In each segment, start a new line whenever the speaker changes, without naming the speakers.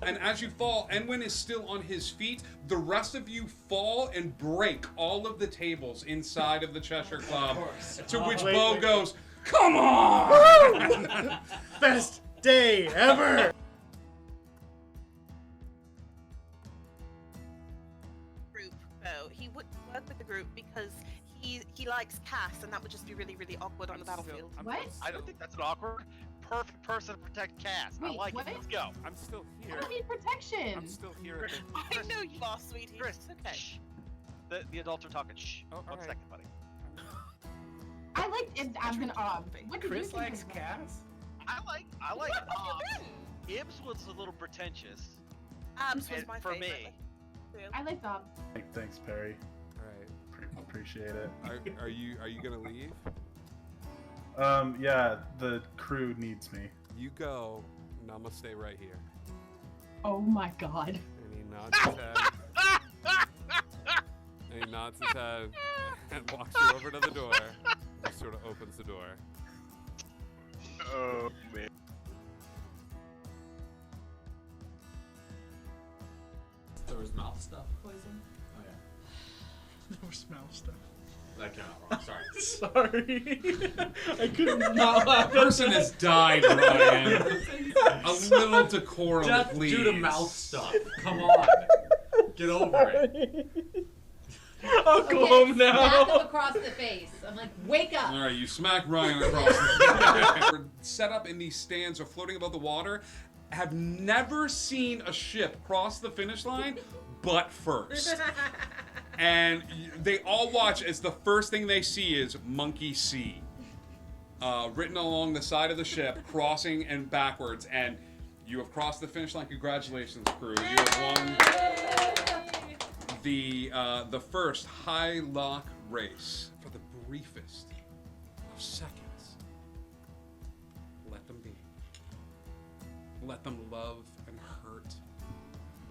and as you fall, Enwin is still on his feet. The rest of you fall and break all of the tables inside of the Cheshire Club. To which Bo goes, "Come on!"
Best day ever!
Group, though. He would work with the group because he likes Cass, and that would just be really, really awkward on the battlefield.
What?
I don't think that's an awkward. Perfect person to protect Cass. I
Wait,
like
what?
it. Let's go.
I'm still
I
here.
don't need protection.
I'm still here. At the...
I know you are, sweetie.
Chris,
It's okay.
shh. The adults are talking. Shh.
Oh,
One
alright.
second, buddy.
I like it. I'm gonna. What did
Chris
you think
likes
of
Cass?
I like.
Where have you been?
Ibs was a little pretentious.
This was
and
my
for
favorite.
me.
I like Bob.
Thanks, Perry.
All right.
Appreciate it.
Are you gonna leave?
Yeah, the crew needs me.
You go, and I'm gonna stay right here.
Oh my god.
And he nods his head. And he nods his head and walks you over to the door. And sort of opens the door.
Oh man.
There was mouth stuff poison? Oh yeah.
No smell stuff.
That came out wrong, sorry.
Sorry. I could not laugh.
Person has died, Ryan. A little decorum,
Death
please.
due to mouth stuff. Come on. Get over it.
I'll go home
Smack him
now.
across the face. I'm like, wake up.
All right, you smack Ryan across the We're set up in these stands or floating above the water. Have never seen a ship cross the finish line, but first. And they all watch as the first thing they see is Monkey C. Written along the side of the ship, crossing and backwards. And you have crossed the finish line. Congratulations, crew. You have won the first high lock race for the briefest of seconds. Let them be. Let them love and hurt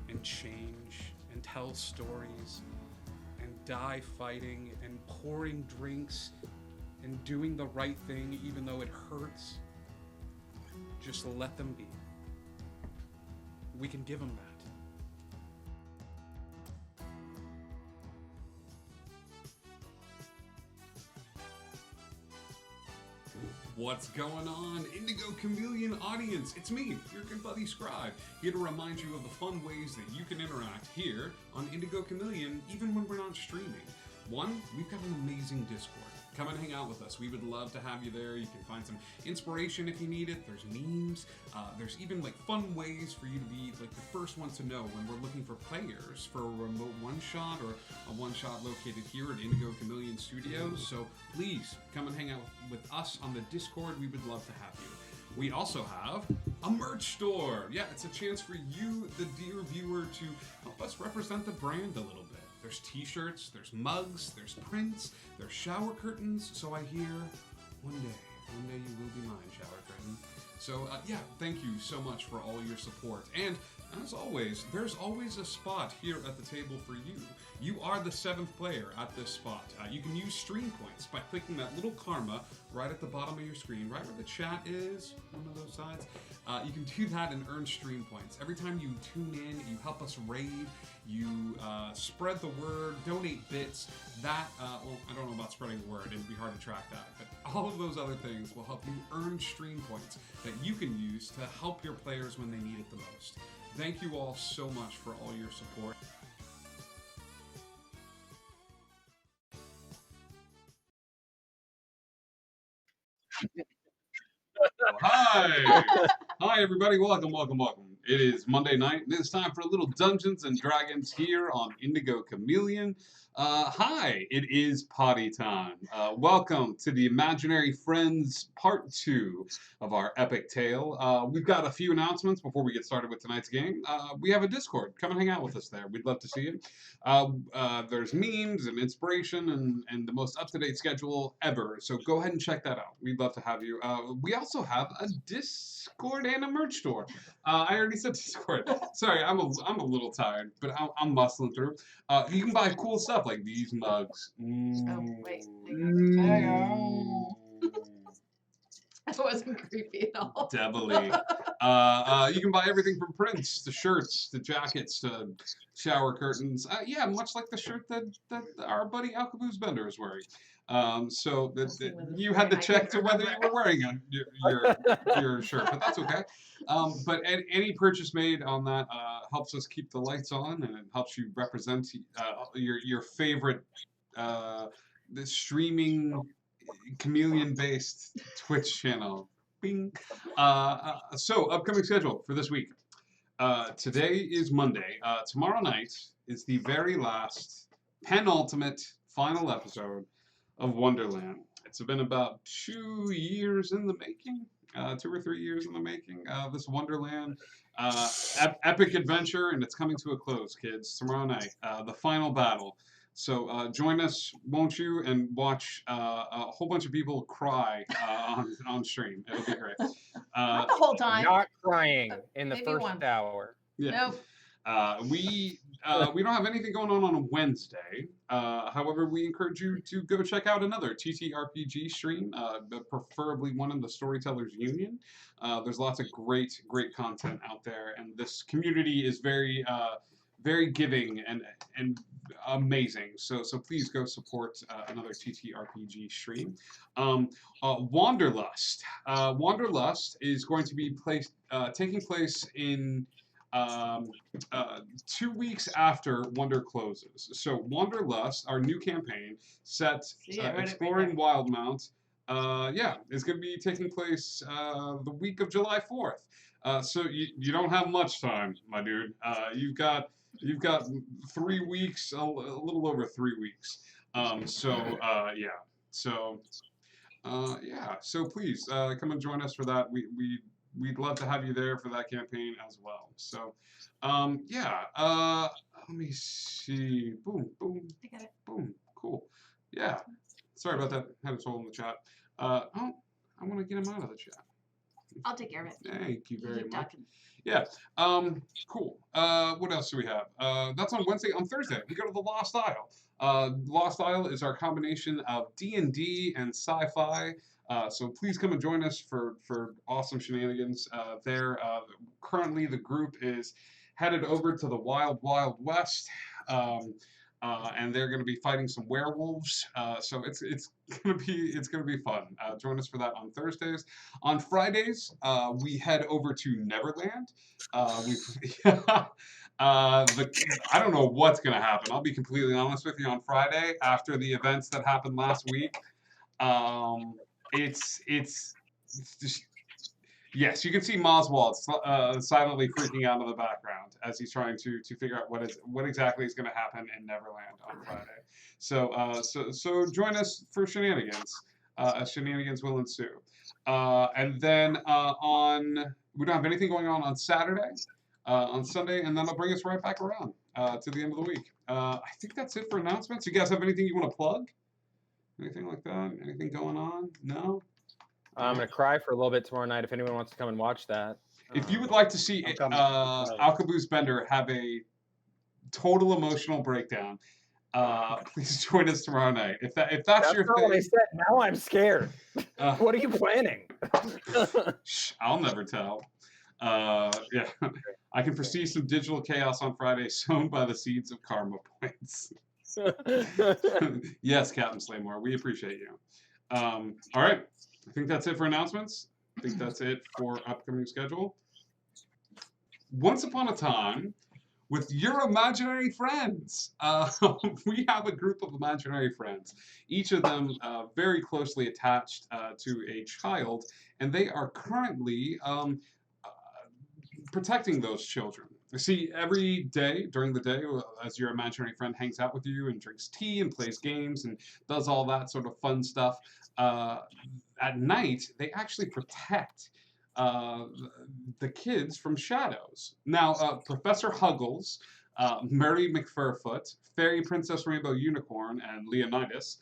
and change and tell stories and die fighting and pouring drinks and doing the right thing even though it hurts. Just let them be. We can give them that. What's going on, Indigo Chameleon audience? It's me, your good buddy Scribe, here to remind you of the fun ways that you can interact here on Indigo Chameleon, even when we're not streaming. One, we've got an amazing Discord. Come and hang out with us. We would love to have you there. You can find some inspiration if you need it. There's memes. There's even like fun ways for you to be like the first one to know when we're looking for players for a remote one-shot or a one-shot located here at Indigo Chameleon Studios. So please come and hang out with us on the Discord. We would love to have you. We also have a merch store. Yeah, it's a chance for you, the dear viewer, to help us represent the brand a little bit. There's t-shirts, there's mugs, there's prints, there's shower curtains. So I hear one day you will be mine, shower curtain. So yeah, thank you so much for all your support. And as always, there's always a spot here at the table for you. You are the 7th player at this spot. You can use stream points by clicking that little karma right at the bottom of your screen, right where the chat is, one of those sides. You can do that and earn stream points. Every time you tune in, you help us raid, you spread the word, donate bits. That, well, I don't know about spreading the word, it'd be hard to track that, but all of those other things will help you earn stream points that you can use to help your players when they need it the most. Thank you all so much for all your support. Hi! Hi, everybody. Welcome. It is Monday night, and it's time for a little Dungeons and Dragons here on Indigo Chameleon. Hi, it is Potty time. Welcome to the Imaginary Friends Part 2 of our epic tale. We've got a few announcements before we get started with tonight's game. We have a Discord. Come and hang out with us there. We'd love to see you. There's memes and inspiration and the most up-to-date schedule ever, so go ahead and check that out. We'd love to have you. We also have a Discord and a merch store. I already said Discord. Sorry, I'm a little tired, but I'm muscling through. You can buy cool stuff like these mugs.
Oh, wait. That wasn't creepy at all.
Devilly. You can buy everything from prints to shirts to jackets to shower curtains. Yeah, much like the shirt that our buddy Alcaboose Bender is wearing. So you had to check to whether you were wearing your shirt, but that's okay. But any purchase made on that helps us keep the lights on, and it helps you represent your favorite the streaming chameleon-based Twitch channel. Bing. So upcoming schedule for this week. Today is Monday. Tomorrow night is the very last, penultimate, final episode of Wonderland. It's been about 2 years in the making, 2 or 3 years in the making. This Wonderland epic adventure, and it's coming to a close, kids. Tomorrow night, the final battle. So join us, won't you, and watch a whole bunch of people cry on stream. It'll be great.
Not the whole time.
Not crying in the
Maybe
first
once.
hour.
Yeah.
Nope.
We don't have anything going on a Wednesday. However, we encourage you to go check out another TTRPG stream, preferably one in the Storytellers Union. There's lots of great content out there, and this community is very giving and amazing. So please go support another TTRPG stream. Wanderlust. Wanderlust is going to be taking place in 2 weeks after Wonder closes. So Wanderlust, our new campaign, set exploring Wildmount, is going to be taking place the week of July 4th. So you don't have much time, my dude. You've got 3 weeks, a little over 3 weeks. So please come and join us for that. We'd love to have you there for that campaign as well. So let me see. Boom.
I got it.
Boom. Cool. Yeah. Sorry about that. Had a troll in the chat. I want to get him out of the chat.
I'll take care of it.
Thank you very
Keep
much.
talking.
Yeah. Cool. What else do we have? That's on Wednesday. On Thursday, we go to the Lost Isle. Lost Isle is our combination of D&D and sci-fi. So please come and join us for awesome shenanigans there. Currently, the group is headed over to the Wild Wild West, and they're going to be fighting some werewolves. So it's gonna be fun. Join us for that on Thursdays. On Fridays, we head over to Neverland. I don't know what's gonna happen. I'll be completely honest with you. On Friday, after the events that happened last week, it's just, yes, you can see Moswald silently freaking out in the background as he's trying to figure out what exactly is going to happen in Neverland on Friday. So join us for shenanigans. Shenanigans will ensue. And then we don't have anything going on Saturday, on Sunday, and then I'll bring us right back around to the end of the week. I think that's it for announcements. You guys have anything you want to plug? Anything like that? Anything going on? No?
I'm going to cry for a little bit tomorrow night if anyone wants to come and watch that.
If you would like to see Alcaboose Bender have a total emotional breakdown, please join us tomorrow night. If that's your
not
thing.
What I said. Now I'm scared. What are you planning?
I'll never tell. I can foresee some digital chaos on Friday sown by the seeds of karma points. Yes, Captain Slaymore, we appreciate you. All right, I think that's it for announcements. I think that's it for upcoming schedule. Once upon a time, with your imaginary friends, we have a group of imaginary friends, each of them very closely attached to a child, and they are currently protecting those children. See, every day during the day, as your imaginary friend hangs out with you and drinks tea and plays games and does all that sort of fun stuff, at night they actually protect the kids from shadows. Now, Professor Huggles, Mary McFurfoot, Fairy Princess Rainbow Unicorn, and Leonidas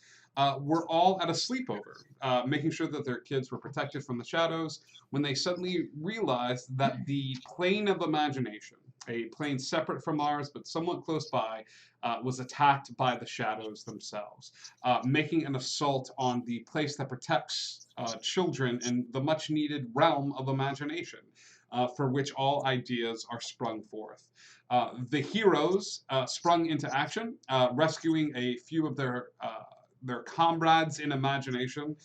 were all at a sleepover, making sure that their kids were protected from the shadows, when they suddenly realized that the plane of imagination, a plane separate from ours, but somewhat close by, was attacked by the shadows themselves, making an assault on the place that protects children in the much-needed realm of imagination, for which all ideas are sprung forth. The heroes sprung into action, rescuing a few of their comrades in imagination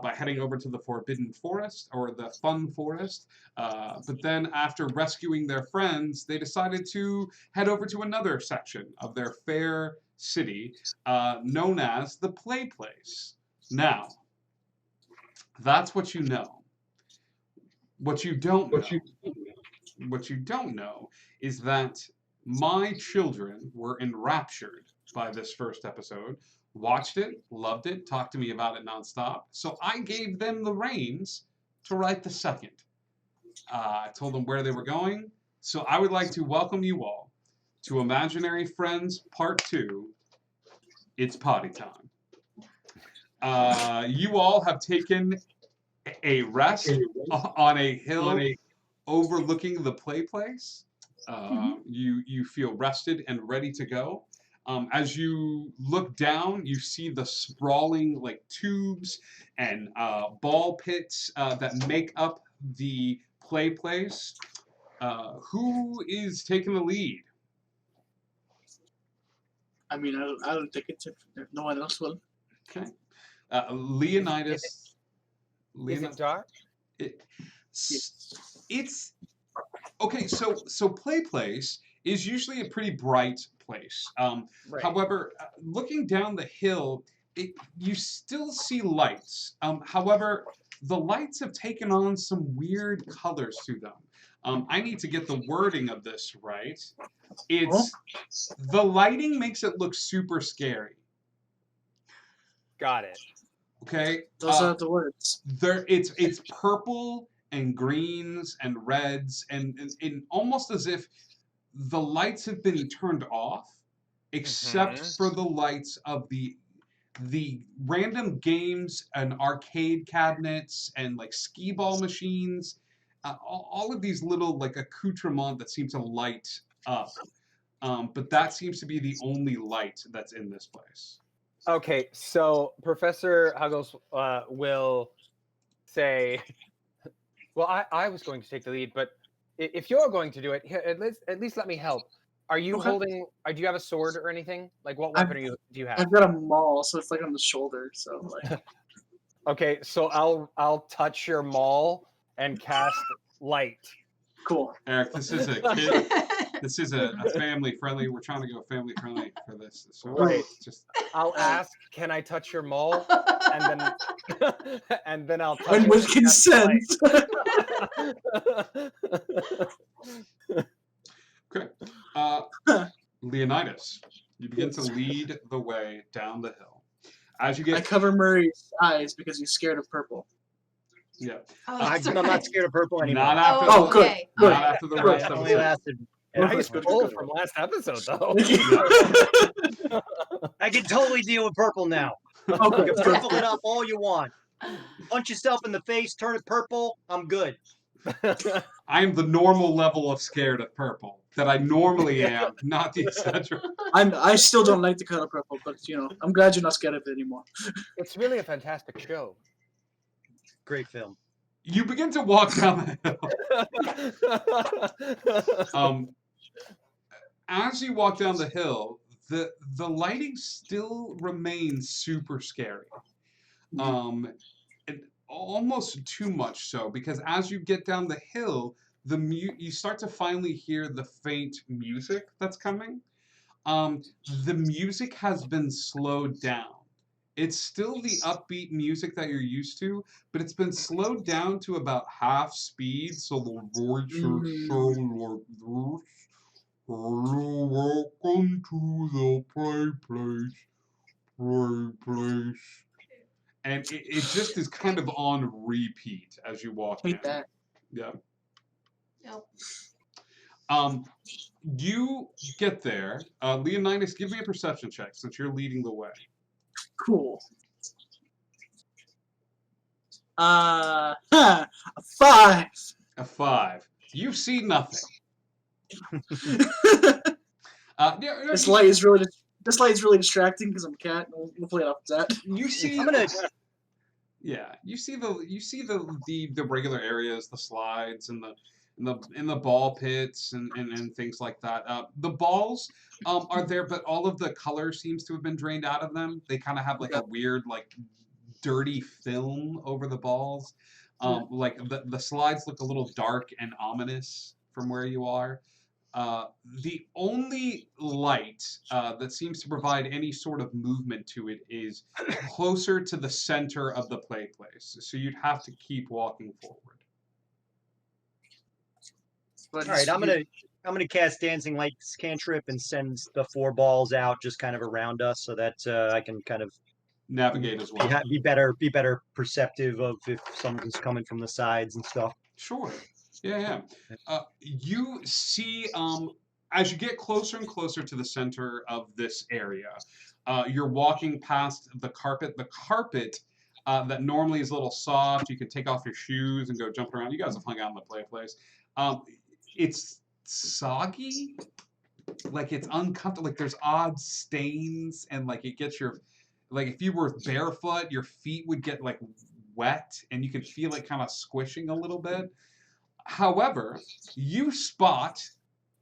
by heading over to the Forbidden Forest or the Fun Forest. But then, after rescuing their friends, they decided to head over to another section of their fair city known as the Play Place. Now, that's what you know. What you don't know is that my children were enraptured by this first episode, watched it, loved it, talked to me about it nonstop. So I gave them the reins to write the second. I told them where they were going. So I would like to welcome you all to Imaginary Friends Part 2. It's potty time. You all have taken a rest on a hill overlooking the play place. You feel rested and ready to go. As you look down, you see the sprawling like tubes and ball pits that make up the play place. Who is taking the lead?
I mean, I'll take it if no one else will.
Okay. Leonidas.
Is it dark?
It's okay. So play place is usually a pretty bright place.
Right.
However, looking down the hill, you still see lights. However, the lights have taken on some weird colors to them. I need to get the wording of this right. The lighting makes it look super scary.
Got it.
Okay.
Those are the words.
It's purple and greens and reds and almost as if the lights have been turned off, except for the lights of the random games and arcade cabinets and like skee ball machines, all of these little like accoutrements that seem to light up. But that seems to be the only light that's in this place.
Okay, so Professor Huggles will say, well, I was going to take the lead, but if you're going to do it, here, at least let me help. Are you holding? Do you have a sword or anything? Like, what weapon do you have?
I've got a maul, so it's like on the shoulder. So like.
Okay, so I'll touch your maul and cast light.
Cool.
Eric, this is a kid. This is a family friendly. We're trying to go family friendly for this. So
right.
Just
I'll ask, can I touch your maul? And then I'll touch
and with consent.
Okay. Leonidas, you begin to lead the way down the hill. As you get,
I cover Murray's eyes because he's scared of purple.
Yeah.
I'm not scared of purple anymore.
Not after.
Good.
Not after the rest of
Only lasted.
Nice pull from last episode, though.
I can totally deal with purple now.
Okay.
You can purple it up all you want. Punch yourself in the face, turn it purple. I'm good.
I am the normal level of scared of purple that I normally am, not the eccentric.
I still don't like the color purple, but I'm glad you're not scared of it anymore.
It's really a fantastic show.
Great film.
You begin to walk down the hill. As you walk down the hill, the lighting still remains super scary. And almost too much so, because as you get down the hill, you start to finally hear the faint music that's coming. The music has been slowed down. It's still the upbeat music that you're used to, but it's been slowed down to about half speed, so the voice is so like this. Welcome to the play place. And it just is kind of on repeat as you walk
Hate
down.
that.
Yeah.
Nope.
You get there. Leonidas, give me a perception check since you're leading the way.
Cool. A 5.
A 5. You see nothing. Yeah,
This light is really distracting because I'm a cat. We'll play it off as that.
you see.
I'm gonna.
Yeah, you see the regular areas, the slides and the ball pits and things like that. The balls are there, but all of the color seems to have been drained out of them. They kind of have like a weird, like dirty film over the balls. Like the slides look a little dark and ominous from where you are. The only light that seems to provide any sort of movement to it is closer to the center of the play place. So you'd have to keep walking forward.
But
All right, I'm gonna cast Dancing Lights cantrip and send the 4 balls out just kind of around us so that I can kind of
Navigate as well.
be better perceptive of if someone's coming from the sides and stuff.
Sure. Yeah. You see, as you get closer and closer to the center of this area, you're walking past the carpet. The carpet that normally is a little soft. You can take off your shoes and go jump around. You guys have hung out in the play place. It's soggy. Like it's uncomfortable. Like there's odd stains, and like it gets your, like if you were barefoot, your feet would get like wet, and you can feel it kind of squishing a little bit. However, you spot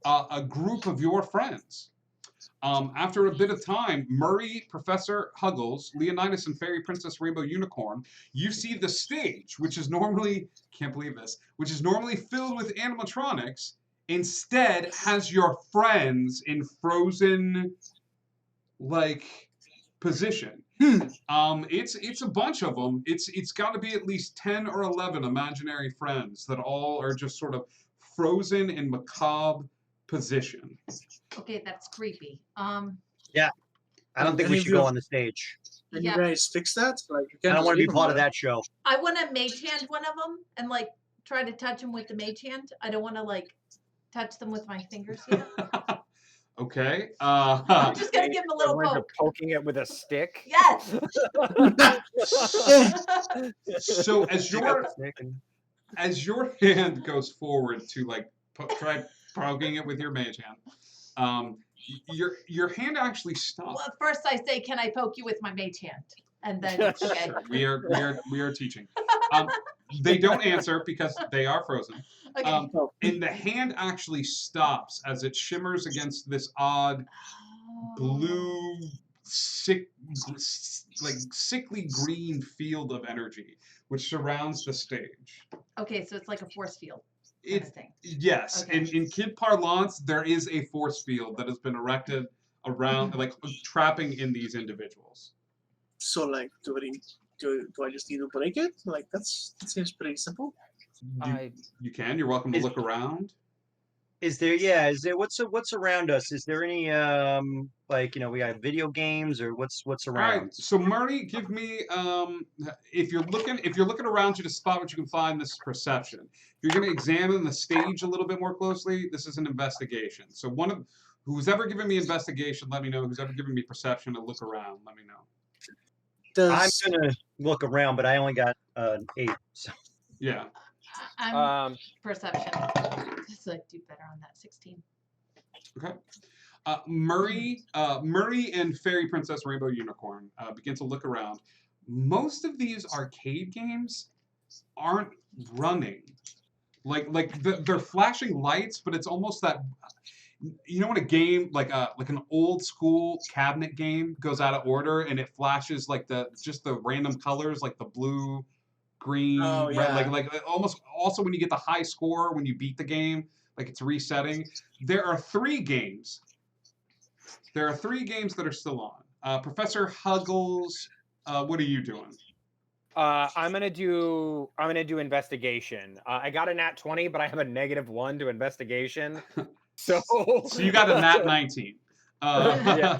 a group of your friends. After a bit of time, Murray, Professor Huggles, Leonidas, and Fairy Princess Rainbow Unicorn, you see the stage, which is normally, can't believe this, which is normally filled with animatronics, instead has your friends in frozen, like, position. It's a bunch of them. It's got to be at least 10 or 11 imaginary friends that all are just sort of frozen in macabre position.
Okay, that's creepy.
Yeah, I don't think we should go on the stage.
Can
Yeah.
you guys fix that? Like,
I don't want to be part of that show.
I want to mage hand one of them and like try to touch him with the mage hand. I don't want to like touch them with my fingers yet.
Okay.
I'm just gonna give him a little
Equivalent of
poke.
poking it with a stick.
Yes.
So as your hand goes forward to like try poking it with your mage hand, your hand actually stops.
Well, first I say, "Can I poke you with my mage hand?" And then okay.
Sure. We are teaching. They don't answer because they are frozen.
Okay.
And the hand actually stops as it shimmers against this odd blue, sickly green field of energy, which surrounds the stage.
Okay, so it's like a force field. Kind of thing.
Yes,
Okay.
in kid parlance, there is a force field that has been erected around, like trapping in these individuals.
So, like, do I just need to break it? Like, that seems pretty simple.
You can. You're welcome to look around.
Is there what's around us? Is there any like, we got video games or what's around?
All right. So Murray, give me if you're looking around you to spot what you can find, this is perception. If you're going to examine the stage a little bit more closely, this is an investigation. So who's ever given me investigation, let me know. Who's ever given me perception to look around, let me know.
I'm gonna look around, but I only got 8. So.
Yeah.
I'm perception. Just like do better on that 16.
Okay. Murray and Fairy Princess Rainbow Unicorn begin to look around. Most of these arcade games aren't running. They're flashing lights, but it's almost that. You know when a game like an old school cabinet game goes out of order and it flashes like the random colors like the blue, green, red, like almost also when you get the high score when you beat the game, like it's resetting. There are 3 games. There are 3 games that are still on. Professor Huggles, what are you doing?
I'm gonna do investigation. I got a nat 20, but I have a -1 to investigation. So
you got a nat 19.
Yeah.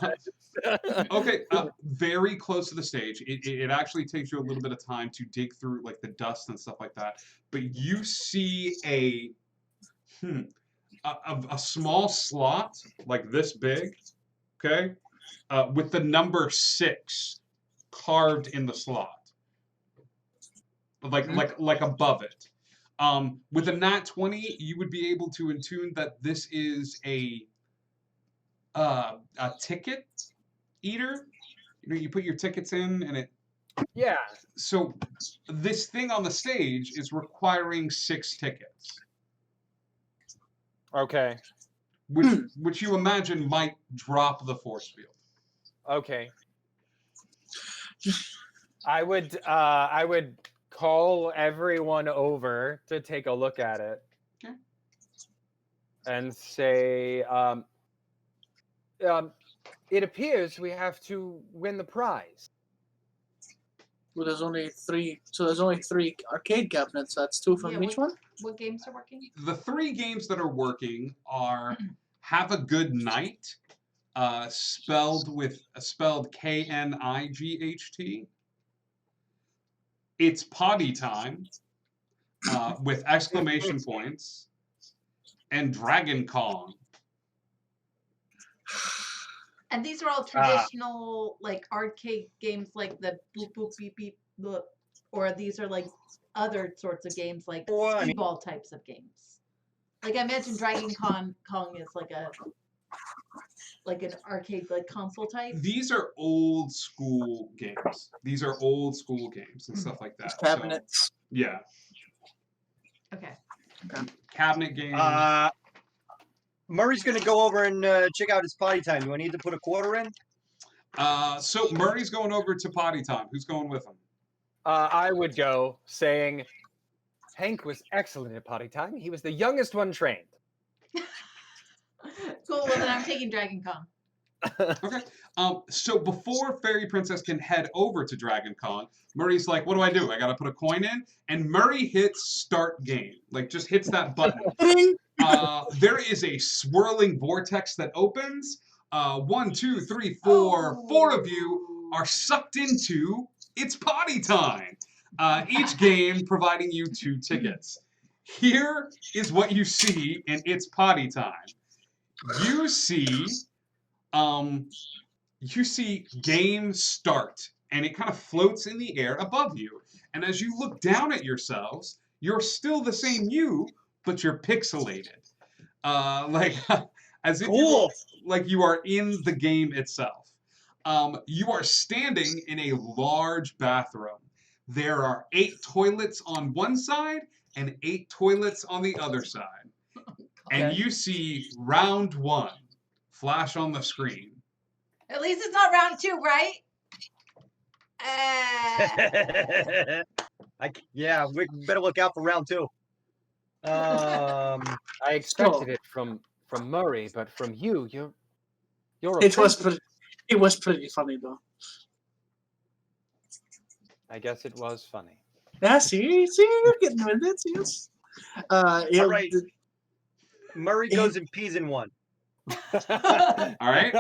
Okay, very close to the stage. It actually takes you a little bit of time to dig through like the dust and stuff like that. But you see a small slot like this big, okay, with the number 6 carved in the slot, like above it. With a nat 20, you would be able to intune that this is a ticket eater. You know, you put your tickets in, and it.
Yeah.
So, this thing on the stage is requiring 6 tickets,
Okay.
which you imagine might drop the force field.
Okay. I would call everyone over to take a look at it.
Okay.
And say, it appears we have to win the prize.
Well, there's only 3. So there's only 3 arcade cabinets. That's 2 from each one.
What games are working?
The 3 games that are working are Have a Good Night, spelled Knight. It's Potty Time, with exclamation points, and Dragon Kong.
And these are all traditional, like arcade games, like the boop boop beep beep, boop, or these are like other sorts of games, like speedball types of games. Like I imagine Dragon Kong is like an arcade like console type.
These are old school games. These are old school games and stuff like that.
Cabinets.
So, yeah.
Okay.
Cabinet games.
Murray's gonna go over and check out his potty time. Do I need to put a quarter in?
So Murray's going over to Potty Time. Who's going with him?
I would go saying, Hank was excellent at potty time. He was the youngest one trained.
Cool. Well, then I'm taking Dragon Kong.
Okay. So before Fairy Princess can head over to Dragon Con, Murray's like, what do? I gotta put a coin in. And Murray hits start game. Like just hits that button. There is a swirling vortex that opens. 1, 2, 3, 4. 4 of you are sucked into It's Potty Time. Each game providing you 2 tickets. Here is what you see in It's Potty Time. You see game start, and it kind of floats in the air above you. And as you look down at yourselves, you're still the same you, but you're pixelated. Like as if you are in the game itself. You are standing in a large bathroom. There are 8 toilets on one side and 8 toilets on the other side. And you see round 1 flash on the screen.
At least it's not round 2, right?
Yeah, we better look out for round 2.
I expected it from Murray, but from you're.
It was pretty funny though.
I guess it was funny.
Yeah, see, you're getting with it. Yes.
All right. Murray goes and pees in one.
All right.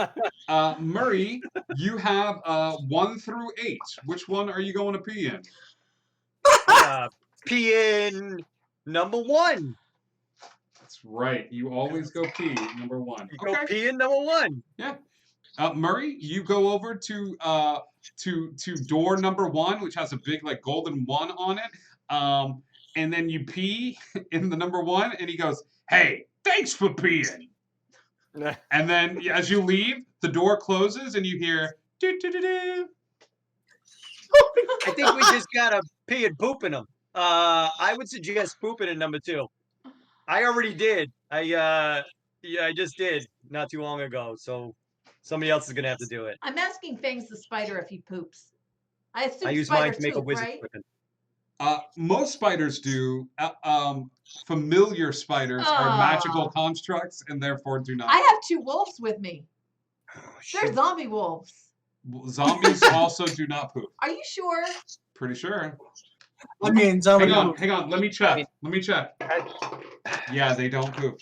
Murray, you have 1 through 8. Which one are you going to pee in?
Pee in number 1.
That's right. You always go pee number 1.
You go pee in number 1.
Yeah. Murray, you go over to door number 1, which has a big like golden 1 on it. And then you pee in the number 1, and he goes, "Hey, thanks for peeing." And then as you leave, the door closes, and you hear do do do do.
I think we just gotta pee and poop in them. I would suggest pooping in number 2. I already did. I just did not too long ago. So somebody else is gonna have to do it.
I'm asking Fangs the spider if he poops. I assume
I use mine to make a wizard
right?
Most spiders do. Familiar spiders are magical constructs and therefore do not.
I have 2 wolves with me. They're zombie wolves.
Zombies also do not poop.
Are you sure?
Pretty sure.
I mean, zombie.
Hang on. Let me check. Yeah, they don't poop.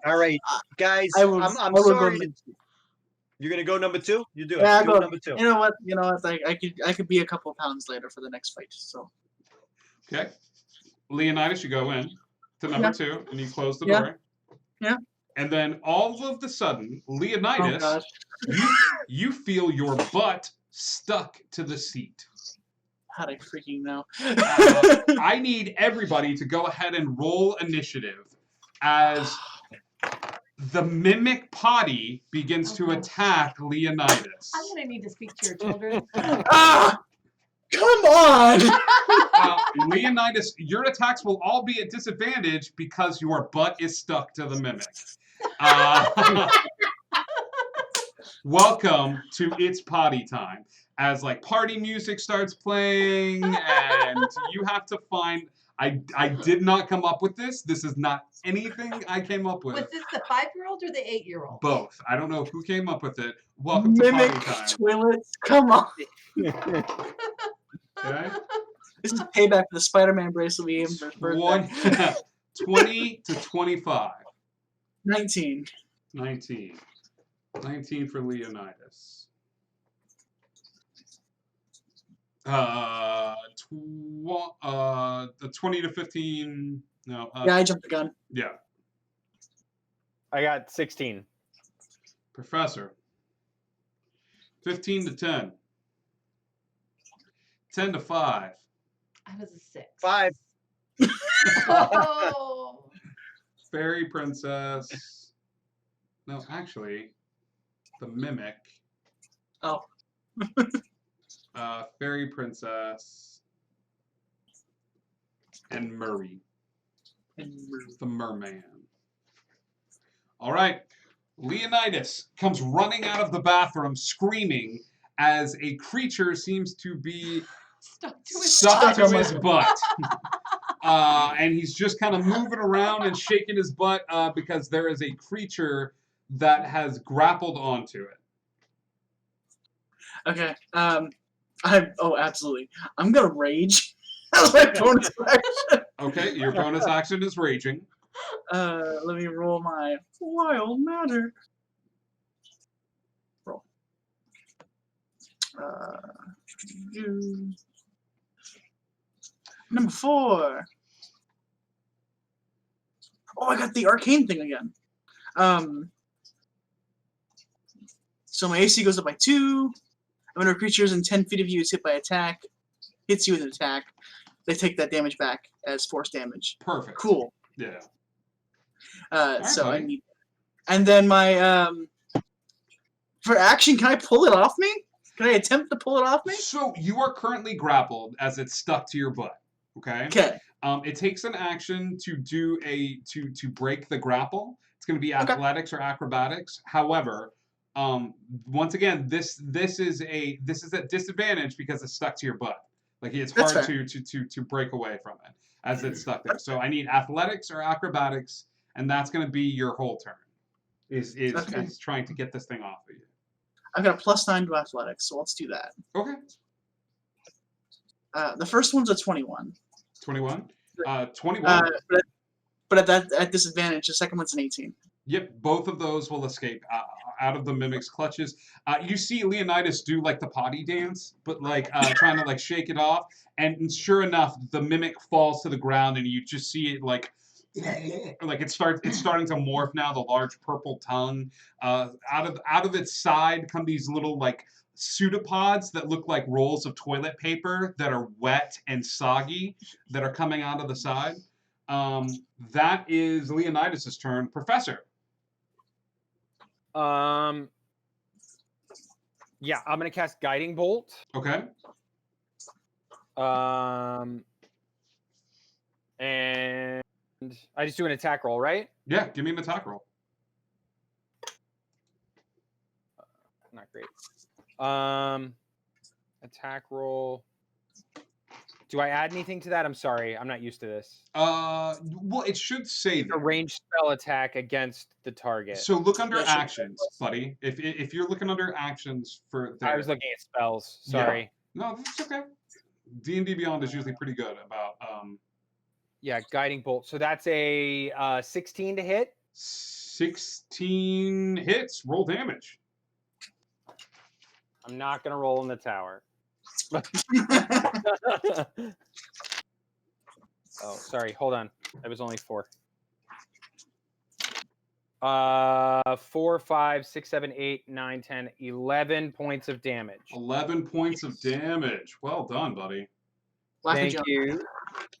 All right, guys. I'm sorry. You're gonna go number 2. You do it.
Yeah,
go number 2.
You know what? I could be a couple pounds later for the next fight. So.
Okay. Leonidas, you go in to number 2 and you close the door.
Yeah.
And then all of a sudden, Leonidas, you feel your butt stuck to the seat.
How'd I freaking know?
I need everybody to go ahead and roll initiative as the mimic Potty begins to attack Leonidas.
I'm gonna need to speak to your children.
Ah! Come on!
Leonidas, your attacks will all be at disadvantage because your butt is stuck to the mimic. Welcome to It's Potty Time. As like party music starts playing and you have to find... I did not come up with this. This is not anything I came up with.
Was this the 5-year-old or the 8-year-old?
Both. I don't know who came up with it. Welcome
Mimic
to Potty Time.
toilets. Come on.
Okay.
This is payback for the Spider-Man bracelet we gave him for his birthday.
20 to 25.
19.
19. 19 for Leonidas. The 20 to 15. No.
Yeah, I jumped the gun.
Yeah.
I got 16.
Professor. 15 to 10. 10 to 5.
I was a 6.
5.
Oh.
Fairy Princess. No, actually, the Mimic.
Oh.
Fairy Princess. And Murray. The Merman. All right. Leonidas comes running out of the bathroom screaming as a creature seems to be stuck to his butt. And he's just kind of moving around and shaking his butt because there is a creature that has grappled onto it.
Okay. Absolutely. I'm gonna rage. That's my bonus action.
Okay, your bonus action is raging.
Let me roll my wild matter. Roll. Number 4. Oh, I got the arcane thing again. So my AC goes up by 2. Whenever a creature is in 10 feet of you is hit by attack, hits you with an attack, they take that damage back as force damage.
Perfect.
Cool.
Yeah.
So I need, and then my for action, can I pull it off me? Can I attempt to pull it off me?
So you are currently grappled as it's stuck to your butt. Okay.
Okay.
It takes an action to do to break the grapple. It's going to be athletics or acrobatics. However, once again, this is at disadvantage because it's stuck to your butt. Like it's hard to break away from it as it's stuck there. So I need athletics or acrobatics, and that's going to be your whole turn. Is trying to get this thing off of you.
I've got a +9 to athletics, so let's do that.
Okay.
The first one's a 21.
21. 21.
But at disadvantage, the second one's an 18.
Yep, both of those will escape out of the mimic's clutches. You see Leonidas do like the potty dance, but like trying to like shake it off, and sure enough, the mimic falls to the ground, and you just see it like it's starting to morph now. The large purple tongue out of its side come these little like pseudopods that look like rolls of toilet paper that are wet and soggy that are coming out of the side. That is Leonidas's turn. Professor.
Yeah, I'm gonna cast Guiding Bolt.
Okay.
And I just do an attack roll, right?
Yeah, give me an attack roll.
Not great. Attack roll. Do I add anything to that? I'm sorry, I'm not used to this.
Well, it should say that.
A ranged spell attack against the target.
So look under actions, buddy. If you're looking under actions for there.
I was looking at spells. Sorry.
Yeah. No, that's okay. D&D Beyond is usually pretty good about.
Yeah, Guiding Bolt. So that's a 16 to hit.
16 hits. Roll damage.
I'm not gonna roll in the tower. Oh, sorry. Hold on. That was only 4. 4, 5, 6, 7, 8, 9, 10, 11 points of damage.
11 points of damage. Well done, buddy.
Black and
Thank
John.
you.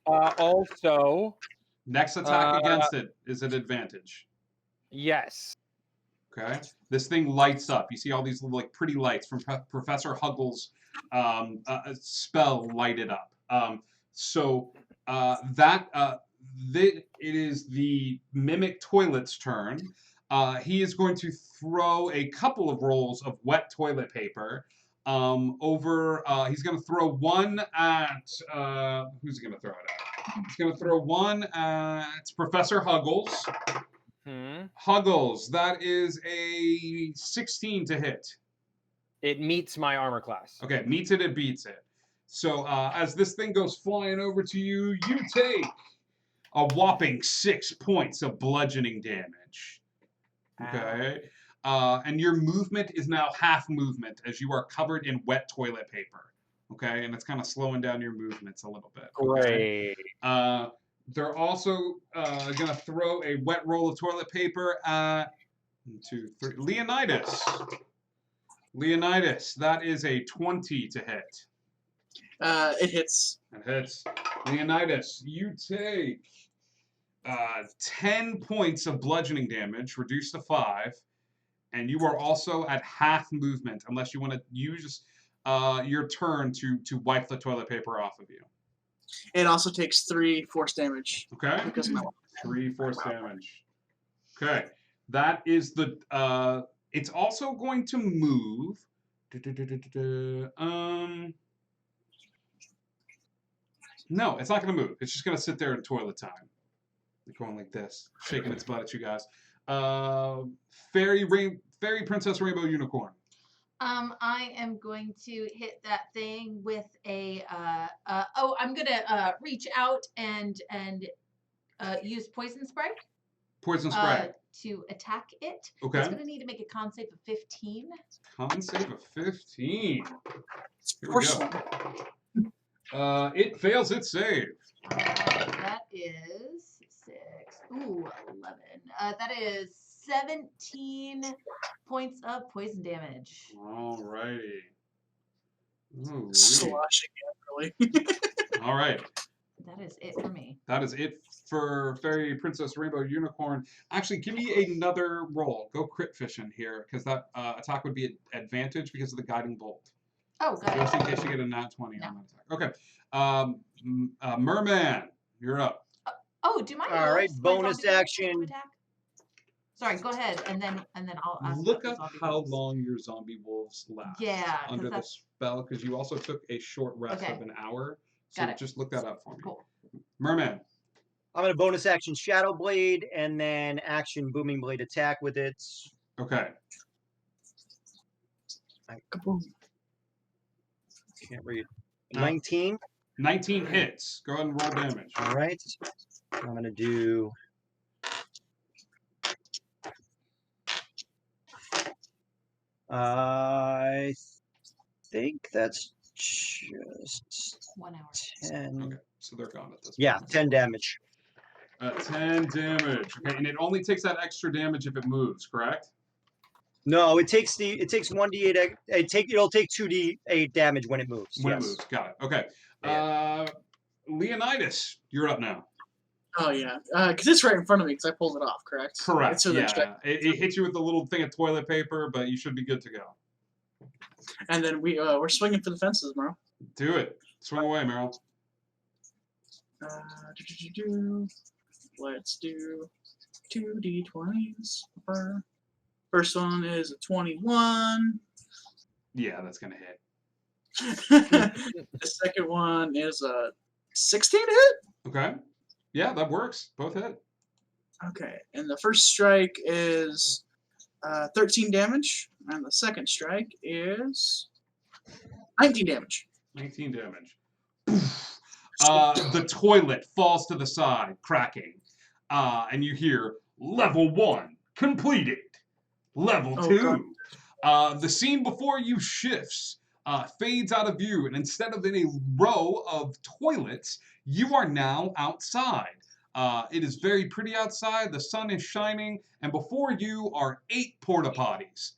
Also,
Next attack against it is an advantage.
yes.
Okay. This thing lights up. You see all these little, like, pretty lights from Professor Huggle's spell lighted up. It is the Mimic Toilet's turn. He is going to throw a couple of rolls of wet toilet paper over. He's going to throw one at. Who's he going to throw it at? He's going to throw one at Professor Huggles. Huggles, that is a 16 to hit.
It meets my armor class.
Okay, meets it, it beats it. So as this thing goes flying over to you, you take a whopping 6 points of bludgeoning damage. Okay. And your movement is now half movement as you are covered in wet toilet paper. Okay, and it's kind of slowing down your movements a little bit. Okay?
Great.
They're also going to throw a wet roll of toilet paper at 1, 2, 3. Leonidas. Leonidas, that is a 20 to hit.
It hits.
It hits. Leonidas, you take 10 points of bludgeoning damage, reduced to 5, and you are also at half movement unless you want to use your turn to wipe the toilet paper off of you.
It also takes 3 force damage.
Okay.
Because of my
3 force damage. Okay. That is the. It's also going to move. No, it's not going to move. It's just going to sit there in toilet time. Going like this, shaking its butt at you guys. Fairy Princess Rainbow Unicorn.
I am going to hit that thing with a. I'm gonna reach out and use poison spray.
Poison spray.
To attack it.
Okay.
It's gonna need to make a con save of 15.
Con save of 15. Here we go. It fails its save.
That is 6. Ooh, 11. That is 17 points of poison damage.
Alrighty. Ooh,
sloshing it, really.
All right.
That is it for me.
That is it for Fairy Princess Rainbow Unicorn. Actually, give me another roll. Go crit fishing here, because that attack would be at advantage because of the guiding bolt.
Oh, got
Just in
it.
case you get a nat 20 on that attack. Okay. Merman, you're up.
Oh, do my
All right,
wolves, my
bonus
zombie wolves
action.
attack? Sorry, go ahead, and then I'll ask.
Look
about the
up
zombie
how
wolves.
long your zombie wolves last.
Yeah, 'cause
under the
that's-
spell, because you also took a short rest
Okay.
of an hour. So
Got it.
just look that up for me.
Cool.
Merman.
I'm gonna bonus action Shadow Blade and then action Booming Blade attack with it.
Okay.
I can't read.
No.
19.
19 hits. Go ahead and roll damage.
All right. I'm gonna do. I think that's just
1 hour.
10.
Okay, so they're gone at this
Yeah,
point.
10 damage.
10 damage. Okay, and it only takes that extra damage if it moves, correct?
No, it takes 1d8. It'll take 2d8 damage when it moves.
When
yes.
it moves. Got it. Okay.
Yeah.
Leonidas, you're up now.
Oh, yeah. Because it's right in front of me because I pulled it off, correct?
Correct.
It's within strike.
Yeah. It hits you with a little thing of toilet paper, but you should be good to go.
And then we're swinging for the fences, bro.
Do it. Swing away, Meryl.
Let's do 2d20s. First one is a 21.
Yeah, that's going to hit.
The second one is a 16 hit.
Okay. Yeah, that works. Both hit.
Okay, and the first strike is 13 damage, and the second strike is 19 damage.
19 damage. The toilet falls to the side, cracking. And you hear, level 1 completed. Level 2. The scene before you shifts, fades out of view, and instead of in a row of toilets, you are now outside. It is very pretty outside. The sun is shining, and before you are 8 porta potties.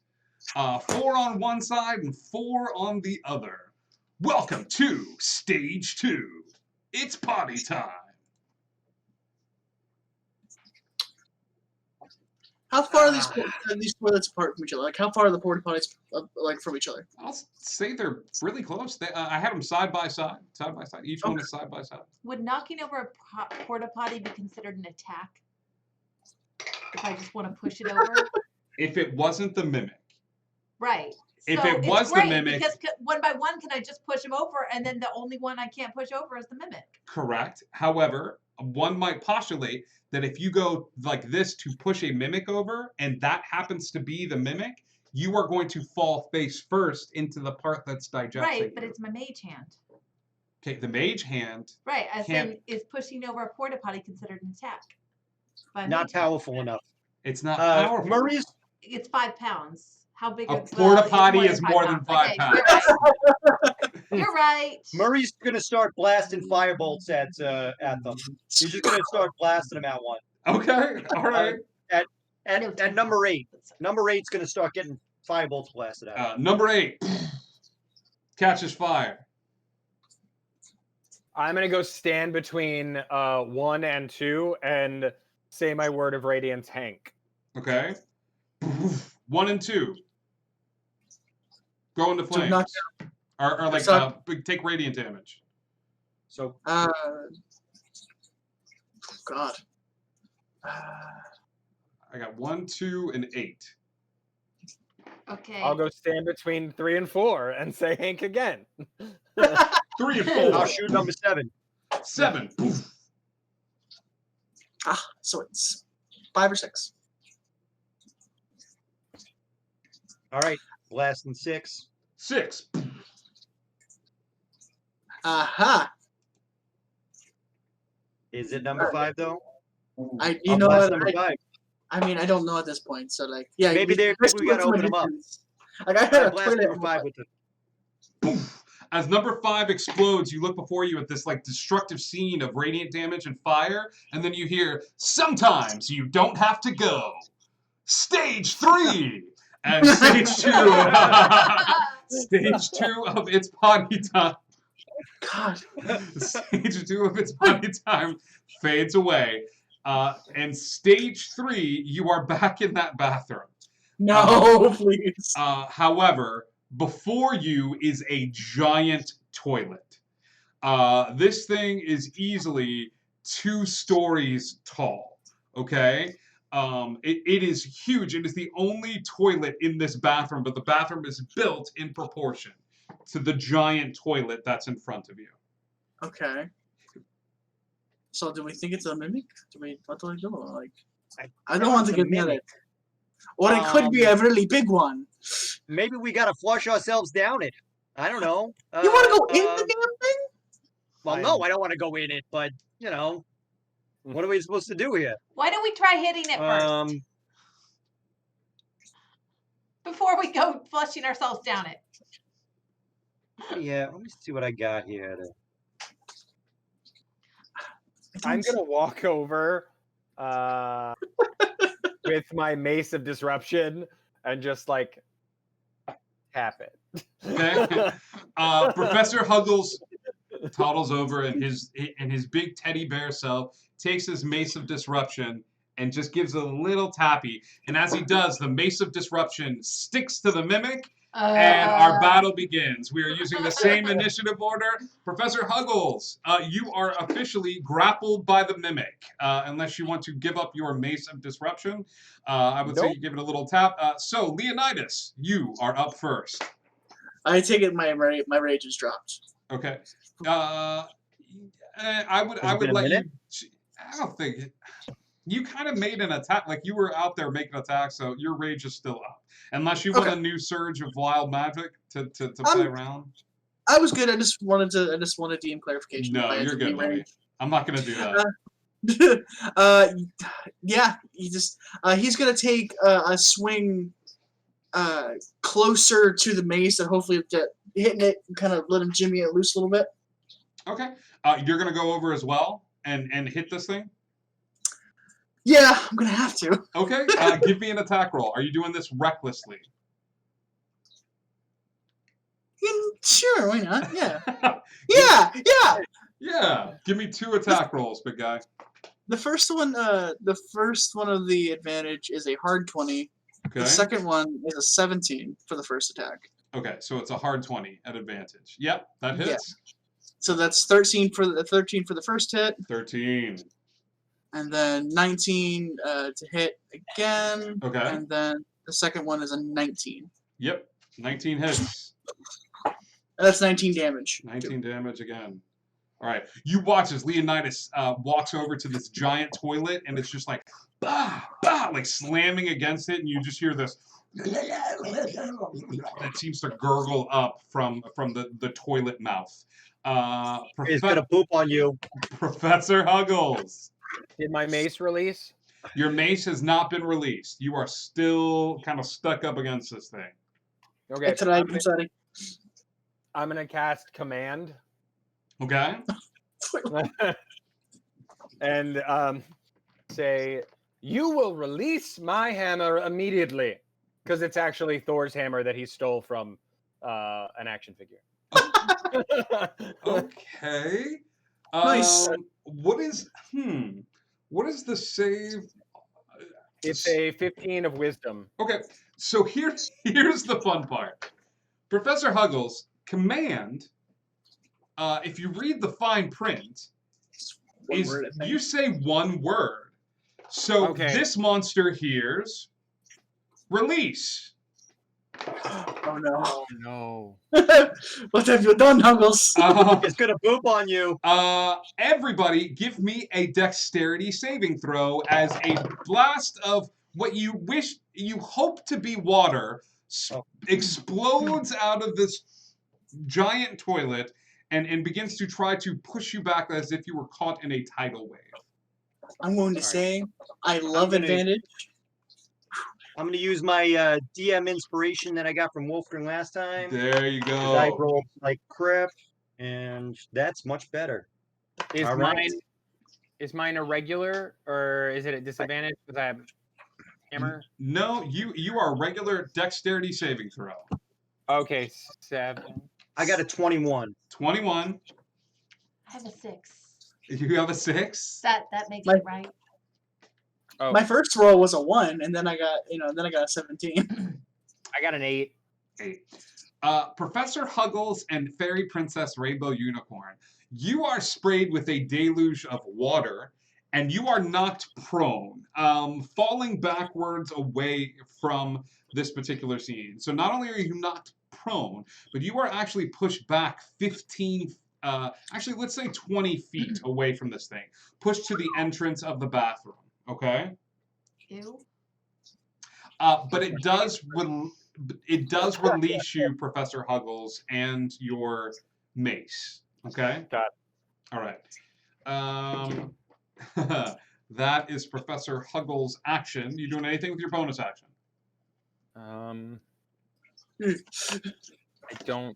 4 on one side and 4 on the other. Welcome to Stage 2. It's potty time.
How far are these toilets apart from each other? Like, how far are the porta potties like from each other?
I'll say they're really close. I had them side by side. Each one is side by side.
Would knocking over a porta potty be considered an attack? If I just want to push it over?
If it wasn't the mimic.
Right.
If
So
it was
it's
the
great
mimic.
because one by one, can I just push them over, and then the only one I can't push over is the mimic?
Correct. However, one might postulate that if you go like this to push a mimic over, and that happens to be the mimic, you are going to fall face first into the part that's digesting.
Right, but
you.
it's my mage hand.
Okay, the mage hand.
Right, I
can't-
said, is pushing over a porta potty considered an attack? By
Not
mage hand.
powerful enough.
It's not powerful.
Maurice,
It's 5 pounds. How big?
A
well,
porta
it's
potty
more than
is
5
more than 5
Okay,
pounds.
You're right.
Murray's gonna start blasting firebolts at them. He's just gonna start blasting them at one.
Okay, all right.
At number 8. Number 8's gonna start getting firebolts blasted at him.
Number 8 catches fire.
I'm gonna go stand between 1 and 2 and say my word of radiance, Hank.
Okay. 1 and 2. Go into
So
flames.
knock
Or like
So-
take radiant damage.
So
God.
I got 1, 2, and 8.
Okay.
I'll go stand between 3 and 4 and say Hank again.
3 and 4.
I'll shoot number 7.
7.
So it's 5 or 6.
All right, blasting 6.
6.
Aha.
Is it number 5 though?
You
I'll
know
blast
what?
number 5.
I mean, I don't know at this point. So like, yeah.
Maybe we gotta open them up.
Like I had a
blast
toilet.
number 5 with the.
Poof. As number 5 explodes, you look before you at this like destructive scene of radiant damage and fire, and then you hear, "Sometimes you don't have to go." Stage 3 and stage 2. Stage 2 of It's Potty Time.
God.
Stage 2 of It's Potty Time fades away, and stage 3, you are back in that bathroom.
No, please.
However, before you is a giant toilet. This thing is easily 2 stories tall. Okay? It is huge. It is the only toilet in this bathroom, but the bathroom is built in proportion to the giant toilet that's in front of you.
Okay. So do we think it's a mimic? What do we do? Like, I don't want to get mad at it. Or it could be a really big one.
Maybe we gotta flush ourselves down it. I don't know.
You want to go in the damn thing?
Well, no, I don't want to go in it, but you know, what are we supposed to do here?
Why don't we try hitting it first? Before we go flushing ourselves down it.
Yeah, let me see what I got here.
I'm gonna walk over with my mace of disruption and just like tap it.
Okay. Professor Huggles toddles over and his big teddy bear self takes his mace of disruption and just gives a little tappy. And as he does, the mace of disruption sticks to the mimic, and our battle begins. We are using the same initiative order. Professor Huggles, you are officially grappled by the mimic, unless you want to give up your mace of disruption. I would say you give it a little tap. So, Leonidas, you are up first.
I take it my rage is dropped.
Okay. I would let you. I don't think you kind of made an attack. Like you were out there making attacks, so your rage is still up. Unless you want a new surge of wild magic to play around.
I was good. I just wanted DM clarification.
No, you're good, buddy. I'm not gonna do that.
Yeah, he's gonna take a swing closer to the mace and hopefully get hitting it and kind of let him jimmy it loose a little bit.
Okay. You're gonna go over as well and hit this thing?
Yeah, I'm gonna have to.
Okay. Give me an attack roll. Are you doing this recklessly?
Sure, why not? Yeah. Yeah.
Yeah. Give me 2 attack rolls, big guy.
The first one of the advantage is a hard 20.
Okay.
The second one is a 17 for the first attack.
Okay, so it's a hard 20 at advantage. Yep, that
Yeah.
hits.
So that's 13 for the first hit,
13.
and then 19 to hit again.
Okay.
And then the second one is a 19.
Yep, 19 hits.
And that's 19 damage.
19 damage again. All right, you watch as Leonidas walks over to this giant toilet, and it's just like, bah, bah, like slamming against it, and you just hear this that seems to gurgle up from the toilet mouth.
He's gonna poop on you.
Professor Huggles.
Did my mace release?
Your mace has not been released. You are still kind of stuck up against this thing.
Okay. I'm gonna cast command.
Okay.
And say, you will release my hammer immediately, because it's actually Thor's hammer that he stole from an action figure.
Okay.
Nice.
What is the save?
It's a 15 of wisdom.
Okay, so here's the fun part. Professor Huggles, command, if you read the fine print, you say one word. So this monster hears release.
Oh no.
Oh no.
What have you done, Huggles?
It's gonna poop on you.
Everybody give me a dexterity saving throw as a blast of what you hope to be water explodes out of this giant toilet and begins to try to push you back as if you were caught in a tidal wave.
I'm going to say I love advantage.
I'm going to use my DM inspiration that I got from Wolfgang last time.
There you go.
I rolled like crap, and that's much better.
Is mine a regular, or is it a disadvantage because I have hammer?
No, you are regular dexterity saving throw.
Okay, 7.
I got a 21.
21.
I have a 6.
You have a 6?
That makes it right.
Oh.
My first roll was a 1, and then I got a 17.
I got an 8.
8. Professor Huggles and Fairy Princess Rainbow Unicorn, you are sprayed with a deluge of water, and you are knocked prone, falling backwards away from this particular scene. So not only are you knocked prone, but you are actually pushed back 15 actually, let's say 20 feet away from this thing. Pushed to the entrance of the bathroom. Okay.
Ew.
But it does release you, Professor Huggles, and your mace. Okay.
Got
it. All right. That is Professor Huggles' action. You doing anything with your bonus action?
I don't.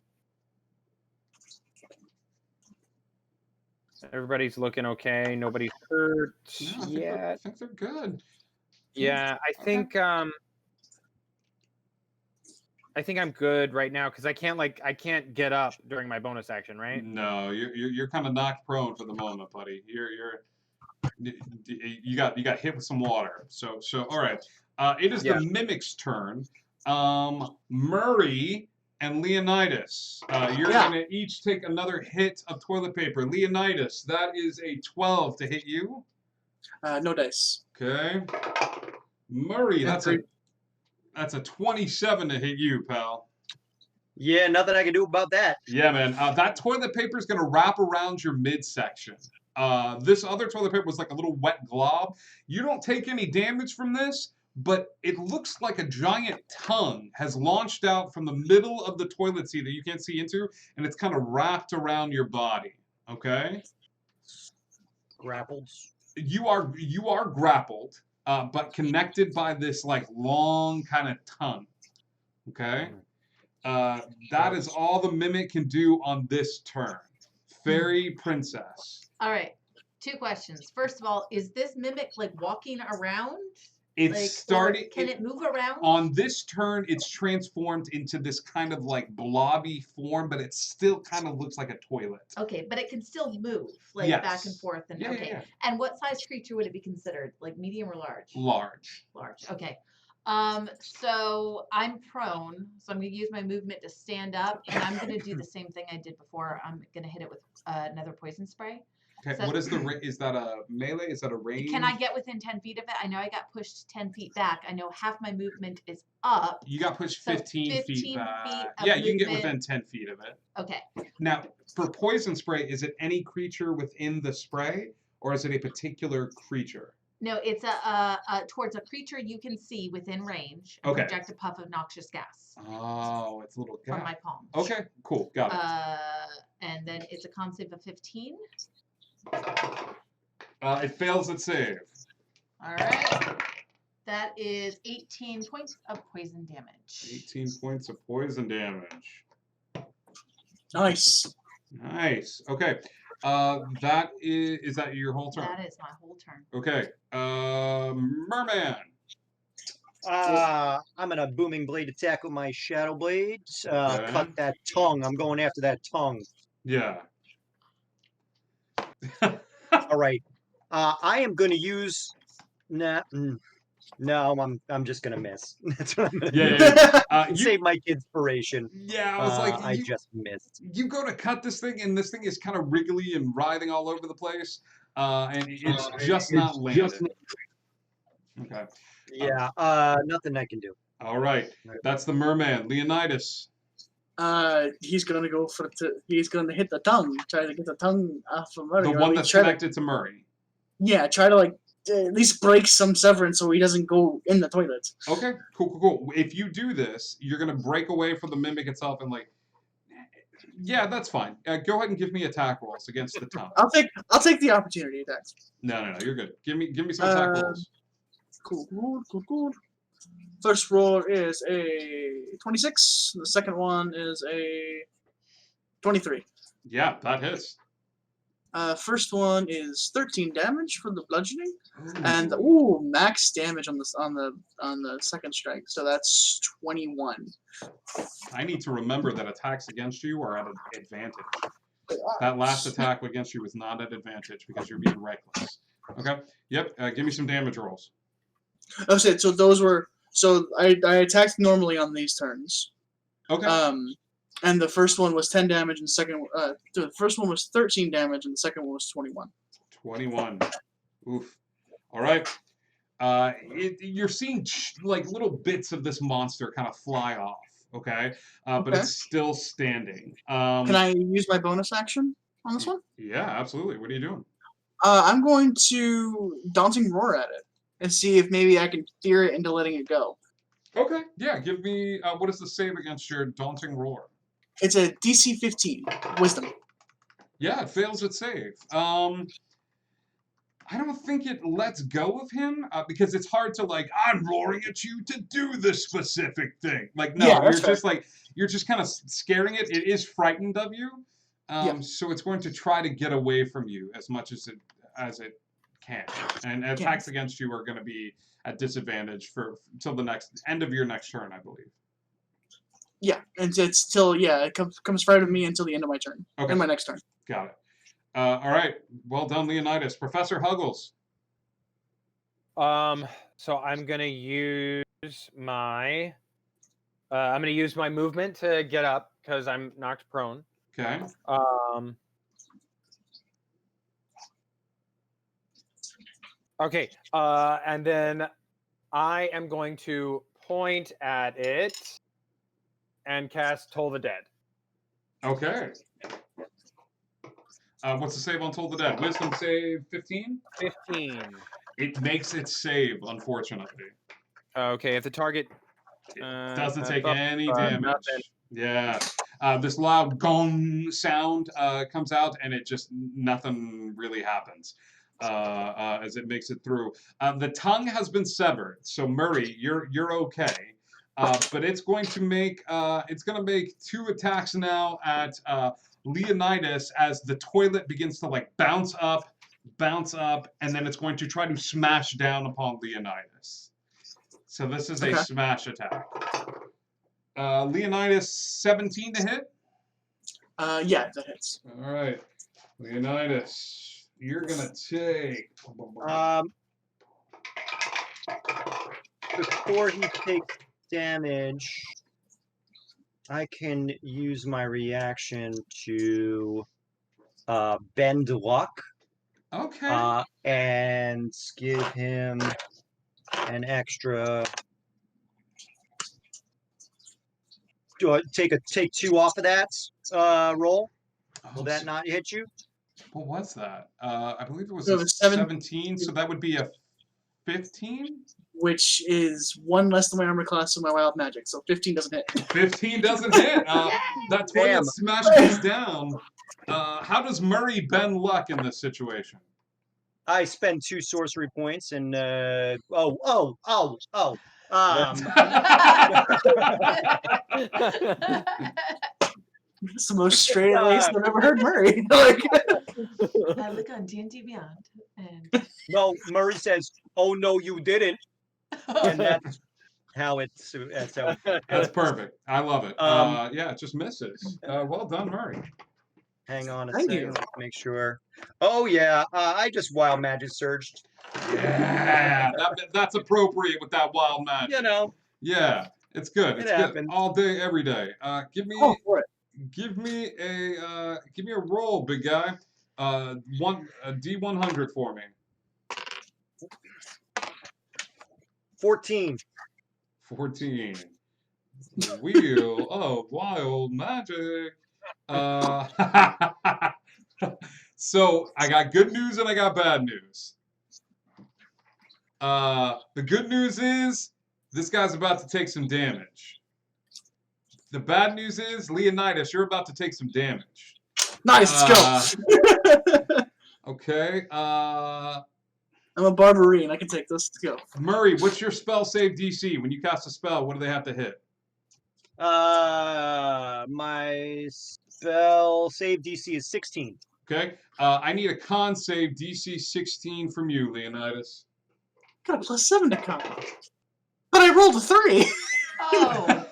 Everybody's looking okay. Nobody's hurt yet.
I think they're good.
Yeah, I think I'm good right now because I can't get up during my bonus action, right?
No, you're kind of knocked prone for the moment, buddy. You got hit with some water. So all right. It is the Mimic's turn. Murray and Leonidas, you're gonna each take another hit of toilet paper. Leonidas, that is a 12 to hit you.
No dice.
Okay. Murray, that's a 27 to hit you, pal.
Yeah, nothing I can do about that.
Yeah, man. That toilet paper is gonna wrap around your midsection. This other toilet paper was like a little wet glob. You don't take any damage from this, but it looks like a giant tongue has launched out from the middle of the toilet seat that you can't see into, and it's kind of wrapped around your body. Okay?
Grappled.
You are grappled, but connected by this like long kind of tongue. Okay? That is all the mimic can do on this turn. Fairy Princess.
All right. 2 questions. First of all, is this mimic like walking around?
It's
Like, or
starting.
can it move around?
On this turn, it's transformed into this kind of like blobby form, but it still kind of looks like a toilet.
Okay, but it can still move, like back and
Yes.
forth. And
Yeah,
okay.
yeah.
And what size creature would it be considered? Like medium or large?
Large.
Large. Okay. So I'm prone, so I'm gonna use my movement to stand up, and I'm gonna do the same thing I did before. I'm gonna hit it with another poison spray.
Okay.
So-
What is is that a melee? Is that a range?
Can I get within 10 feet of it? I know I got pushed 10 feet back. I know half my movement is up.
You got pushed
So
15 feet
15
back.
feet of
Yeah, you can get
movement.
within 10 feet of it.
Okay.
Now, for poison spray, is it any creature within the spray, or is it a particular creature?
No, it's towards a creature you can see within range. And
Okay.
project a puff of noxious gas
Oh, it's a little
from
guy.
my palm.
Okay, cool, got it.
And then it's a con save of 15.
It fails its save.
All right. That is 18 points of poison damage.
18 points of poison damage.
Nice.
Nice. Okay. That is that your whole turn?
That is my whole turn.
Okay. Merman.
I'm gonna booming blade attack with my shadow blades.
Okay.
Cut that tongue. I'm going after that tongue.
Yeah.
All right. I am gonna use. No, I'm just gonna miss. That's what I'm gonna do.
Yeah.
Save my inspiration.
Yeah, I was like,
I just missed.
You go to cut this thing, and this thing is kind of wriggly and writhing all over the place, and it's just not landed. Okay.
Yeah. Nothing I can do.
All right. That's the merman, Leonidas.
He's gonna go for he's gonna hit the tongue, try to get the tongue off of Murray.
The
or at
one
least
that's
try to-
connected to Murray.
Yeah, try to like at least break some severance so he doesn't go in the toilet.
Okay, cool. If you do this, you're gonna break away from the mimic itself and like, yeah, that's fine. Go ahead and give me attack rolls against the tongue.
I'll take the opportunity attacks.
No, you're good. Give me some attack rolls.
Cool. First roll is a 26. The second one is a 23.
Yeah, that hits.
First one is 13 damage for the bludgeoning,
Ooh.
and max damage on the second strike. So that's 21.
I need to remember that attacks against you are at an advantage. That last attack against you was not at advantage because you're being reckless. Okay. Yep. Give me some damage rolls.
Okay, so those were I attacked normally on these turns.
Okay.
And the first one was 10 damage, and the first one was 13 damage, and the second one was 21.
21. Oof. All right. You're seeing like little bits of this monster kind of fly off. Okay. But
Okay.
it's still standing.
Can I use my bonus action on this one?
Yeah, absolutely. What are you doing?
I'm going to Daunting Roar at it and see if maybe I can steer it into letting it go.
Okay. Yeah. Give me. What is the save against your Daunting Roar?
It's a DC 15 Wisdom.
Yeah, it fails its save. I don't think it lets go of him because it's hard to like, I'm roaring at you to do this specific thing. Like, no,
Yeah,
you're
that's
just like, you're just kind of scaring it. It is frightened of you.
Yeah.
So it's going to try to get away from you as much as it can. And attacks against you are going to be at disadvantage till the next end of your next turn, I believe.
Yeah, and it's still it comes right at me until the end of my turn.
Okay.
In my next turn.
Got it. All right. Well done, Leonidas. Professor Huggles.
So I'm gonna use my movement to get up because I'm knocked prone.
Okay.
Okay. And then I am going to point at it and cast Toll the Dead.
Okay. What's the save on Toll the Dead? Wisdom save 15?
15.
It makes its save, unfortunately.
Okay, if the target
Doesn't take any damage.
nothing.
Yeah. This loud gong sound comes out, and it just nothing really happens as it makes it through. The tongue has been severed, so Murray, you're okay. But it's going to make 2 attacks now at Leonidas as the toilet begins to like bounce up, and then it's going to try to smash down upon Leonidas. So this is a
Okay.
smash attack. Leonidas, 17 to hit.
Yeah, that hits.
All right, Leonidas, you're gonna take.
Before he takes damage, I can use my reaction to bend luck.
Okay.
And give him an extra. Do I take 2 off of that roll? Will that not hit you?
What was that? I believe it was
It
a
was
17, so that would be a 15?
Which is 1 less than my armor class of my wild magic, so 15 doesn't hit.
15 doesn't hit. That 20
Damn.
smashes down. How does Murray bend luck in this situation?
I spend 2 sorcery points and
It's the most straight laced I've ever heard Murray. Like,
I look on D&D Beyond, and
no, Murray says, "Oh no, you didn't," and that's how it's.
That's perfect. I love it. Yeah, it just misses. Well done, Murray.
Hang on a
Thank
second.
you.
Let's make sure. Oh yeah, I just wild magic surged.
Yeah, that's appropriate with that wild magic.
You know.
Yeah, it's good. It's good
happens.
all day, every day. Give me a roll, big guy. A D100 for me.
14.
14. The wheel of wild magic. So I got good news and I got bad news. The good news is this guy's about to take some damage. The bad news is, Leonidas, you're about to take some damage.
nice, let's go.
Okay.
I'm a barbarine. I can take this. Let's go.
Murray, what's your spell save DC? When you cast a spell, what do they have to hit?
My spell save DC is 16.
Okay. I need a con save DC 16 from you, Leonidas.
Got a +7 to con. But I rolled a 3.
oh,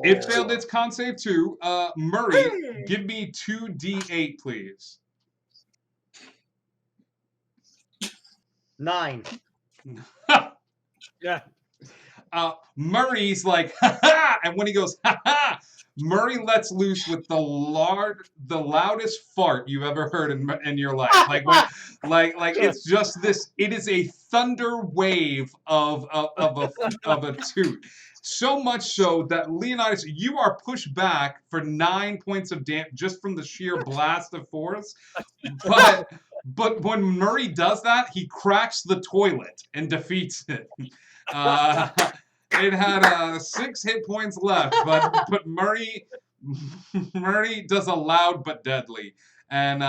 It failed its con save too. Murray, give me 2d8, please.
9.
Yeah.
Murray's like, ha ha! And when he goes, ha ha! Murray lets loose with the loudest fart you've ever heard in your life. Like it's just this. It is a thunder wave of a toot. So much so that Leonidas, you are pushed back for 9 points of damage just from the sheer blast of force. But when Murray does that, he cracks the toilet and defeats it. It had 6 hit points left, but Murray does a loud but deadly, and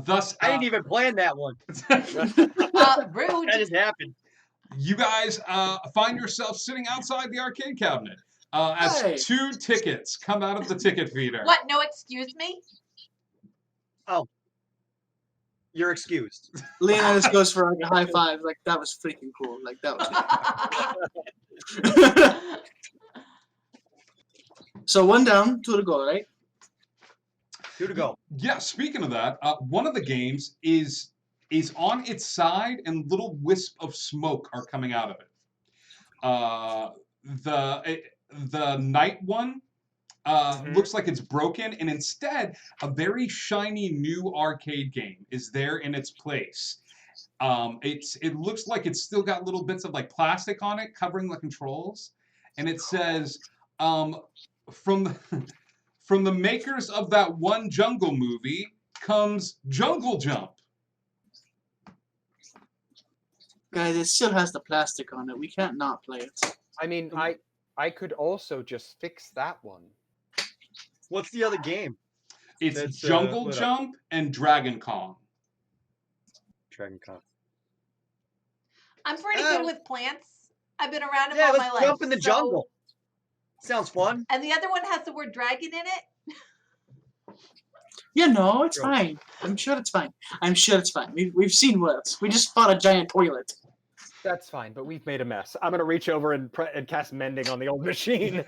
thus
I didn't even plan that one.
rude.
That just happened.
You guys find yourself sitting outside the arcade cabinet as 2 tickets come out of the ticket feeder.
What? No, excuse me.
Oh, you're excused.
Leonidas goes for like a high five. Like, that was freaking cool. Like, that was. So 1 down, 2 to go, right?
2 to go.
Yeah. Speaking of that, one of the games is on its side, and little wisp of smoke are coming out of it. The night one looks like it's broken, and instead a very shiny new arcade game is there in its place. It looks like it's still got little bits of like plastic on it covering the controls, and it says from the makers of that one Jungle movie comes Jungle Jump.
Guys, it still has the plastic on it. We can't not play it.
I mean, I could also just fix that one.
What's the other game?
It's
That's,
Jungle
what
Jump and Dragon Kong.
Dragon Con.
I'm pretty good with plants. I've been around them
Yeah,
all my
let's
life.
jump in the
so-
jungle. Sounds fun.
And the other one has the word dragon in it.
Yeah, no, it's
Go.
fine. I'm sure it's fine. I'm sure it's fine. We've seen worse. We just fought a giant toilet.
That's fine, but we've made a mess. I'm gonna reach over and cast mending on the old machine.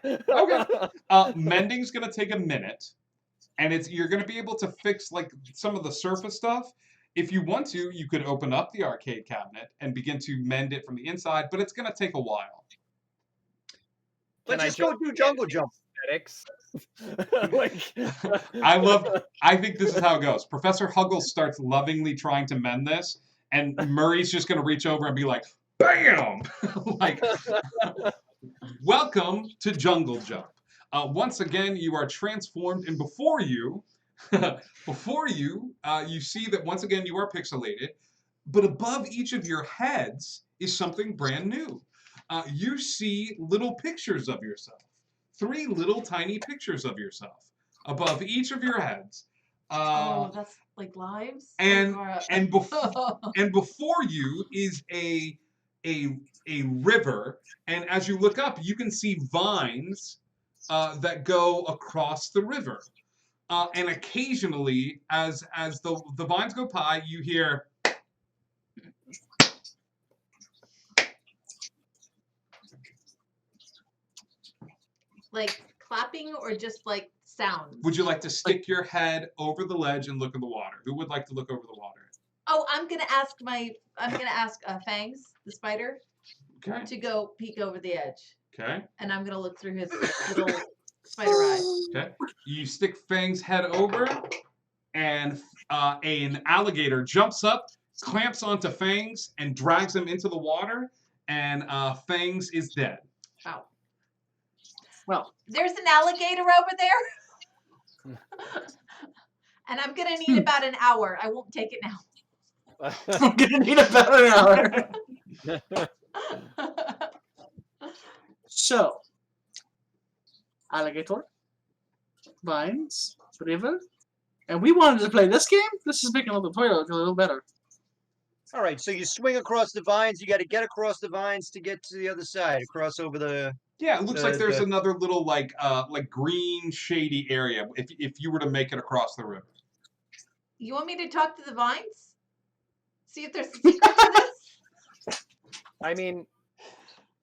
Okay. Mending's gonna take a minute, and you're gonna be able to fix like some of the surface stuff. If you want to, you could open up the arcade cabinet and begin to mend it from the inside, but it's gonna take a while.
Let's just go do jungle jump.
Aesthetics. Like,
I think this is how it goes. Professor Huggles starts lovingly trying to mend this, and Murray's just gonna reach over and be like, "Bam!" Like, welcome to Jungle Jump. Once again, you are transformed, and before you, you see that once again you are pixelated, but above each of your heads is something brand new. You see little pictures of yourself. 3 little tiny pictures of yourself above each of your heads.
That's like lives.
And
Or-
before you is a river, and as you look up, you can see vines that go across the river. And occasionally, as the vines go by, you hear.
like clapping or just like sounds?
Would you like to stick your head over the ledge and look in the water? Who would like to look over the water?
Oh, I'm gonna ask Fangs, the spider,
Okay.
to go peek over the edge.
Okay.
And I'm gonna look through his little spider eye.
Okay. You stick Fang's head over, and an alligator jumps up, clamps onto Fangs, and drags him into the water, and Fangs is dead.
Wow.
Well,
there's an alligator over there. And I'm gonna need about an hour. I won't take it now.
I'm gonna need about an hour. So, alligator, vines, river, and we wanted to play this game. This is making the tutorial look a little better.
All right, so you swing across the vines. You got to get across the vines to get to the other side, across over the.
Yeah, it looks like there's another little like green shady area if you were to make it across the river.
You want me to talk to the vines? See if there's a secret to this?
I mean,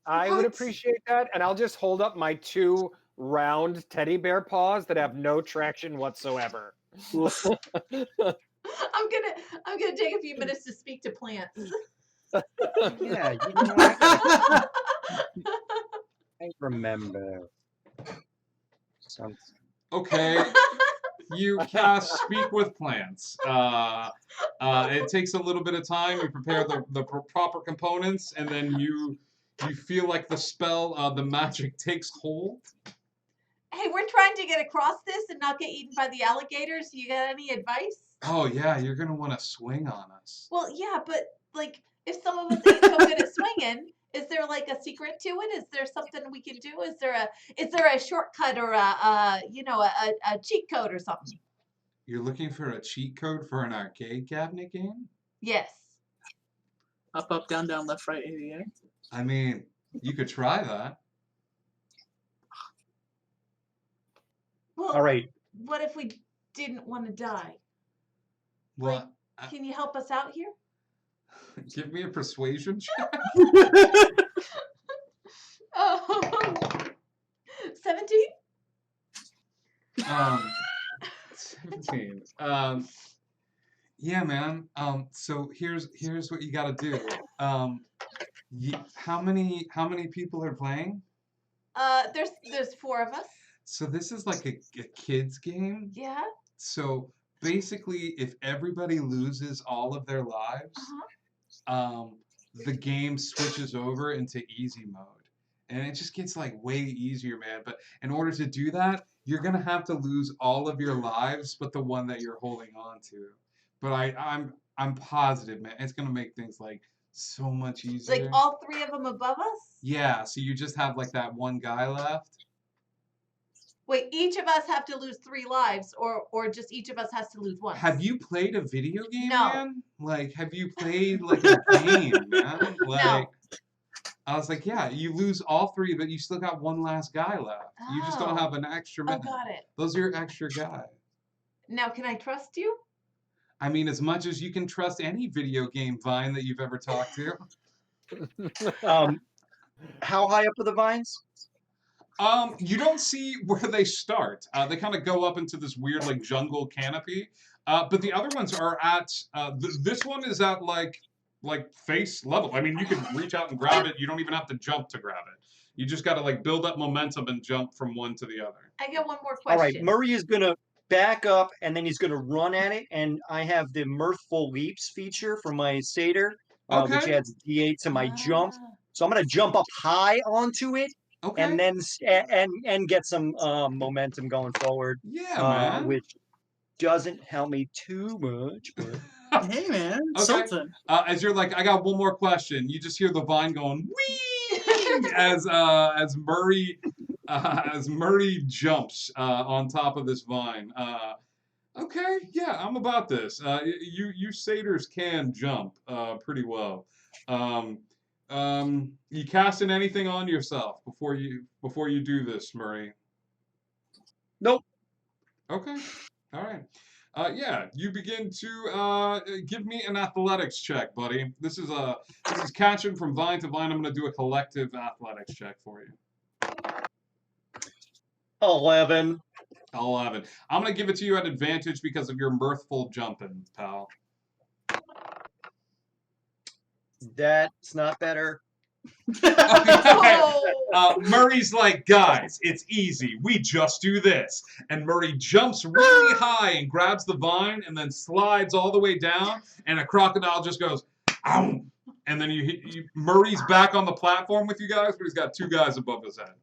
I would appreciate that, and I'll just hold up my 2 round teddy bear paws that have no traction whatsoever.
I'm gonna take a few minutes to speak to plants.
Yeah, I remember. Something.
Okay. You cast Speak with Plants. It takes a little bit of time. You prepare the proper components, and then you feel like the spell, the magic takes hold.
Hey, we're trying to get across this and not get eaten by the alligators. You got any advice?
Oh yeah, you're gonna want to swing on us.
Well, yeah, but like, if some of us ain't so good at swinging, is there like a secret to it? Is there something we can do? Is there a shortcut or a cheat code or something?
You're looking for a cheat code for an arcade cabinet game?
Yes.
Up, up, down, down, left, right, in the air.
I mean, you could try that.
Well,
All right.
what if we didn't want to die?
Well,
Can you help us out here?
give me a persuasion check.
17?
17. Yeah, man. So here's what you gotta do. How many people are playing?
There's 4 of us.
So this is like a kids game.
Yeah.
So basically, if everybody loses all of their lives, the game switches over into easy mode. And it just gets like way easier, man. But in order to do that, you're gonna have to lose all of your lives, but the one that you're holding on to. But I'm positive, man. It's gonna make things like so much easier.
Like all 3 of them above us?
Yeah. So you just have like that one guy left.
Wait, each of us have to lose 3 lives, or just each of us has to lose 1?
Have you played a video game,
No.
man? Like, have you played like a game, man? Like,
No.
I was like, yeah, you lose all 3, but you still got one last guy left. You just don't
Oh.
have an extra
Oh,
man.
got it.
Those are your extra guys.
Now, can I trust you?
I mean, as much as you can trust any video game Vine that you've ever talked to.
How high up are the vines?
You don't see where they start. They kind of go up into this weird like jungle canopy. But the other ones are at. This one is at like face level. I mean, you can reach out and grab it. You don't even have to jump to grab it. You just got to like build up momentum and jump from one to the other.
I got one more
All
question.
right, Murray is gonna back up and then he's gonna run at it, and I have the mirthful leaps feature for my satyr, which
Okay.
adds D8 to my jump.
Ah.
So I'm gonna jump up high onto it,
Okay.
and then and get some momentum going forward,
Yeah, man.
which doesn't help me too much, but
Hey, man.
Okay.
Something.
As you're like, I got one more question. You just hear the vine going wee as Murray jumps on top of this vine. Okay, yeah, I'm about this. You satyrs can jump pretty well. You casting anything on yourself before you do this, Murray?
nope.
Okay, all right. Yeah, you begin to give me an athletics check, buddy. This is catching from vine to vine. I'm gonna do a collective athletics check for you.
11.
11. I'm gonna give it to you at advantage because of your mirthful jumping, pal.
That's not better.
Murray's like, guys, it's easy. We just do this. And Murray jumps really high and grabs the vine and then slides all the way down. And a crocodile just goes, ow. And then Murray's back on the platform with you guys, but he's got two guys above his head.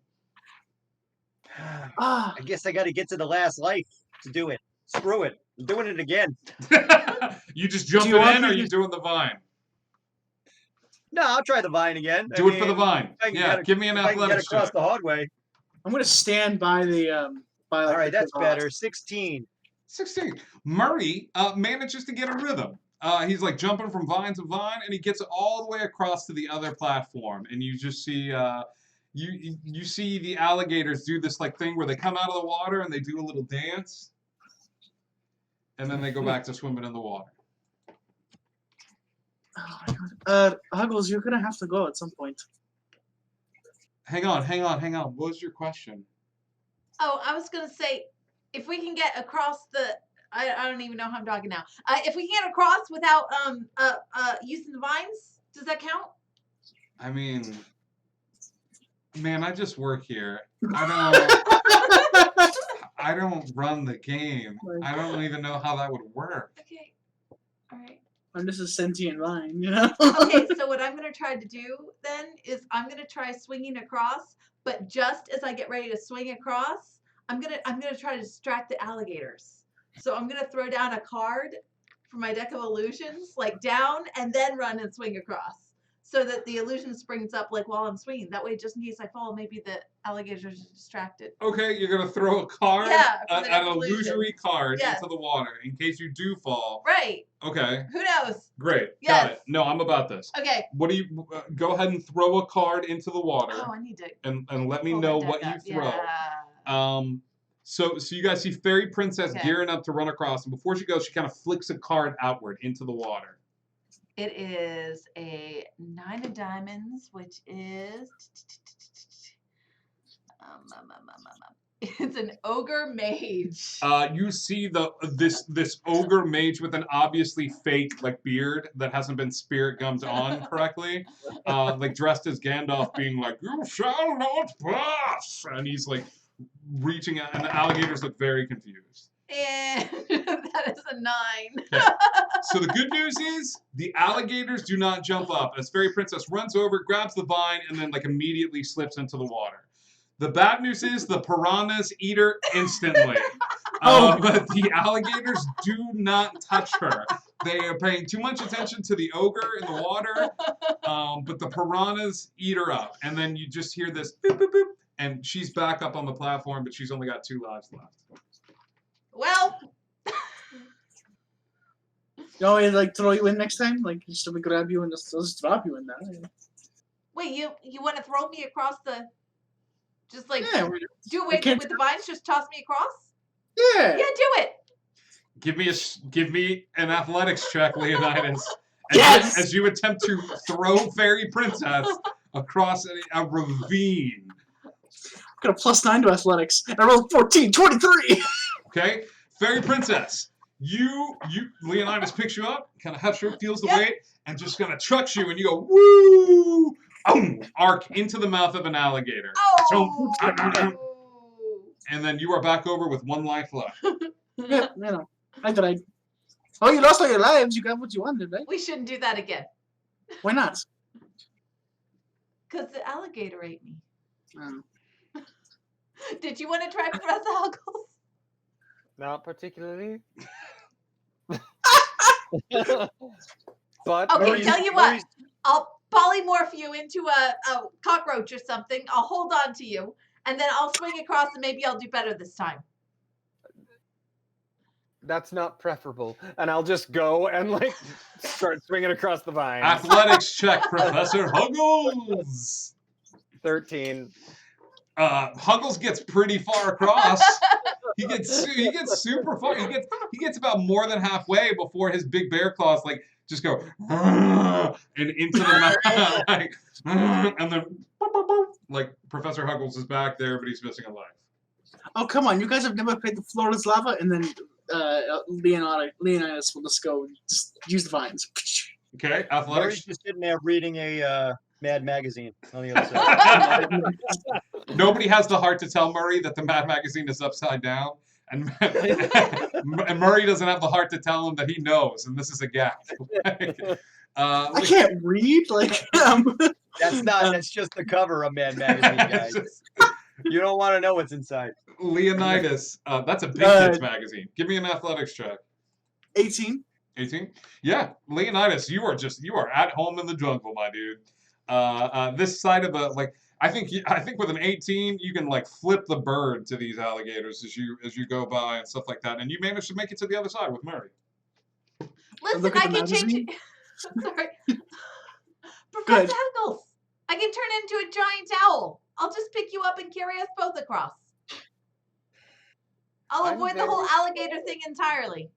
I guess I got to get to the last life to do it. Screw it. I'm doing it again.
You just jumping
Do you want
in, or
me
are you
to-
doing the vine?
No, I'll try the vine again.
Do it for the vine.
if I can
Yeah,
get
give me an
if I can get
athletics
across
check.
the hard way.
I'm gonna stand by the by. Like,
All right,
the
that's
box.
better. 16.
16. Murray manages to get a rhythm. He's like jumping from vine to vine, and he gets all the way across to the other platform. And you just see you see the alligators do this like thing where they come out of the water and they do a little dance, and then they go back to swimming in the water.
Oh my God. Huggles, you're gonna have to go at some point.
Hang on. What was your question?
Oh, I was gonna say, if we can get across the, I don't even know how I'm talking now. If we can get across without using the vines, does that count?
I mean, man, I just work here. I don't run the game. I don't even know how that would work.
Okay. All right.
I'm just a sentient vine, you know.
Okay, so what I'm gonna try to do then is I'm gonna try swinging across, but just as I get ready to swing across, I'm gonna try to distract the alligators. So I'm gonna throw down a card for my deck of illusions, like down, and then run and swing across, so that the illusion springs up like while I'm swinging. That way, just in case I fall, maybe the alligators are distracted.
Okay, you're gonna throw a card,
Yeah, for the
an
illusion.
illusory card
Yes.
into the water in case you do fall.
Right.
Okay,
Who knows?
great.
Yes.
Got it. No, I'm about this.
Okay.
What do you go ahead and throw a card into the water
Oh, I need to.
and let me
pull
know
my
what
deck
you
up.
throw.
Yeah.
So you guys see Fairy Princess
Okay.
gearing up to run across, and before she goes, she kind of flicks a card outward into the water.
It is a 9 of diamonds, which is it's an ogre mage.
You see this ogre mage with an obviously fake like beard that hasn't been spirit gummed on correctly, like dressed as Gandalf, being like, "You shall not pass," and he's like reaching out, and the alligators look very confused.
And that is a 9.
Okay. So the good news is the alligators do not jump up as Fairy Princess runs over, grabs the vine, and then like immediately slips into the water. The bad news is the piranhas eat her instantly. But the alligators do not touch her. They are paying too much attention to the ogre in the water, but the piranhas eat her up. And then you just hear this boop, boop, boop, and she's back up on the platform, but she's only got 2 lives left.
Well,
You always like throw you in next time, like just to grab you and just drop you in there.
wait, you want to throw me across the, just like
Yeah,
do it
we can't-
with the vines? Just toss me across?
yeah.
Yeah, do it.
Give me an athletics check, Leonidas.
Yes!
As you attempt to throw Fairy Princess across a ravine.
Got a +9 to athletics. And I rolled 14, 23!
Okay? Fairy Princess, Leonidas picks you up, kind of huffs you, feels the weight, and just kind of chucks you, and you go, woo! Arc into the mouth of an alligator.
Oh!
And then you are back over with 1 life left.
Yeah, you know. I died. Oh, you lost all your lives. You got what you wanted, right?
We shouldn't do that again.
Why not?
Because the alligator ate me.
Um,
Did you want to try Professor Huggles?
Not particularly. But
Okay,
Maurice-
tell you what.
Maurice-
I'll polymorph you into a cockroach or something. I'll hold on to you, and then I'll swing across, and maybe I'll do better this time.
that's not preferable. And I'll just go and like start swinging across the vine.
Athletics check, Professor Huggles.
13.
Huggles gets pretty far across. He gets super far. He gets about more than halfway before his big bear claws like just go and into the mouth, like, and then like Professor Huggles is back there, but he's missing a life.
oh, come on. You guys have never played the Florida's Lava, and then Leonidas will just use the vines.
Okay,
Maurice
athletics.
just sitting there reading a Mad magazine on the other side.
Nobody has the heart to tell Murray that the Mad magazine is upside down, and Murray doesn't have the heart to tell him that he knows, and this is a gap.
I can't read. Like,
That's just the cover of Mad magazine, guys. You don't want to know what's inside.
Leonidas, that's a big kids magazine. Give me an athletics check.
18.
18? Yeah, Leonidas, you are at home in the jungle, my dude. This side of I think with an 18 you can like flip the bird to these alligators as you go by and stuff like that, and you manage to make it to the other side with Murray.
Listen,
Look at
I
the
can change
magazine.
it. Sorry. Professor Huggles, I can turn into a giant owl. I'll just pick you up and carry us both across. I'll avoid the whole alligator thing entirely.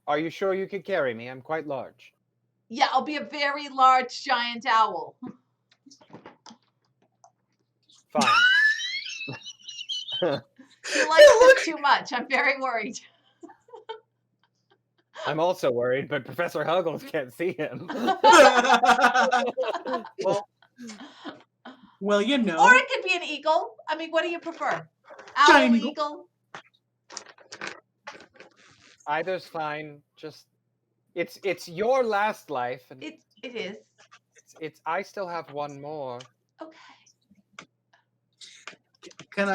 Are you sure you could carry me? I'm quite large.
Yeah, I'll be a very large giant owl.
Fine.
He likes this too much. I'm very worried.
I'm also worried, but Professor Huggles can't see him.
Well, you know.
Or it could be an eagle. I mean, what do you prefer? Owl,
Giant
eagle?
Either's fine. Just it's your last life, and
It is.
it's I still have one more.
Okay.
Can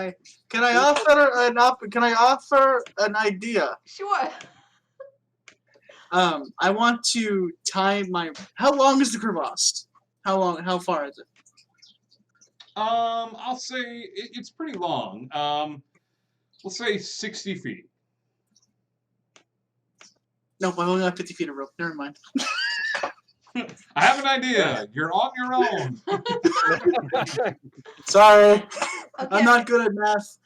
I offer an idea?
Sure.
I want to tie my. How long is the crevasse? How far is it?
I'll say it's pretty long. We'll say 60 feet.
No, I only got 50 feet of rope. Never mind.
I have an idea. You're on your own.
Sorry,
Okay.
I'm not good at math.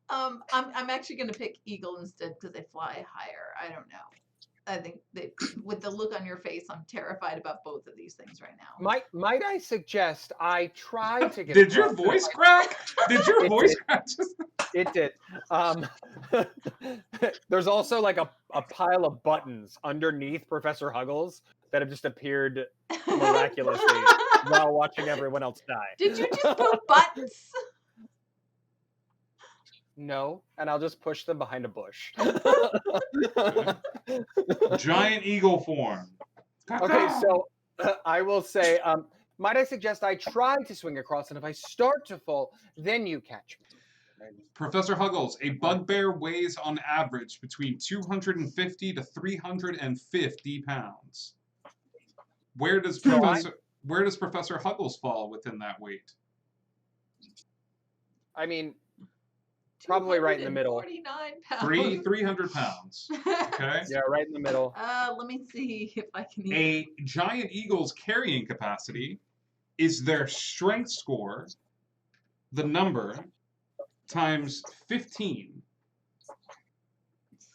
I'm actually gonna pick eagle instead because they fly higher. I don't know. I think with the look on your face, I'm terrified about both of these things right now.
Might I suggest I try to get.
Did your
across
voice
the-
crack? Did your
It
voice
did.
crack?
It did. There's also like a pile of buttons underneath Professor Huggles that have just appeared miraculously while watching everyone else die.
Did you just put buttons?
No, and I'll just push them behind a bush.
Giant eagle form.
Okay, so I will say, might I suggest I try to swing across, and if I start to fall, then you catch me.
Professor Huggles, a bugbear weighs on average between 250 to 350 pounds. Where does Professor Huggles fall within that weight?
I mean, probably right in the middle.
49 pounds.
300 pounds. Okay.
Yeah, right in the middle.
Let me see if I can.
A giant eagle's carrying capacity is their strength score, the number, times 15.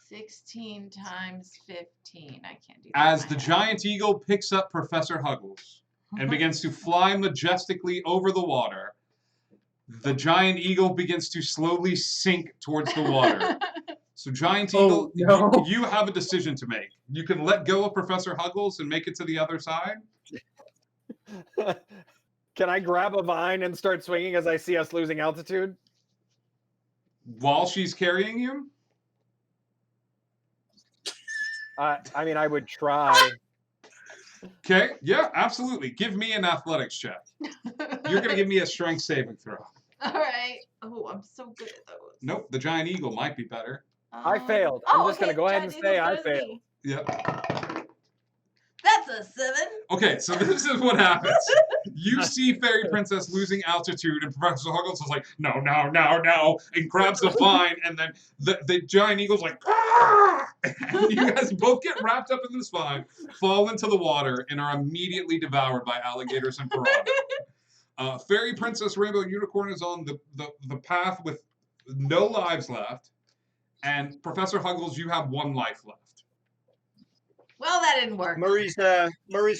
16 times 15. I can't do that.
As
in
the
my head.
giant eagle picks up Professor Huggles and begins to fly majestically over the water, the giant eagle begins to slowly sink towards the water. So, Giant Eagle,
no.
you have a decision to make. You can let go of Professor Huggles and make it to the other side.
Can I grab a vine and start swinging as I see us losing altitude?
While she's carrying you?
I mean, I would try.
Okay, yeah, absolutely. Give me an athletics check. You're going to give me a strength saving throw.
All right. Oh, I'm so good at those.
Nope, the giant eagle might be better.
I failed. I'm just going to
okay,
go ahead and
Giant
say
Eagle's
I
better than
failed.
me.
Yep.
That's a 7.
Okay, so this is what happens. You see Fairy Princess losing altitude, and Professor Huggles is like, no, and grabs the vine, and then the giant eagle's like, ah! And you guys both get wrapped up in this vine, fall into the water, and are immediately devoured by alligators and piranha. Fairy Princess Rainbow Unicorn is on the path with no lives left, and Professor Huggles, you have 1 life left.
Well, that didn't work.
Murray's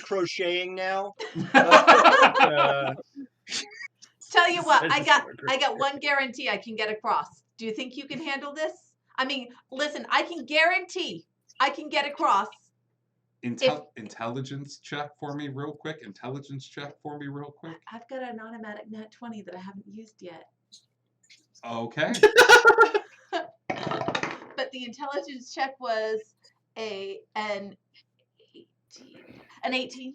crocheting now.
Tell you what,
I
I got 1 guarantee I can get across. Do you think you can handle this? I mean, listen, I can guarantee I can get across.
Intelligence check for me real quick.
I've got an automatic nat 20 that I haven't used yet.
Okay.
But the intelligence check was an 18.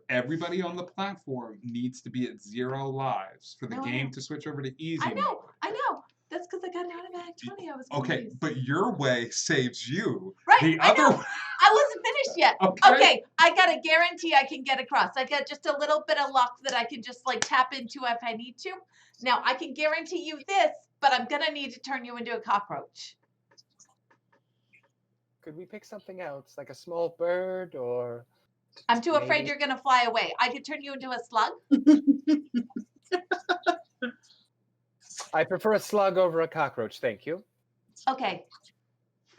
Everybody on the platform needs to be at 0 lives for the game to switch over to easy.
I know. That's because I got an automatic 20. I was
okay,
confused.
but your way saves you.
Right,
The
I
other
know. I wasn't finished yet. Okay, I got a guarantee I can get across. I got just a little bit of luck that I can just like tap into if I need to. Now I can guarantee you this, but I'm gonna need to turn you into a cockroach.
Could we pick something else, like a small bird or?
I'm too afraid
maybe-
you're gonna fly away. I could turn you into a slug.
I prefer a slug over a cockroach, thank you.
Okay.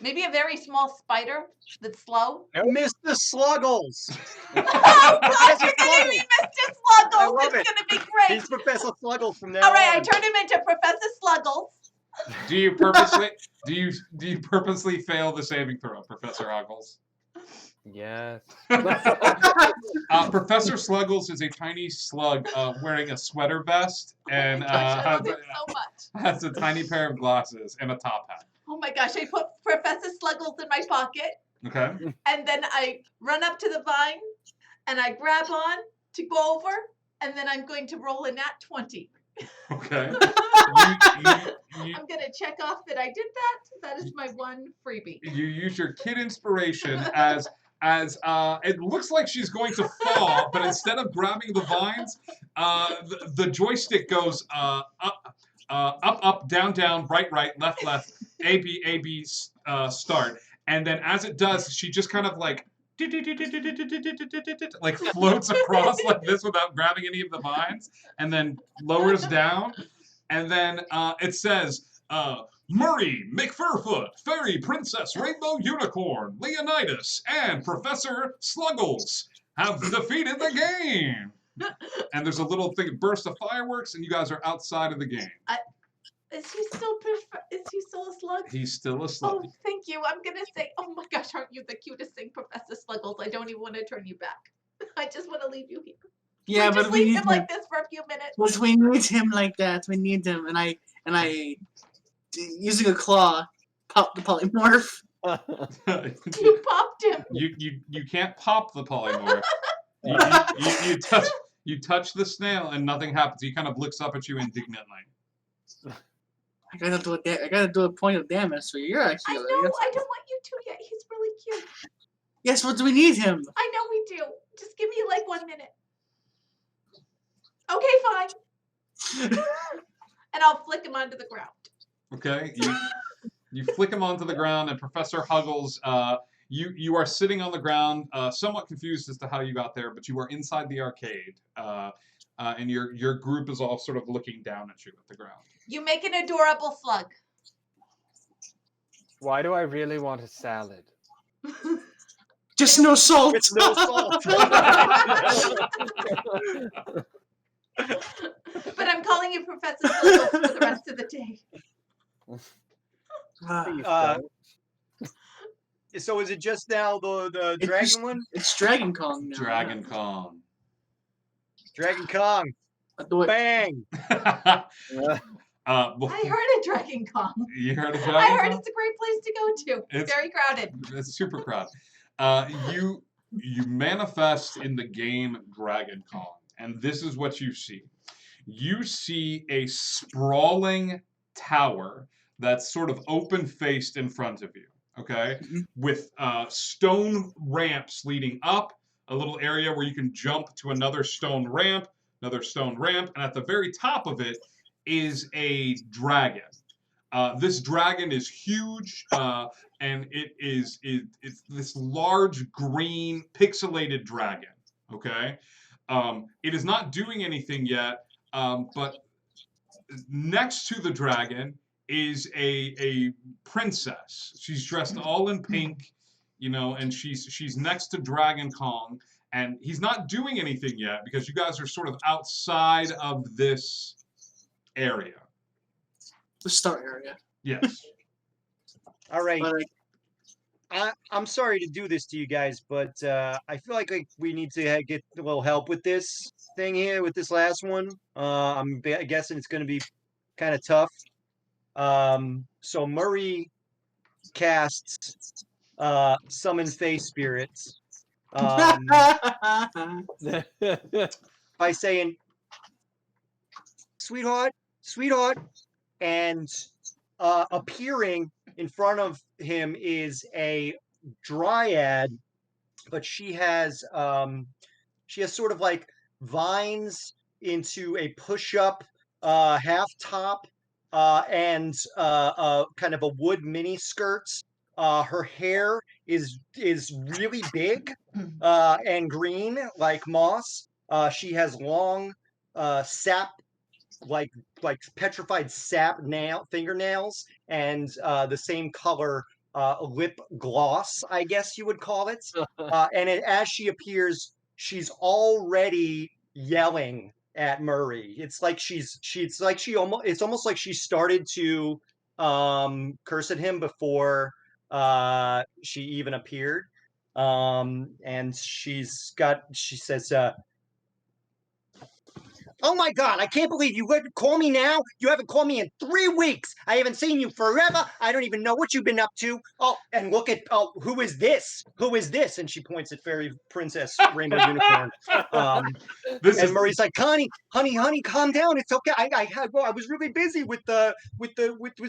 Maybe a very small spider that's slow.
Mr. Sluggles.
Oh God, you're gonna be Mr.
I
Sluggles.
love
It's
it.
gonna be great.
He's Professor Sluggles from now
All right,
on.
I turned him into Professor Sluggles.
Do you purposely fail the saving throw, Professor Huggles?
Yes.
Professor Sluggles is a tiny slug wearing a sweater vest and
Gosh, I love him so much.
has a tiny pair of glasses and a top hat.
Oh my gosh, I put Professor Sluggles in my pocket,
Okay.
and then I run up to the vine, and I grab on to go over, and then I'm going to roll a nat 20.
Okay.
I'm going to check off that I did that. That is my 1 freebie.
You use your kid inspiration as it looks like she's going to fall, but instead of grabbing the vines, the joystick goes up, down, right, left, A, B, start. And then as it does, she just kind of like floats across like this without grabbing any of the vines, and then lowers down. And then it says, Murray, McFurfoot, Fairy Princess Rainbow Unicorn, Leonidas, and Professor Sluggles have defeated the game. And there's a little thing, burst of fireworks, and you guys are outside of the game.
Is he still a slug?
He's still a slug.
Oh, thank you. I'm going to say, oh my gosh, aren't you the cutest thing, Professor Sluggles? I don't even want to turn you back. I just want to leave you here.
Yeah,
Just
but we
leave
need
him like this for a few minutes.
But we need him like that. We need him, and I, using a claw, pop the polymorph.
You popped him.
You can't pop the polymorph. You touch the snail and nothing happens. He kind of looks up at you indignantly.
I gotta do a point of damage, so you're actually.
I know. I don't want you to yet. He's really cute.
Yes, but we need him.
I know we do. Just give me like 1 minute. Okay, fine. And I'll flick him onto the ground.
Okay, you flick him onto the ground, and Professor Huggles, you are sitting on the ground, somewhat confused as to how you got there, but you are inside the arcade, and your group is all sort of looking down at you at the ground.
You make an adorable slug.
Why do I really want a salad?
Just no salt.
With no salt.
But I'm calling you Professor Phillips for the rest of the day.
Please
Uh,
don't.
So is it just now the
It's
dragon
just-
one?
It's Dragon Kong now.
Dragon Kong.
Dragon Kong.
Do it.
Bang!
I heard a Dragon Kong.
You heard of Dragon
I heard
Kong?
it's a great place to go to. It's
It's-
very crowded.
It's super crowded. You manifest in the game Dragon Kong, and this is what you see. You see a sprawling tower that's sort of open-faced in front of you, okay? With stone ramps leading up, a little area where you can jump to another stone ramp, and at the very top of it is a dragon. This dragon is huge, and it's this large green pixelated dragon. Okay, it is not doing anything yet, but next to the dragon is a princess. She's dressed all in pink, and she's next to Dragon Kong, and he's not doing anything yet because you guys are sort of outside of this area.
The start area.
Yes.
All right.
But,
I'm sorry to do this to you guys, but I feel like we need to get a little help with this thing here, with this last one. I'm guessing it's going to be kind of tough. So Murray casts Summon Face Spirits by saying, sweetheart, and appearing in front of him is a dryad, but she has sort of like vines into a push-up half top and kind of a wood mini skirts. Her hair is really big and green like moss. She has long sap like petrified sap fingernails and the same color lip gloss, I guess you would call it. And as she appears, she's already yelling at Murray. It's almost like she started to curse at him before she even appeared. And she says, oh my God, I can't believe you would call me now. You haven't called me in 3 weeks. I haven't seen you forever. I don't even know what you've been up to. Oh, and look at, who is this? Who is this? And she points at Fairy Princess Rainbow Unicorn. And Murray's like, honey, calm down. It's okay. I was really busy with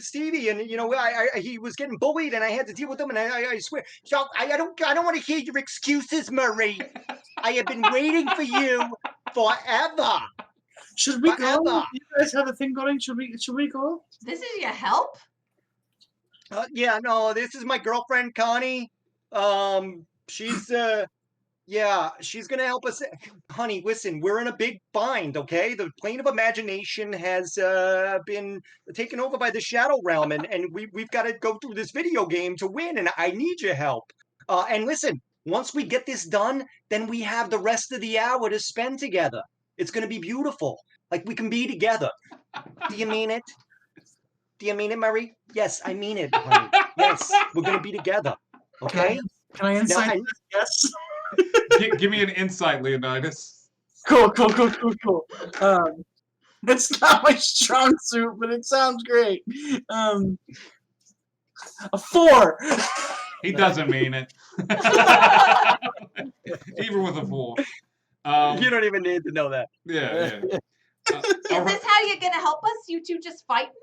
Stevie, and he was getting bullied, and I had to deal with him, and I swear. So I don't want to hear your excuses, Murray. I have been waiting for you forever.
Should we go? You guys have a thing going. Should we go?
This is your help?
Yeah, no, this is my girlfriend Connie. She's she's gonna help us. Honey, listen, we're in a big bind, okay? The plane of imagination has been taken over by the Shadow Realm, and we've got to go through this video game to win, and I need your help. And listen, once we get this done, then we have the rest of the hour to spend together. It's going to be beautiful. Like, we can be together. Do you mean it? Do you mean it, Murray? Yes, I mean it, honey. Yes, we're going to be together. Okay?
Can I insight? Yes.
Give me an insight, Leonidas.
Cool. It's not my strong suit, but it sounds great. A 4.
He doesn't mean it. Even with a 4.
You don't even need to know that.
Yeah.
Is this how you're gonna help us? You two just fighting?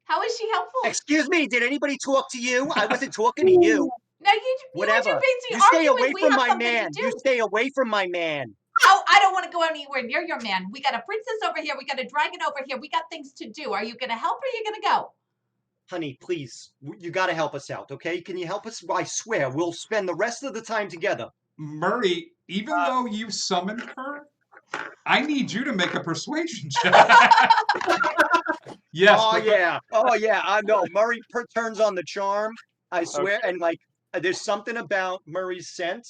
How is she helpful?
Excuse me, did anybody talk to you? I wasn't talking to you.
No, you
Whatever.
You're busy
You stay
arguing.
away
We
from
have
my
something to
man.
do.
You stay away from my man.
Oh, I don't want to go anywhere near your man. We got a princess over here. We got a dragon over here. We got things to do. Are you gonna help or are you gonna go?
Honey, please, you got to help us out, okay? Can you help us? I swear, we'll spend the rest of the time together.
Murray, even though you summoned her, I need you to make a persuasion check. Yes.
Oh yeah. Oh yeah. I know. Murray turns on the charm. I swear. And like, there's something about Murray's scent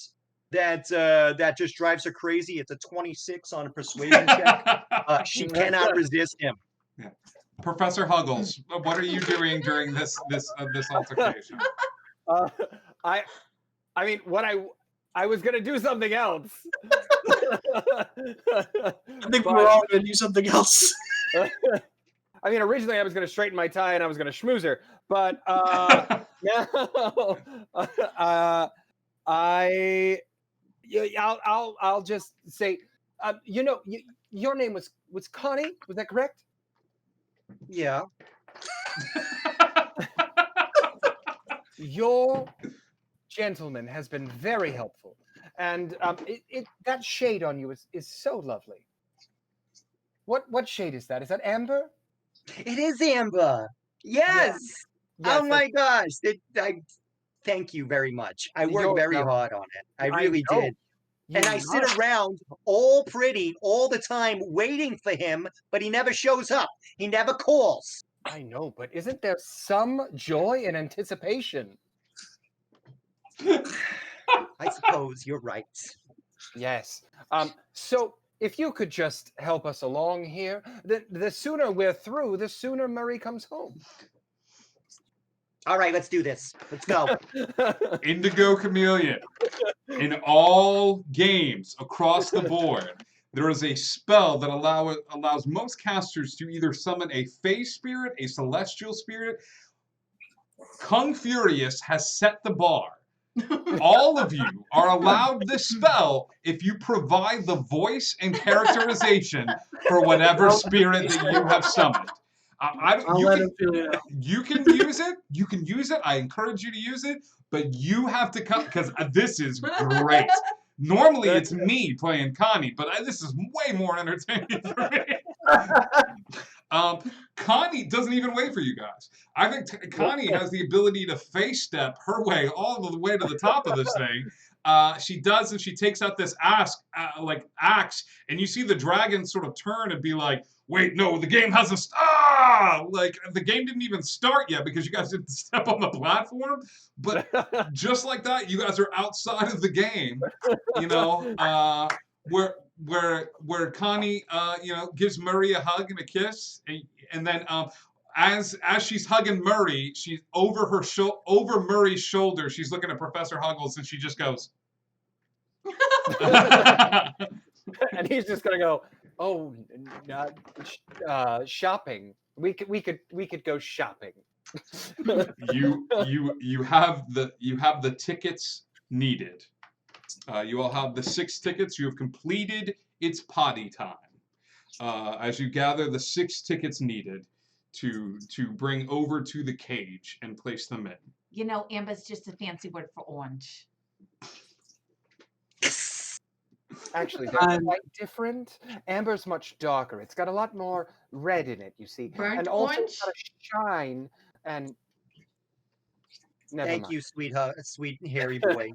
that that just drives her crazy. It's a 26 on a persuasion check. She cannot resist him.
Yeah. Professor Huggles, what are you doing during this altercation?
I mean, what I was gonna do something else.
I think we're all gonna do something else.
I mean, originally I was gonna straighten my tie and I was gonna schmooze her, but now I'll just say, you know, your name was Connie, was that correct?
Yeah.
Your gentleman has been very helpful, and that shade on you is so lovely. What shade is that? Is that amber?
It is amber. Yes.
Yes,
Oh my gosh. I thank you very much. I worked
You're
very
welcome.
hard on it. I really
know.
did. And I sit around all pretty all the time waiting for him, but he never shows up. He never calls.
I know, but isn't there some joy and anticipation?
I suppose you're right.
Yes. So if you could just help us along here, the sooner we're through, the sooner Murray comes home.
All right, let's do this. Let's go.
Indigo Chameleon. In all games across the board, there is a spell that allows most casters to either summon a Fey spirit, a celestial spirit. Kung Furious has set the bar. All of you are allowed this spell if you provide the voice and characterization for whatever spirit that you have summoned. You can use it. You can use it. I encourage you to use it, but you have to come because this is great. Normally it's me playing Connie, but this is way more entertaining for me. Connie doesn't even wait for you guys. I think Connie has the ability to face step her way all the way to the top of this thing. She does, and she takes out this axe, and you see the dragon sort of turn and be like, "Wait, no, the game hasn't. Like the game didn't even start yet because you guys didn't step on the platform." But just like that, you guys are outside of the game. You know, where Connie, gives Murray a hug and a kiss, and then as she's hugging Murray, she's over Murray's shoulder. She's looking at Professor Huggles, and she just goes,
and he's just gonna go, "Oh, shopping. We could go shopping."
you have the tickets needed. You all have the 6 tickets. You have completed its potty time. As you gather the 6 tickets needed to bring over to the cage and place them in.
You know, amber's just a fancy word for orange.
Actually, they're quite different. Amber's much darker. It's got a lot more red in it, you see.
Burnt
and also
orange?
It's got a shine and
Thank you, sweetheart, sweet hairy boy.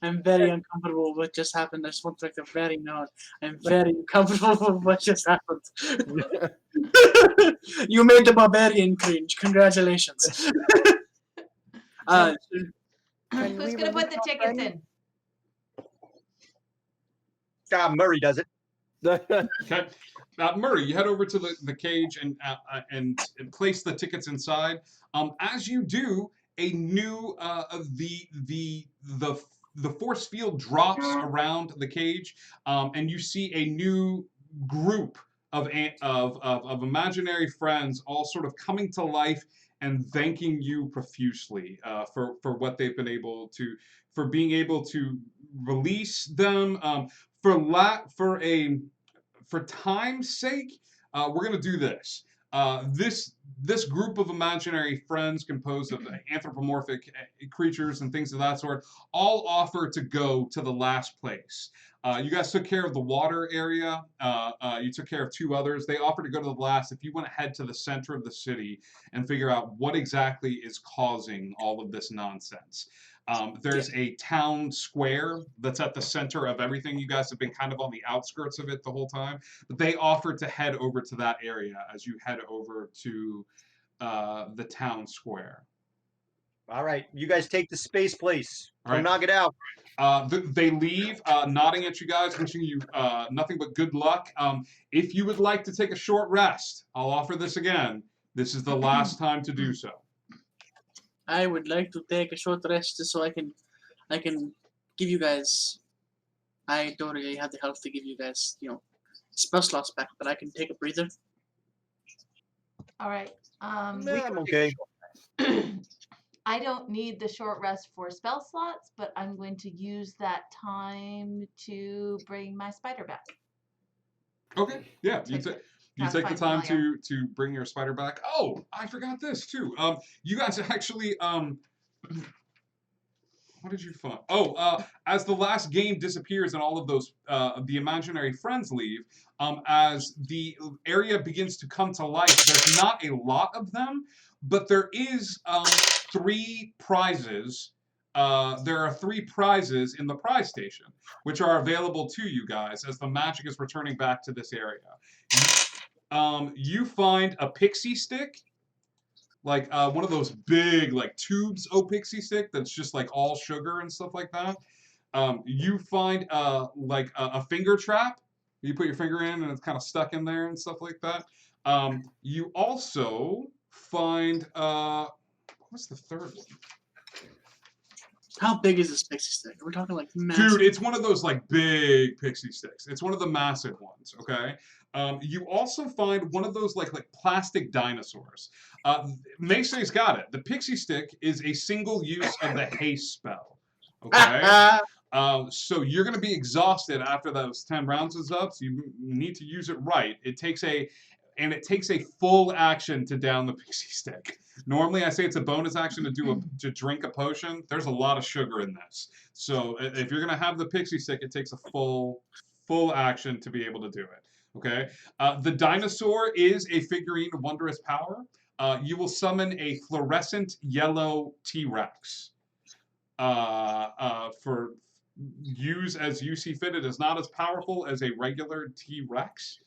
I'm very uncomfortable with what just happened. I just want to like a very note. I'm very uncomfortable with what just happened. You made the barbarian cringe. Congratulations.
Who's gonna put the tickets in?
Murray does it.
Okay, Murray, you head over to the cage and place the tickets inside. As you do, a new the force field drops around the cage, and you see a new group of imaginary friends all sort of coming to life and thanking you profusely for what they've been able to, for being able to release them. For time's sake, we're gonna do this. This group of imaginary friends composed of anthropomorphic creatures and things of that sort all offer to go to the last place. You guys took care of the water area. You took care of 2 others. They offer to go to the last if you want to head to the center of the city and figure out what exactly is causing all of this nonsense. There's a town square that's at the center of everything. You guys have been kind of on the outskirts of it the whole time, but they offered to head over to that area as you head over to the town square.
All right, you guys take the space place.
All
Go
right.
knock it out.
They leave, nodding at you guys, wishing you nothing but good luck. If you would like to take a short rest, I'll offer this again. This is the last time to do so.
I would like to take a short rest just so I can give you guys. I don't really have the health to give you guys, spell slots back, but I can take a breather.
All right.
Yeah, I'm okay.
I don't need the short rest for spell slots, but I'm going to use that time to bring my spider back.
Okay. Yeah. You take the time
familiar.
to bring your spider back. Oh, I forgot this too. You guys actually what did you find? Oh, as the last game disappears and all of those the imaginary friends leave, as the area begins to come to life, there's not a lot of them, but there is 3 prizes. There are 3 prizes in the prize station, which are available to you guys as the magic is returning back to this area. You find a pixie stick, like one of those big like tubes pixie stick that's just like all sugar and stuff like that. You find like a finger trap. You put your finger in and it's kind of stuck in there and stuff like that. You also find what's the third one?
How big is this pixie stick? We're talking like massive.
Dude, it's one of those like big pixie sticks. It's one of the massive ones, okay? You also find one of those like plastic dinosaurs. Mason's got it. The pixie stick is a single use of the haste spell, okay? So you're going to be exhausted after those 10 rounds is up, so you need to use it right. It takes a full action to down the pixie stick. Normally, I say it's a bonus action to drink a potion. There's a lot of sugar in this, so if you're gonna have the pixie stick, it takes a full action to be able to do it. Okay. The dinosaur is a figurine of wondrous power. You will summon a fluorescent yellow T-Rex. For use as you see fit. It is not as powerful as a regular T-Rex.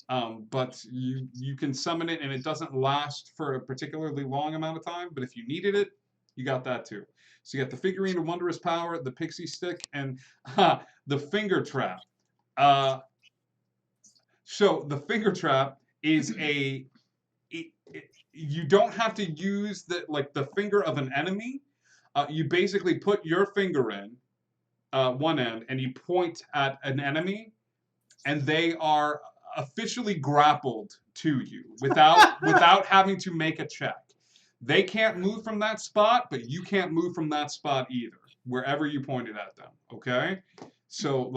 But you can summon it and it doesn't last for a particularly long amount of time, but if you needed it, you got that too. So you got the figurine of wondrous power, the pixie stick, and the finger trap. So the finger trap is you don't have to use the finger of an enemy. You basically put your finger in one end and you point at an enemy, and they are officially grappled to you without having to make a check. They can't move from that spot, but you can't move from that spot either, wherever you pointed at them. Okay? So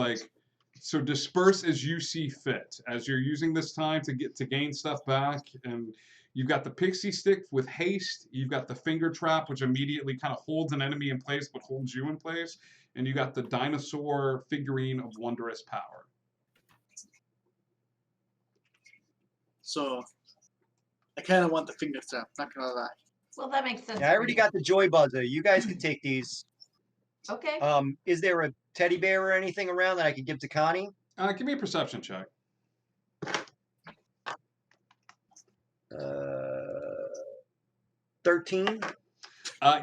disperse as you see fit. As you're using this time to gain stuff back, and you've got the pixie stick with haste, you've got the finger trap, which immediately kind of holds an enemy in place but holds you in place, and you got the dinosaur figurine of wondrous power.
So, I kind of want the finger trap, not gonna lie.
Well, that makes sense.
Yeah, I already got the joy buzzer. You guys can take these.
Okay.
Is there a teddy bear or anything around that I could give to Connie?
Give me a perception check.
13.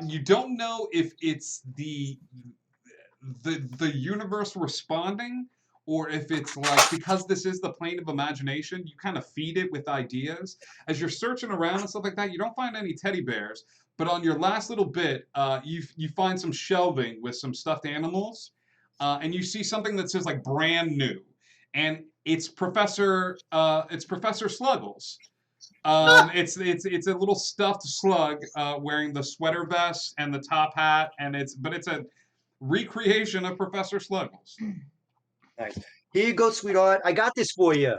You don't know if it's the universe responding, or if it's like, because this is the plane of imagination, you kind of feed it with ideas. As you're searching around and stuff like that, you don't find any teddy bears, but on your last little bit, you find some shelving with some stuffed animals, and you see something that says like brand new, and it's Professor Sluggles. It's a little stuffed slug wearing the sweater vest and the top hat, and it's a recreation of Professor Sluggles.
Nice. Here you go, sweetheart. I got this for you.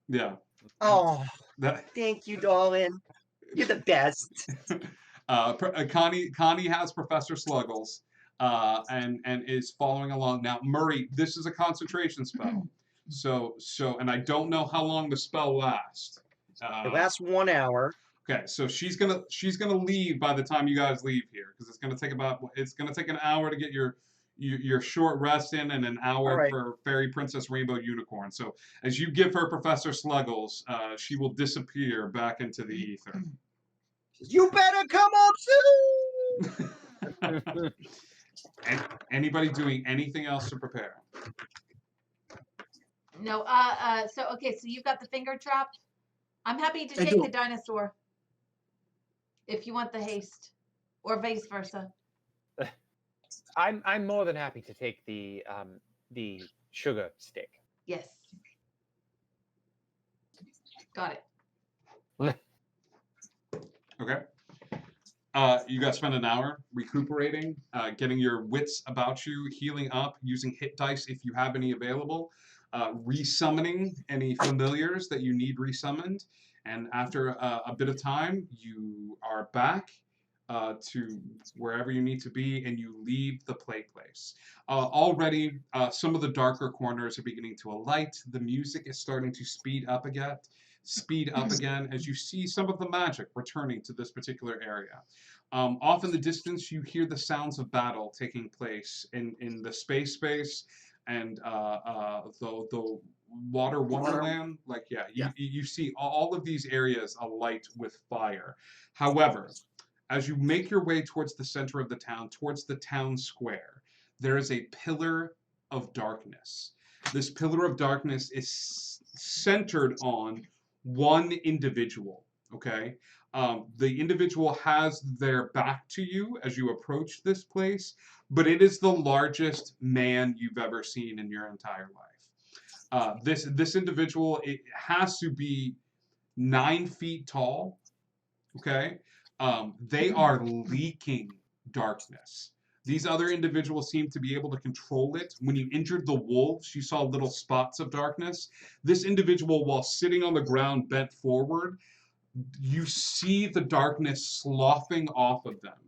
Yeah.
Oh, thank you, darling. You're the best.
Connie has Professor Sluggles, and is following along. Now, Murray, this is a concentration spell. So, and I don't know how long the spell lasts.
It lasts 1 hour.
Okay, so she's gonna leave by the time you guys leave here because it's gonna take an hour to get your short rest in and an hour
right.
for Fairy Princess Rainbow Unicorn. So as you give her Professor Sluggles, she will disappear back into the ether.
You better come up soon.
Anybody doing anything else to prepare?
No. So okay. So you've got the finger trap. I'm happy to
I
take
do.
the dinosaur. If you want the haste, or vice versa.
I'm more than happy to take the sugar stick.
Yes. Got it.
Okay. You guys spend an hour recuperating, getting your wits about you, healing up, using hit dice if you have any available, resummoning any familiars that you need resummoned, and after a bit of time, you are back to wherever you need to be, and you leave the play place. Already, some of the darker corners are beginning to alight. The music is starting to speed up again as you see some of the magic returning to this particular area. Off in the distance, you hear the sounds of battle taking place in the space and the water wonderland. Like, you see all of these areas alight with fire. However, as you make your way towards the center of the town, towards the town square, there is a pillar of darkness. This pillar of darkness is centered on one individual, okay? The individual has their back to you as you approach this place, but it is the largest man you've ever seen in your entire life. This individual, it has to be 9 feet tall, okay? They are leaking darkness. These other individuals seem to be able to control it. When you injured the wolves, you saw little spots of darkness. This individual, while sitting on the ground bent forward, you see the darkness sloughing off of them.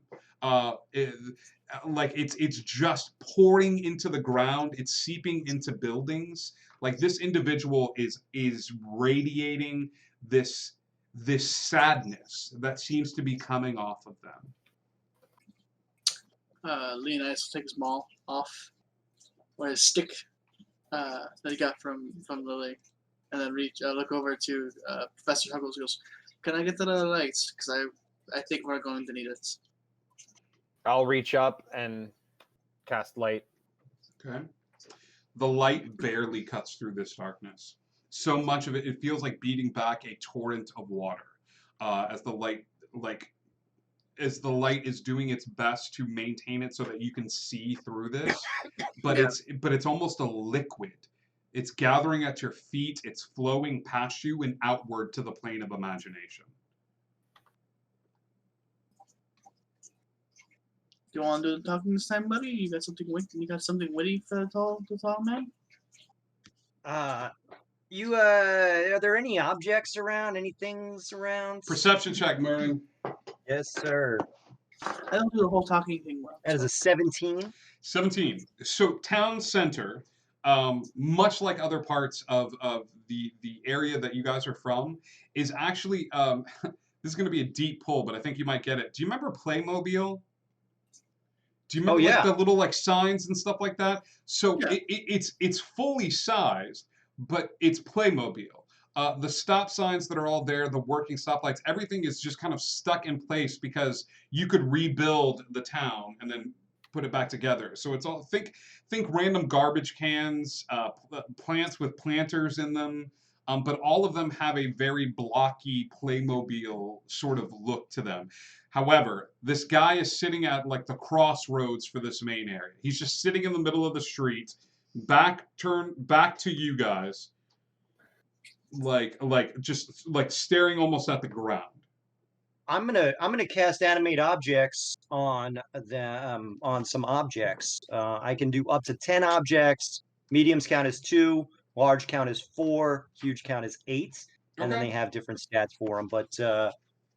It's just pouring into the ground. It's seeping into buildings. Like, this individual is radiating this sadness that seems to be coming off of them.
Leonidas will take his maul off, or his stick that he got from Lily, and then look over to Professor Huggles. Goes, "Can I get the lights? Because I think we're going to need it."
I'll reach up and cast light.
Okay. The light barely cuts through this darkness. So much of it feels like beating back a torrent of water as the light is doing its best to maintain it so that you can see through this, but it's almost a liquid. It's gathering at your feet, it's flowing past you and outward to the plane of imagination.
Do you want to do the talking this time, buddy? You got something witty? You got something witty for the tall man?
Are there any objects around? Any things around?
Perception check, Murray.
Yes, sir.
I don't do the whole talking thing well.
That is a 17.
17. So town center, much like other parts of the area that you guys are from, is actually this is going to be a deep pull, but I think you might get it. Do you remember Playmobil? Do you remember like the little like signs and stuff like that? So it's fully sized, but it's Playmobil. The stop signs that are all there, the working stoplights, everything is just kind of stuck in place because you could rebuild the town and then put it back together. So it's all think random garbage cans, plants with planters in them, but all of them have a very blocky Playmobil sort of look to them. However, this guy is sitting at like the crossroads for this main area. He's just sitting in the middle of the street, back to you guys. Just staring almost at the ground.
I'm gonna cast animate objects on some objects. I can do up to 10 objects. Mediums count as 2, large count as 4, huge count as 8, and then they have different stats for them. But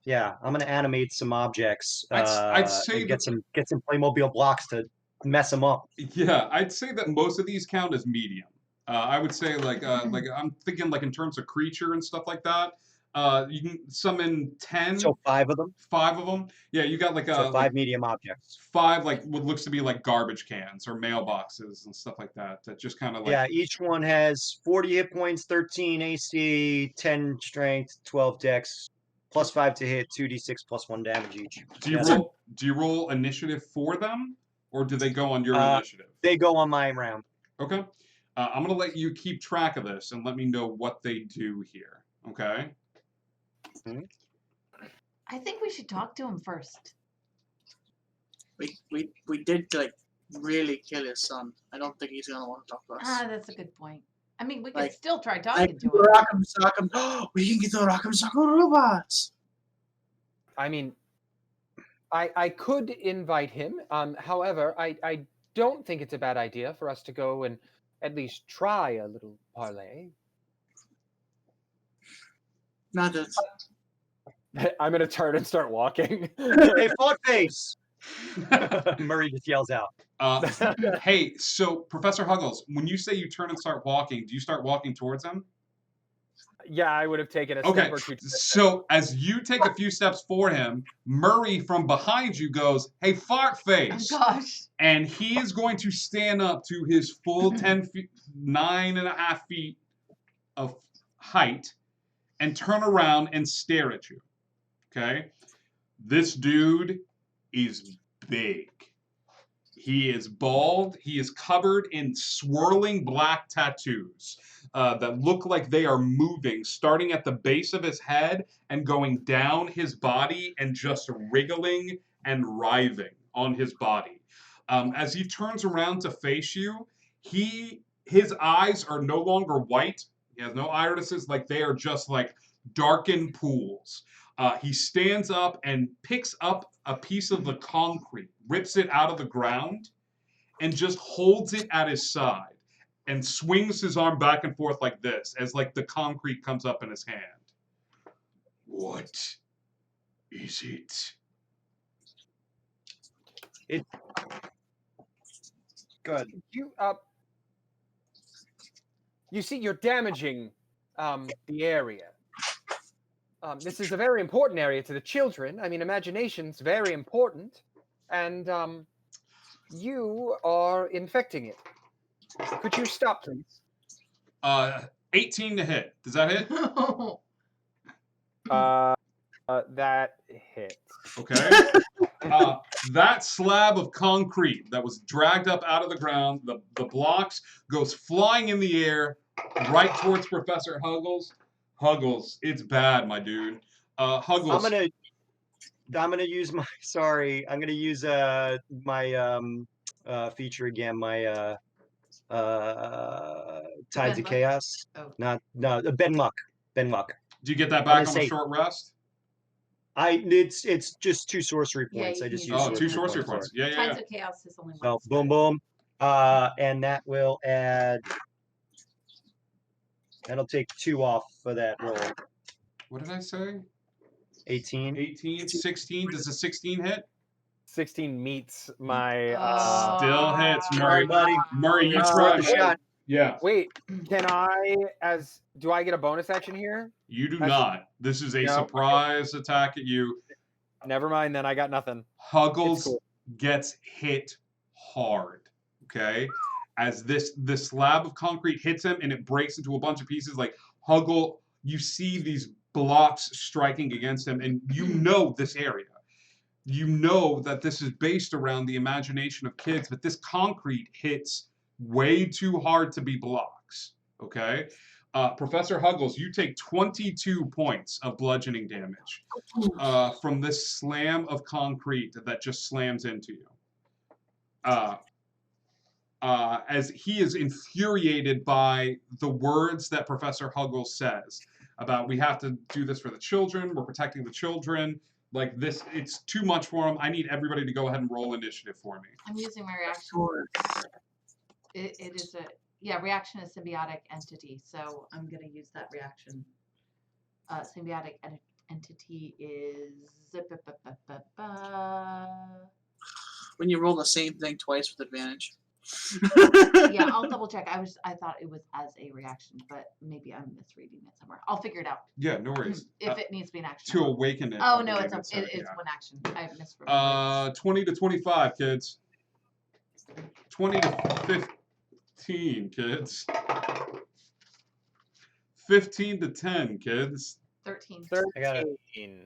yeah, I'm gonna animate some objects.
I'd say
and get some Playmobil blocks to mess them up.
Yeah, I'd say that most of these count as medium. I would say like I'm thinking like in terms of creature and stuff like that. You can summon 10.
So 5 of them.
5 of them. Yeah, you got like
So 5 medium objects.
5 like what looks to be like garbage cans or mailboxes and stuff like that. That just kind of like
Yeah, each one has 40 hit points, 13 AC, 10 strength, 12 dex, plus 5 to hit, 2d6 plus 1 damage each.
Do you roll initiative for them, or do they go on your initiative?
They go on my round.
Okay. I'm gonna let you keep track of this and let me know what they do here. Okay.
I think we should talk to him first.
We did like really kill his son. I don't think he's gonna want to talk to us.
Ah, that's a good point. I mean, we could
Like-
still try
Like
talking to
the
him.
Rock'em Sock'em. We can get the Rock'em Sock'em robots.
I mean, I could invite him. However, I don't think it's a bad idea for us to go and at least try a little parlay.
Not that.
I'm gonna turn and start walking.
Hey, fuck face! Murray just yells out.
Hey, so Professor Huggles, when you say you turn and start walking, do you start walking towards him?
Yeah, I would have taken a
Okay,
step or two.
so as you take a few steps for him, Murray from behind you goes, "Hey, fart face!"
Oh gosh.
And he is going to stand up to his full 10 feet, 9.5 feet of height, and turn around and stare at you. Okay, this dude is big. He is bald. He is covered in swirling black tattoos that look like they are moving, starting at the base of his head and going down his body and just wriggling and writhing on his body. As he turns around to face you, his eyes are no longer white. He has no irises. Like they are just like darkened pools. He stands up and picks up a piece of the concrete, rips it out of the ground, and just holds it at his side and swings his arm back and forth like this as like the concrete comes up in his hand. What is it?
Good.
You see, you're damaging the area. This is a very important area to the children. I mean, imagination's very important, and you are infecting it. Could you stop, please?
18 to hit. Does that hit?
That hits.
Okay. That slab of concrete that was dragged up out of the ground, the blocks, goes flying in the air right towards Professor Huggles. Huggles, it's bad, my dude. Huggles.
I'm gonna use my. Sorry, I'm gonna use my feature again. My Tides of Chaos.
Oh.
No, Ben Luck. Ben Luck.
Do you get that back on a short rest?
It's just 2 sorcery points.
Yeah,
I just
you
use
can
2 sorcery points. Yeah, yeah,
Tides
yeah.
of Chaos is only one.
So
spell.
boom, boom, and that will add. That'll take 2 off for that roll.
What did I say?
18.
18, 16. Does a 16 hit?
16 meets my.
Still hits,
All
Murray.
right, buddy.
Murray, you
Let's
try.
roll the shot.
Yeah.
Wait, do I get a bonus action here?
You do not. This is a surprise attack at you.
Never mind then, I got nothing.
Huggles
cool.
gets hit hard. Okay? As this slab of concrete hits him and it breaks into a bunch of pieces, like Huggle, you see these blocks striking against him, and you know this area. You know that this is based around the imagination of kids, but this concrete hits way too hard to be blocks. Okay? Professor Huggles, you take 22 points of bludgeoning damage from this slam of concrete that just slams into you. As he is infuriated by the words that Professor Huggles says about we have to do this for the children, we're protecting the children. Like this, it's too much for him. I need everybody to go ahead and roll initiative for me.
I'm using my reaction. It is reaction is symbiotic entity, so I'm gonna use that reaction. Symbiotic entity is
When you roll the same thing twice with advantage.
Yeah, I'll double check. I thought it was as a reaction, but maybe I'm misreading it somewhere. I'll figure it out
Yeah, no worries.
if it needs to be an action.
To awaken it.
Oh
I
no,
believe
it's
said,
it's
yeah.
one action. I misremembered.
20 to 25, kids. 20 to 15, kids. 15 to 10, kids.
13.
13.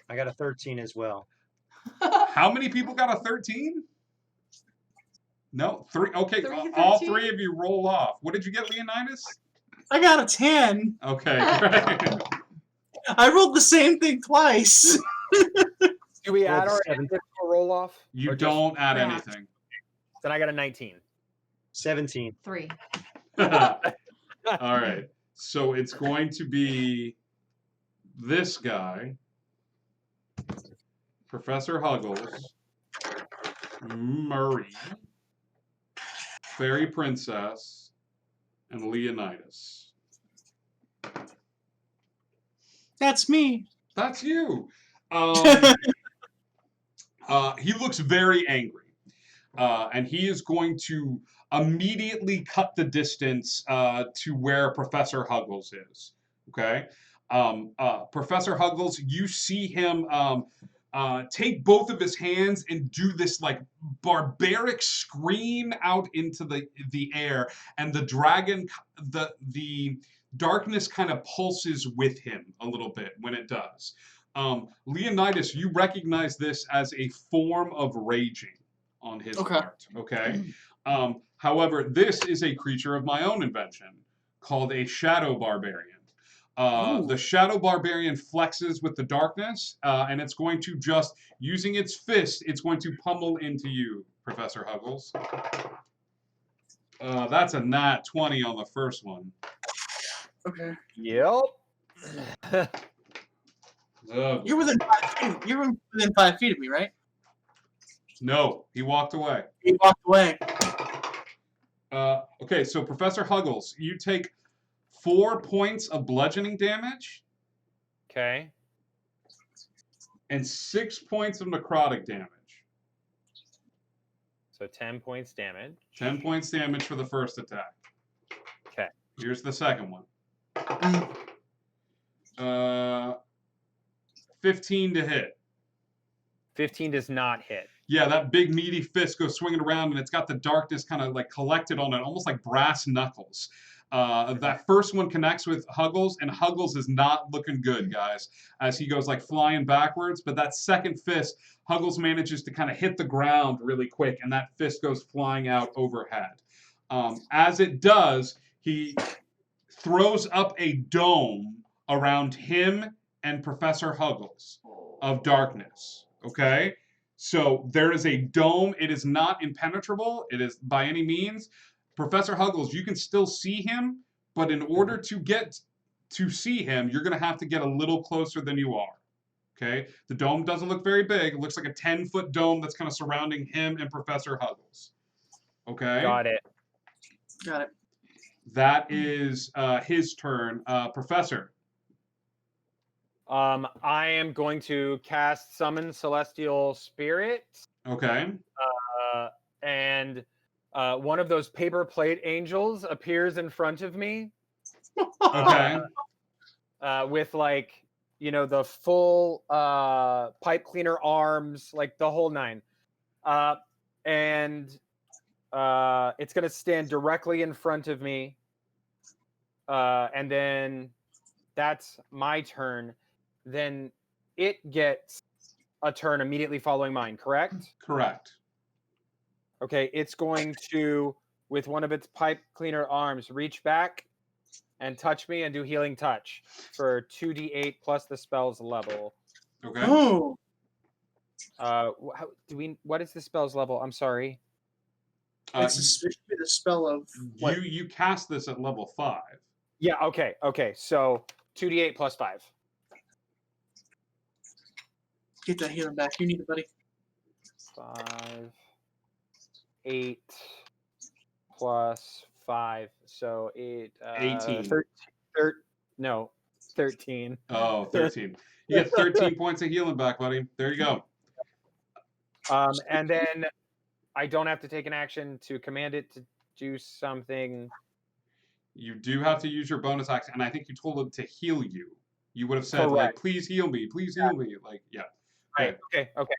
I got a 13 as well.
How many people got a 13? No, 3. Okay,
Three,
all
13?
3 of you roll off. What did you get, Leonidas?
I got a 10.
Okay, great.
I rolled the same thing twice.
Do we add our
7.
roll off?
You
Or just-
don't add
Yeah.
anything.
Then I got a 19.
17.
3.
All right. So it's going to be this guy, Professor Huggles, Murray, Fairy Princess, and Leonidas.
That's me.
That's you. He looks very angry. And he is going to immediately cut the distance to where Professor Huggles is. Okay? Professor Huggles, you see him take both of his hands and do this like barbaric scream out into the air, and the dragon, the darkness kind of pulses with him a little bit when it does. Leonidas, you recognize this as a form of raging on his part. Okay. However, this is a creature of my own invention called a shadow barbarian. The shadow barbarian flexes with the darkness, and it's going to just, using its fist, it's going to pummel into you, Professor Huggles. That's a nat 20 on the first one.
Okay.
Yep.
You're within 5 feet. You're within 5 feet of me, right?
No, he walked away.
He walked away.
Okay, so Professor Huggles, you take 4 points of bludgeoning damage.
Okay.
And 6 points of necrotic damage.
So 10 points damage.
10 points damage for the first attack.
Okay.
Here's the second one. 15 to hit.
15 does not hit.
Yeah, that big meaty fist goes swinging around, and it's got the darkness kind of like collected on it, almost like brass knuckles. That first one connects with Huggles, and Huggles is not looking good, guys, as he goes like flying backwards. But that second fist, Huggles manages to kind of hit the ground really quick, and that fist goes flying out overhead. As it does, he throws up a dome around him and Professor Huggles of darkness. Okay? So there is a dome. It is not impenetrable. It is by any means. Professor Huggles, you can still see him, but in order to get to see him, you're going to have to get a little closer than you are. Okay? The dome doesn't look very big. It looks like a 10-foot dome that's kind of surrounding him and Professor Huggles. Okay?
Got it.
Got it.
That is his turn. Professor.
I am going to cast Summon Celestial Spirit.
Okay.
And one of those paper plate angels appears in front of me.
Okay.
With like, you know, the full pipe cleaner arms, like the whole nine. And it's going to stand directly in front of me. And then that's my turn. Then it gets a turn immediately following mine, correct?
Correct.
Okay, it's going to, with one of its pipe cleaner arms, reach back and touch me and do healing touch for 2d8 plus the spell's level.
Okay.
Oh.
What is the spell's level? I'm sorry.
It should be the spell of what?
You cast this at level 5.
Yeah, okay. So 2d8 plus 5.
Get that healing back. You need it, buddy.
5, 8 plus 5. So
18.
13.
Oh, 13. You get 13 points of healing back, buddy. There you go.
And then I don't have to take an action to command it to do something.
You do have to use your bonus action, and I think you told it to heal you. You would have said, like,
Correct.
please heal me, please heal me. Like, yeah.
Right. Okay. Okay.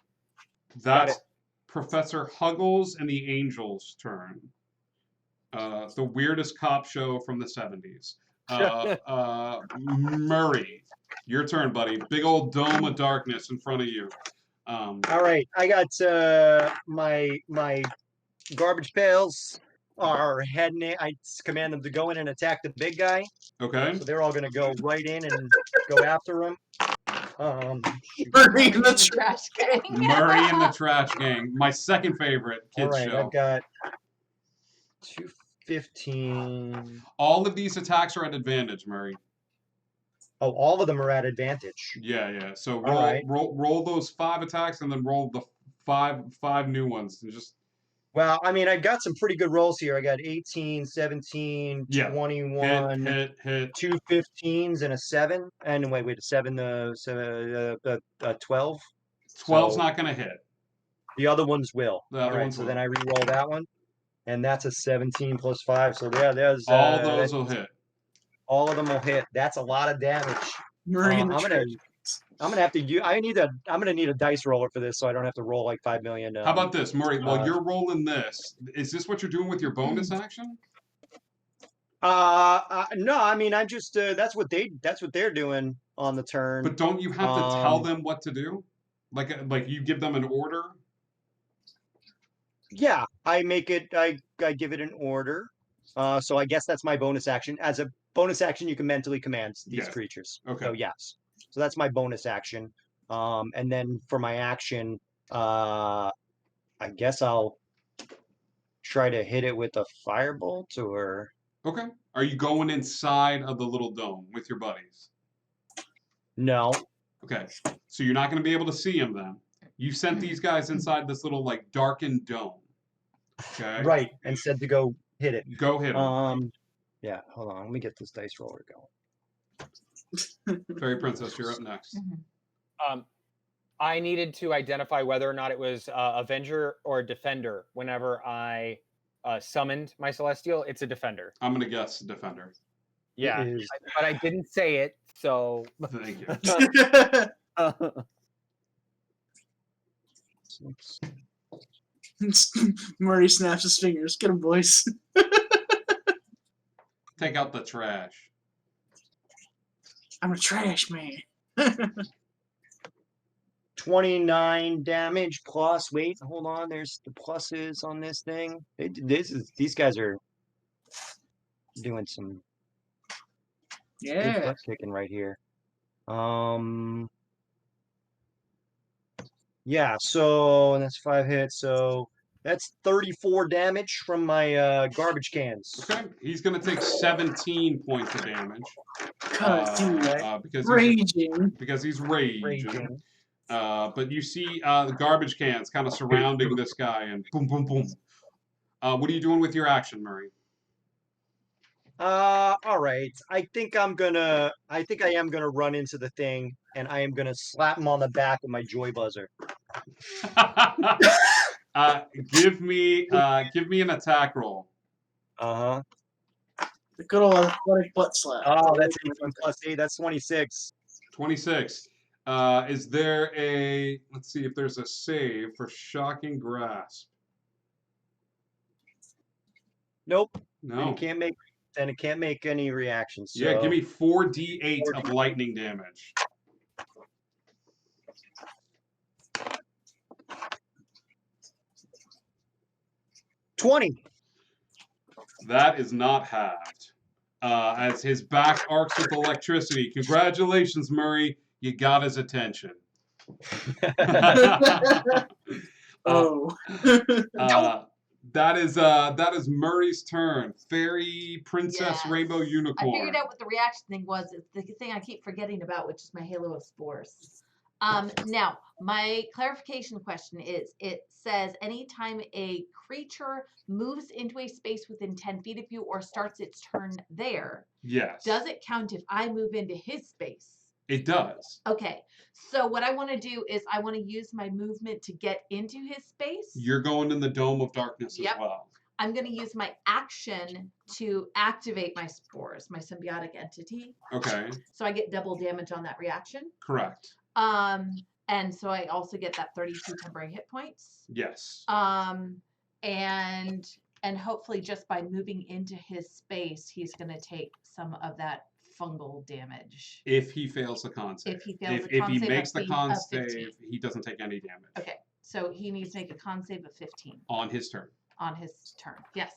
That's
it.
Professor Huggles and the Angels' turn. The weirdest cop show from the 70s. Murray, your turn, buddy. Big old dome of darkness in front of you.
All right, I got my garbage pails are heading in. I command them to go in and attack the big guy.
Okay.
So they're all gonna go right in and go after him.
Murray in the
trash gang.
Murray and the Trash Gang. My second favorite
All
kids
right,
show.
I've got 215.
All of these attacks are at advantage, Murray.
Oh, all of them are at advantage.
Yeah. So
All right.
roll those 5 attacks and then roll the five new ones. And just
Well, I mean, I've got some pretty good rolls here. I got 18, 17,
Yeah.
21,
hit.
2 15s, and a 7. And wait, a 7, 12.
12's
So
not going to hit.
the other ones will.
The
All
other
right,
ones
so
will.
then I re-roll that one, and that's a 17 plus 5. So there's
All those will hit.
all of them will hit. That's a lot of damage.
Murray in the
I'm gonna have to use. I'm gonna need a dice roller for this, so I don't have to roll like 5 million.
How about this, Murray? While you're rolling this, is this what you're doing with your bonus action?
No, I mean I'm just that's what they're doing on the turn.
But don't you have to tell them what to do? Like you give them an order?
Yeah, I make it. I give it an order. So I guess that's my bonus action. As a bonus action, you can mentally command these creatures.
Okay.
So yes. So that's my bonus action. And then for my action, I guess I'll try to hit it with a firebolt or.
Okay. Are you going inside of the little dome with your buddies?
No.
Okay. So you're not going to be able to see them then. You sent these guys inside this little like darkened dome. Okay.
Right, and said to go hit it.
Go hit them.
Yeah. Hold on. Let me get this dice roller going.
Fairy Princess, you're up next.
I needed to identify whether or not it was Avenger or Defender whenever I summoned my Celestial. It's a Defender.
I'm going to guess Defender.
Yeah, but I didn't say it, so...
Thank you.
Murray snaps his fingers. Get him, boys.
Take out the trash.
I'm a trash man.
29 damage plus. Wait, hold on. There's the pluses on this thing. These guys are doing some good butt kicking right here. Yeah. So that's 5 hits. So that's 34 damage from my garbage cans.
Okay. He's going to take 17 points of damage. Because he's raging. But you see the garbage cans kind of surrounding this guy and boom, boom, boom. What are you doing with your action, Murray?
All right. I think I am gonna run into the thing and I am gonna slap him on the back with my joy buzzer.
Give me an attack roll.
Uh-huh.
The good old athletic butt slap.
Oh, that's 8 plus 8. That's 26.
26. Is there a... Let's see if there's a save for Shocking Grasp.
Nope.
No.
And it can't make any reactions. So.
Yeah, give me 4d8 of lightning damage.
$20.
That is not halved. As his back arcs with electricity. Congratulations, Murray. You got his attention. That is Murray's turn. Fairy Princess Rainbow Unicorn.
I figured out what the reaction thing was. It's the thing I keep forgetting about, which is my Halo of Spores. Now, my clarification question is, it says anytime a creature moves into a space within 10 feet of you or starts its turn there,
yes.
Does it count if I move into his space?
It does.
Okay. So what I want to do is I want to use my movement to get into his space.
You're going in the Dome of Darkness
Yep.
as well.
I'm going to use my action to activate my spores, my symbiotic entity.
Okay.
So I get double damage on that reaction.
Correct.
And so I also get that 32 temporary hit points.
Yes.
And hopefully just by moving into his space, he's going to take some of that fungal damage.
If he fails the con save.
If he fails the
if
con
he
save
makes
of
the
fif-
con
of
save,
15.
he doesn't take any damage.
Okay. So he needs to make a con save of 15
On his turn.
on his turn. Yes.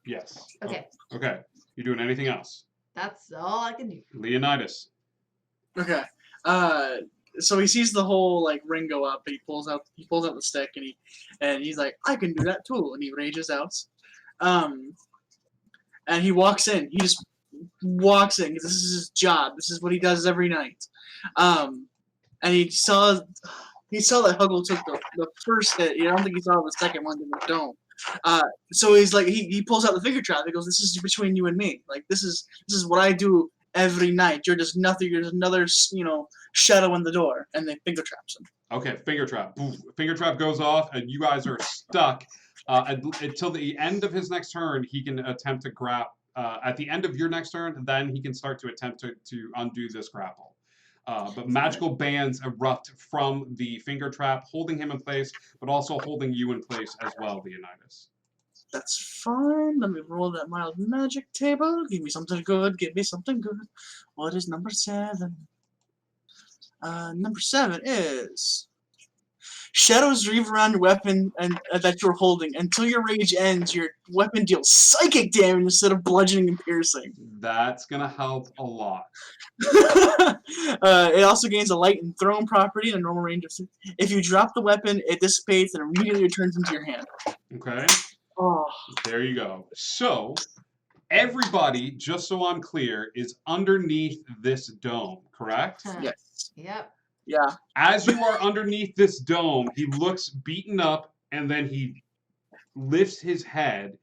Yes.
Okay.
Okay. You doing anything else?
That's all I can do.
Leonidas.
Okay. So he sees the whole like ring go up, and he pulls out the stick, and he's like, I can do that too, and he rages out. And he walks in. He just walks in because this is his job. This is what he does every night. And he saw that Huggle took the first hit. I don't think he saw the second one in the dome. So he's like, he pulls out the finger trap. He goes, "This is between you and me. Like this is what I do every night. You're just nothing. You're just another shadow in the door." And they finger traps him.
Okay, finger trap. Boof. Finger trap goes off, and you guys are stuck until the end of his next turn. He can attempt to grab. At the end of your next turn, then he can start to attempt to undo this grapple. But magical bands erupt from the finger trap, holding him in place, but also holding you in place as well, Leonidas.
That's fine. Let me roll that mild magic table. Give me something good. Give me something good. What is number 7? Number 7 is shadows weave around your weapon that you're holding. Until your rage ends, your weapon deals psychic damage instead of bludgeoning and piercing.
That's gonna help a lot.
It also gains a light and thrown property in a normal range of. If you drop the weapon, it dissipates and immediately returns into your hand.
Okay.
Oh.
There you go. So everybody, just so I'm clear, is underneath this dome, correct?
Yes.
Yep.
Yeah.
As you are underneath this dome, he looks beaten up, and then he lifts his head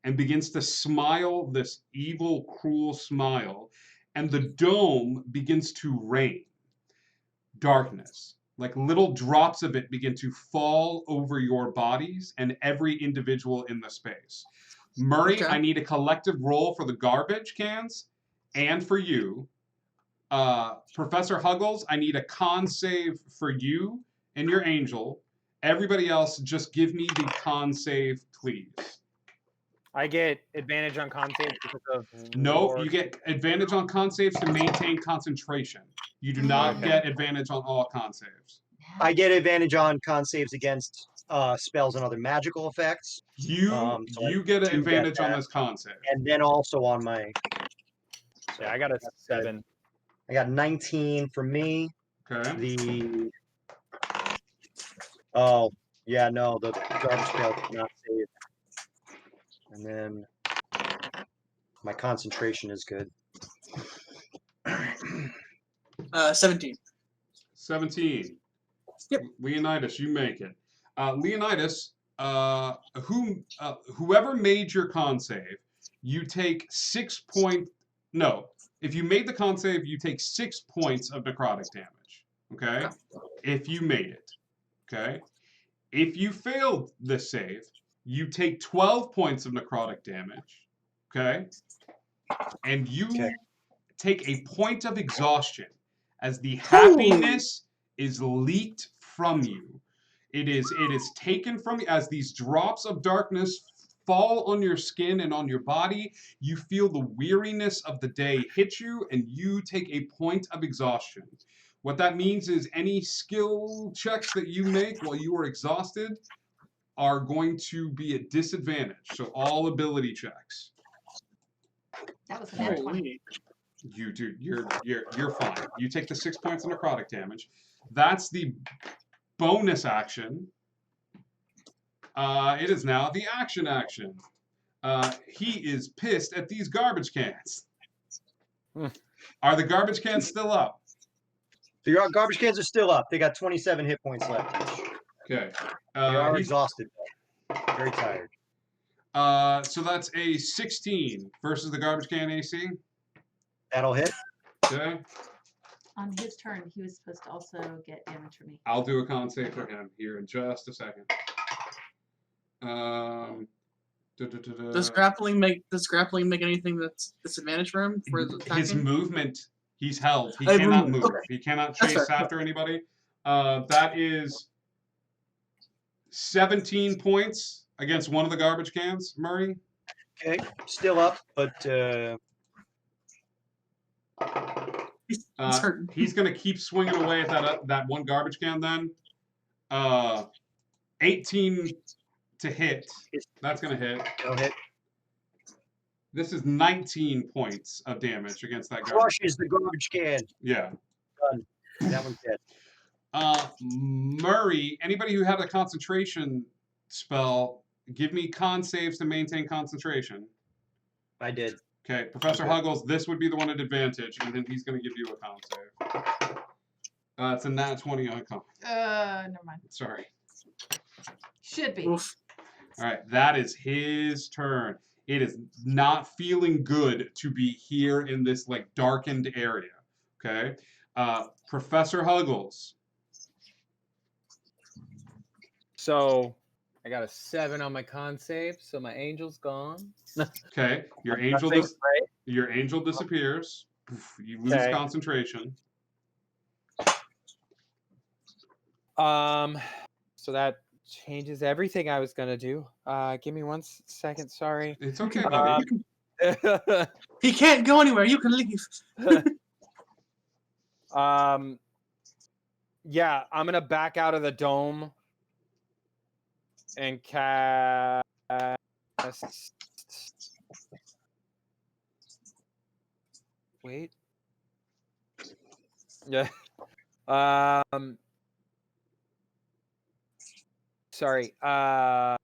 and begins to smile this evil, cruel smile, and the dome begins to rain darkness. Like little drops of it begin to fall over your bodies and every individual in the space. Murray,
Okay.
I need a collective roll for the garbage cans and for you. Professor Huggles, I need a con save for you and your angel. Everybody else, just give me the con save, please.
I get advantage on con saves because of.
No, you get advantage on con saves to maintain concentration. You do not get advantage on all con saves.
I get advantage on con saves against spells and other magical effects.
You get an advantage on this con save.
And then also on my.
Yeah, I got a 7.
I got 19 for me.
Okay.
Oh, yeah, no, the garbage pail did not save. And then my concentration is good.
17.
17.
Yep.
Leonidas, you make it. Leonidas, whoever made your con save, you take 6 points. No, if you made the con save, you take 6 points of necrotic damage. Okay? If you made it. Okay? If you failed this save, you take 12 points of necrotic damage. Okay? And you take a point of exhaustion as the happiness is leaked from you. It is taken from you as these drops of darkness fall on your skin and on your body. You feel the weariness of the day hit you, and you take a point of exhaustion. What that means is any skill checks that you make while you are exhausted are going to be at disadvantage. So all ability checks.
That was a bad one.
You do. You're fine. You take the 6 points of necrotic damage. That's the bonus action. It is now the action. He is pissed at these garbage cans. Are the garbage cans still up?
The garbage cans are still up. They got 27 hit points left each.
Okay.
They are exhausted. Very tired.
So that's a 16 versus the garbage can AC.
That'll hit.
Okay.
on his turn, he was supposed to also get damage from me.
I'll do a con save for him here in just a second.
Does grappling make anything that's disadvantage for him for
his
attacking?
movement? He's held. He
Oh,
cannot
movement,
move.
okay.
He cannot
That's
chase
fair.
after anybody. That is 17 points against one of the garbage cans, Murray.
Okay, still up, but
He's hurt.
He's going to keep swinging away at that one garbage can then. 18 to hit. That's going to hit.
go hit.
This is 19 points of damage against that garbage.
Crushes the garbage can.
Yeah.
Done. That one's dead.
Murray, anybody who had a concentration spell, give me con saves to maintain concentration.
I did.
Okay, Professor Huggles, this would be the one at advantage, and then he's going to give you a con save. It's a nat 20 on con.
Never mind.
Sorry.
Should be.
Oof.
All right, that is his turn. It is not feeling good to be here in this like darkened area. Okay, Professor Huggles.
So I got a 7 on my con save, so my angel's gone.
Okay, your angel
Nothing, right?
your angel disappears. Poof, you lose
Okay.
concentration.
So that changes everything I was gonna do. Give me 1 second. Sorry.
It's okay, buddy.
He can't go anywhere. You can leave.
Yeah, I'm gonna back out of the dome and cast. Wait. Yeah. Sorry. I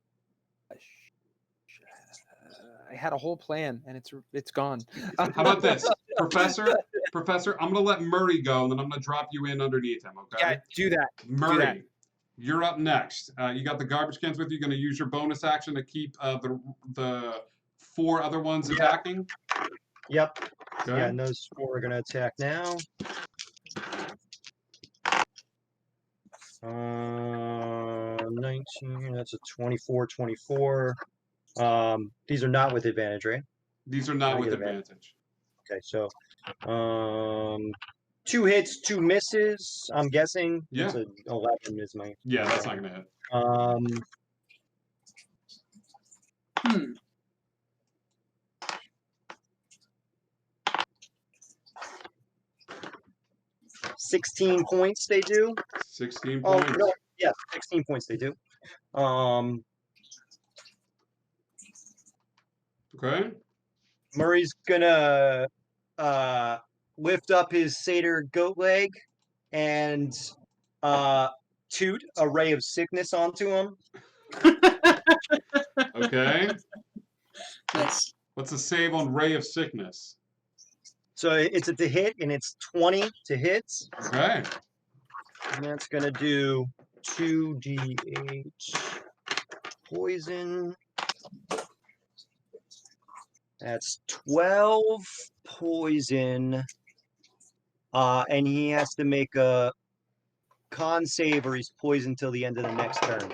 had a whole plan and it's gone.
How about this, Professor? Professor, I'm gonna let Murray go, and then I'm gonna drop you in underneath him. Okay?
Yeah, do that.
Murray,
Do that.
you're up next. You got the garbage cans with you. Going to use your bonus action to keep the 4 other ones attacking.
Yep.
Okay.
Yeah, and those 4 are gonna attack now. 19. That's a 24. 24. These are not with advantage, right?
These are not
I
with
get
advantage.
Okay, so 2 hits, 2 misses. I'm guessing.
Yeah.
It's a 11 is my.
Yeah, that's not going to hit.
Hmm.
$16 points they do.
16
Oh
points.
no, yeah, 16 points they do.
Okay.
Murray's gonna lift up his satyr goat leg and toot a ray of sickness onto him.
Okay.
Nice.
What's the save on Ray of Sickness?
So it's a to hit, and it's 20 to hit.
Okay.
And that's gonna do 2d8 poison. That's 12 poison. And he has to make a con save or he's poisoned till the end of the next turn.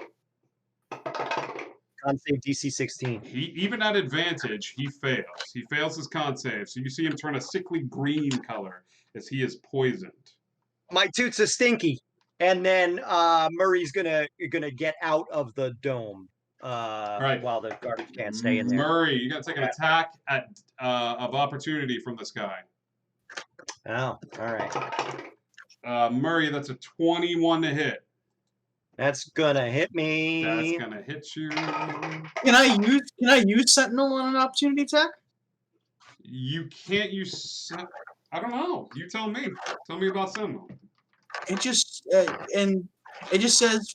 Con save DC 16.
He even at advantage, he fails. He fails his con save, so you see him turn a sickly green color as he is poisoned.
My toots are stinky. And then Murray's gonna get out of the dome
Right.
while the garbage can stay in there.
Murray, you got to take an attack at of opportunity from this guy.
Oh, all right.
Murray, that's a 21 to hit.
That's gonna hit me.
That's gonna hit you.
Can I use Sentinel on an opportunity attack?
You can't use. I don't know. You tell me. Tell me about Sentinel.
It just and it just says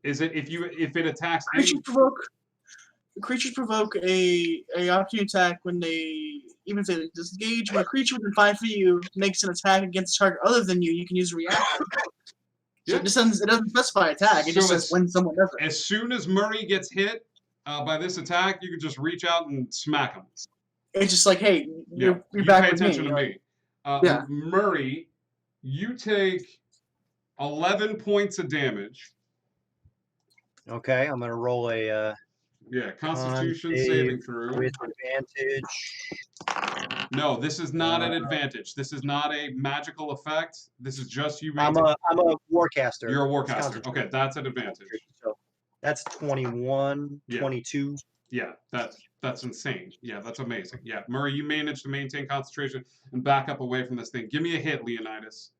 Is it if it attacks any?
creatures provoke a opportunity attack when they even if they disengage when a creature within 5 feet of you makes an attack against a target other than you, you can use a reaction. So
Yeah.
it doesn't specify attack. It just
So
says when someone does it.
As soon as Murray gets hit by this attack, you can just reach out and smack him.
It's just like, hey, you're
you
back
pay
with
attention
me.
to
Like,
me.
Yeah.
Murray, you take 11 points of damage.
Okay, I'm gonna roll a
Constitution
save
saving throw.
with advantage.
No, this is not an advantage. This is not a magical effect. This is just you.
I'm a warcaster.
You're a
It's
warcaster.
Constitution.
Okay, that's an advantage.
So that's 21,
Yeah.
22.
Yeah, that's insane. Yeah, that's amazing. Yeah, Murray, you managed to maintain concentration and back up away from this thing. Give me a hit, Leonidas.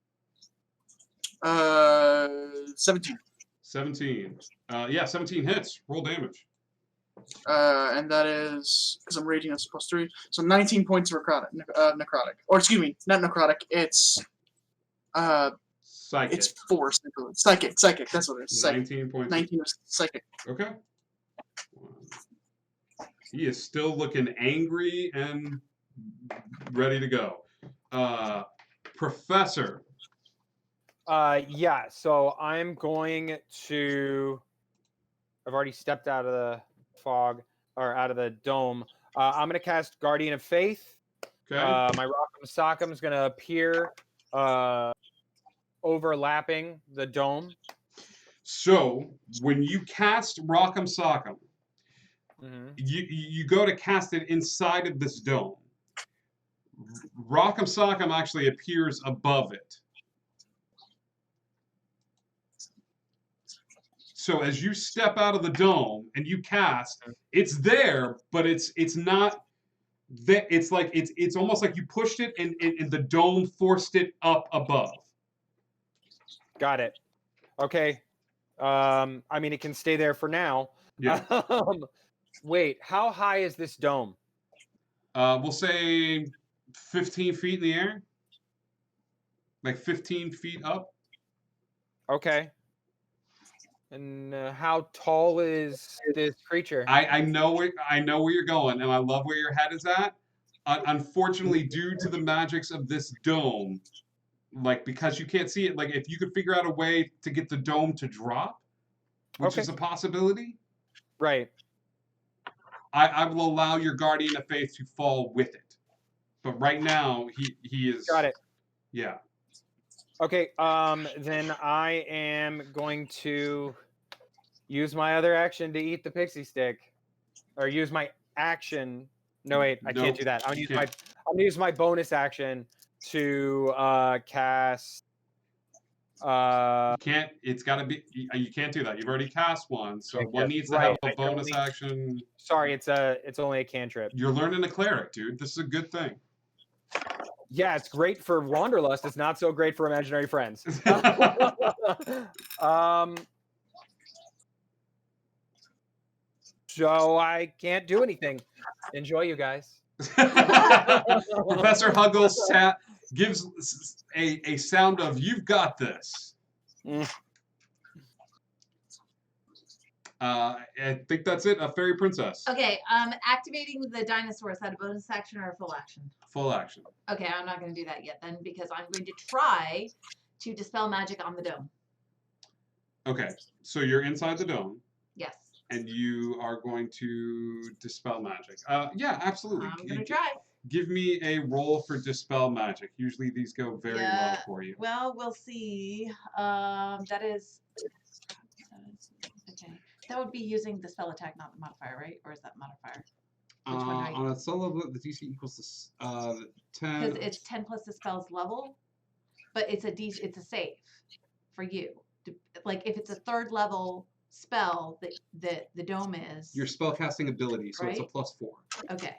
17.
17. 17 hits. Roll damage.
And that is because I'm rating as +3, so 19 points of necrotic. Or excuse me, not necrotic. It's
Psychic.
It's force. Psychic. That's what it is. Psychic.
19 points.
19 is psychic.
Okay. He is still looking angry and ready to go. Professor.
Yeah, so I'm going to. I've already stepped out of the fog or out of the dome. I'm going to cast Guardian of Faith.
Okay.
My Rock'em Sock'em is going to appear overlapping the dome.
So when you cast Rock'em Sock'em, you go to cast it inside of this dome. Rock'em Sock'em actually appears above it. So as you step out of the dome and you cast, it's there, but it's not. It's like it's almost like you pushed it and the dome forced it up above.
Got it. Okay. I mean, it can stay there for now.
Yeah.
Wait, how high is this dome?
We'll say 15 feet in the air. Like 15 feet up.
Okay. And how tall is this creature?
I know where you're going, and I love where your head is at. Unfortunately, due to the magics of this dome, like because you can't see it, like if you could figure out a way to get the dome to drop, which is a possibility,
right?
I will allow your Guardian of Faith to fall with it, but right now he is.
Got it.
Yeah.
Okay, then I am going to use my other action to eat the pixie stick, or use my action. No, wait, I can't do that. I'm gonna use my bonus action to cast.
You can't. It's got to be. You can't do that. You've already cast one, so one needs to have a bonus action.
Sorry, it's only a cantrip.
You're learning a cleric, dude. This is a good thing.
Yeah, it's great for Wanderlust. It's not so great for imaginary friends. So I can't do anything. Enjoy, you guys.
Professor Huggles gives a sound of "You've got this." I think that's it. A fairy princess.
Okay, activating the dinosaur, is that a bonus action or a full action?
Full action.
Okay, I'm not going to do that yet then because I'm going to try to dispel magic on the dome.
Okay, so you're inside the dome.
Yes.
And you are going to dispel magic. Yeah, absolutely.
I'm going to try.
Give me a roll for dispel magic. Usually these go very well for you.
Well, we'll see. That is okay. That would be using the spell attack, not the modifier, right? Or is that modifier? Which one are you?
On a solo level, the DC equals 10.
Because it's 10 plus the spell's level, but it's a save for you. Like if it's a third level spell that the dome is.
Your spellcasting ability, so it's a
right?
+4.
Okay.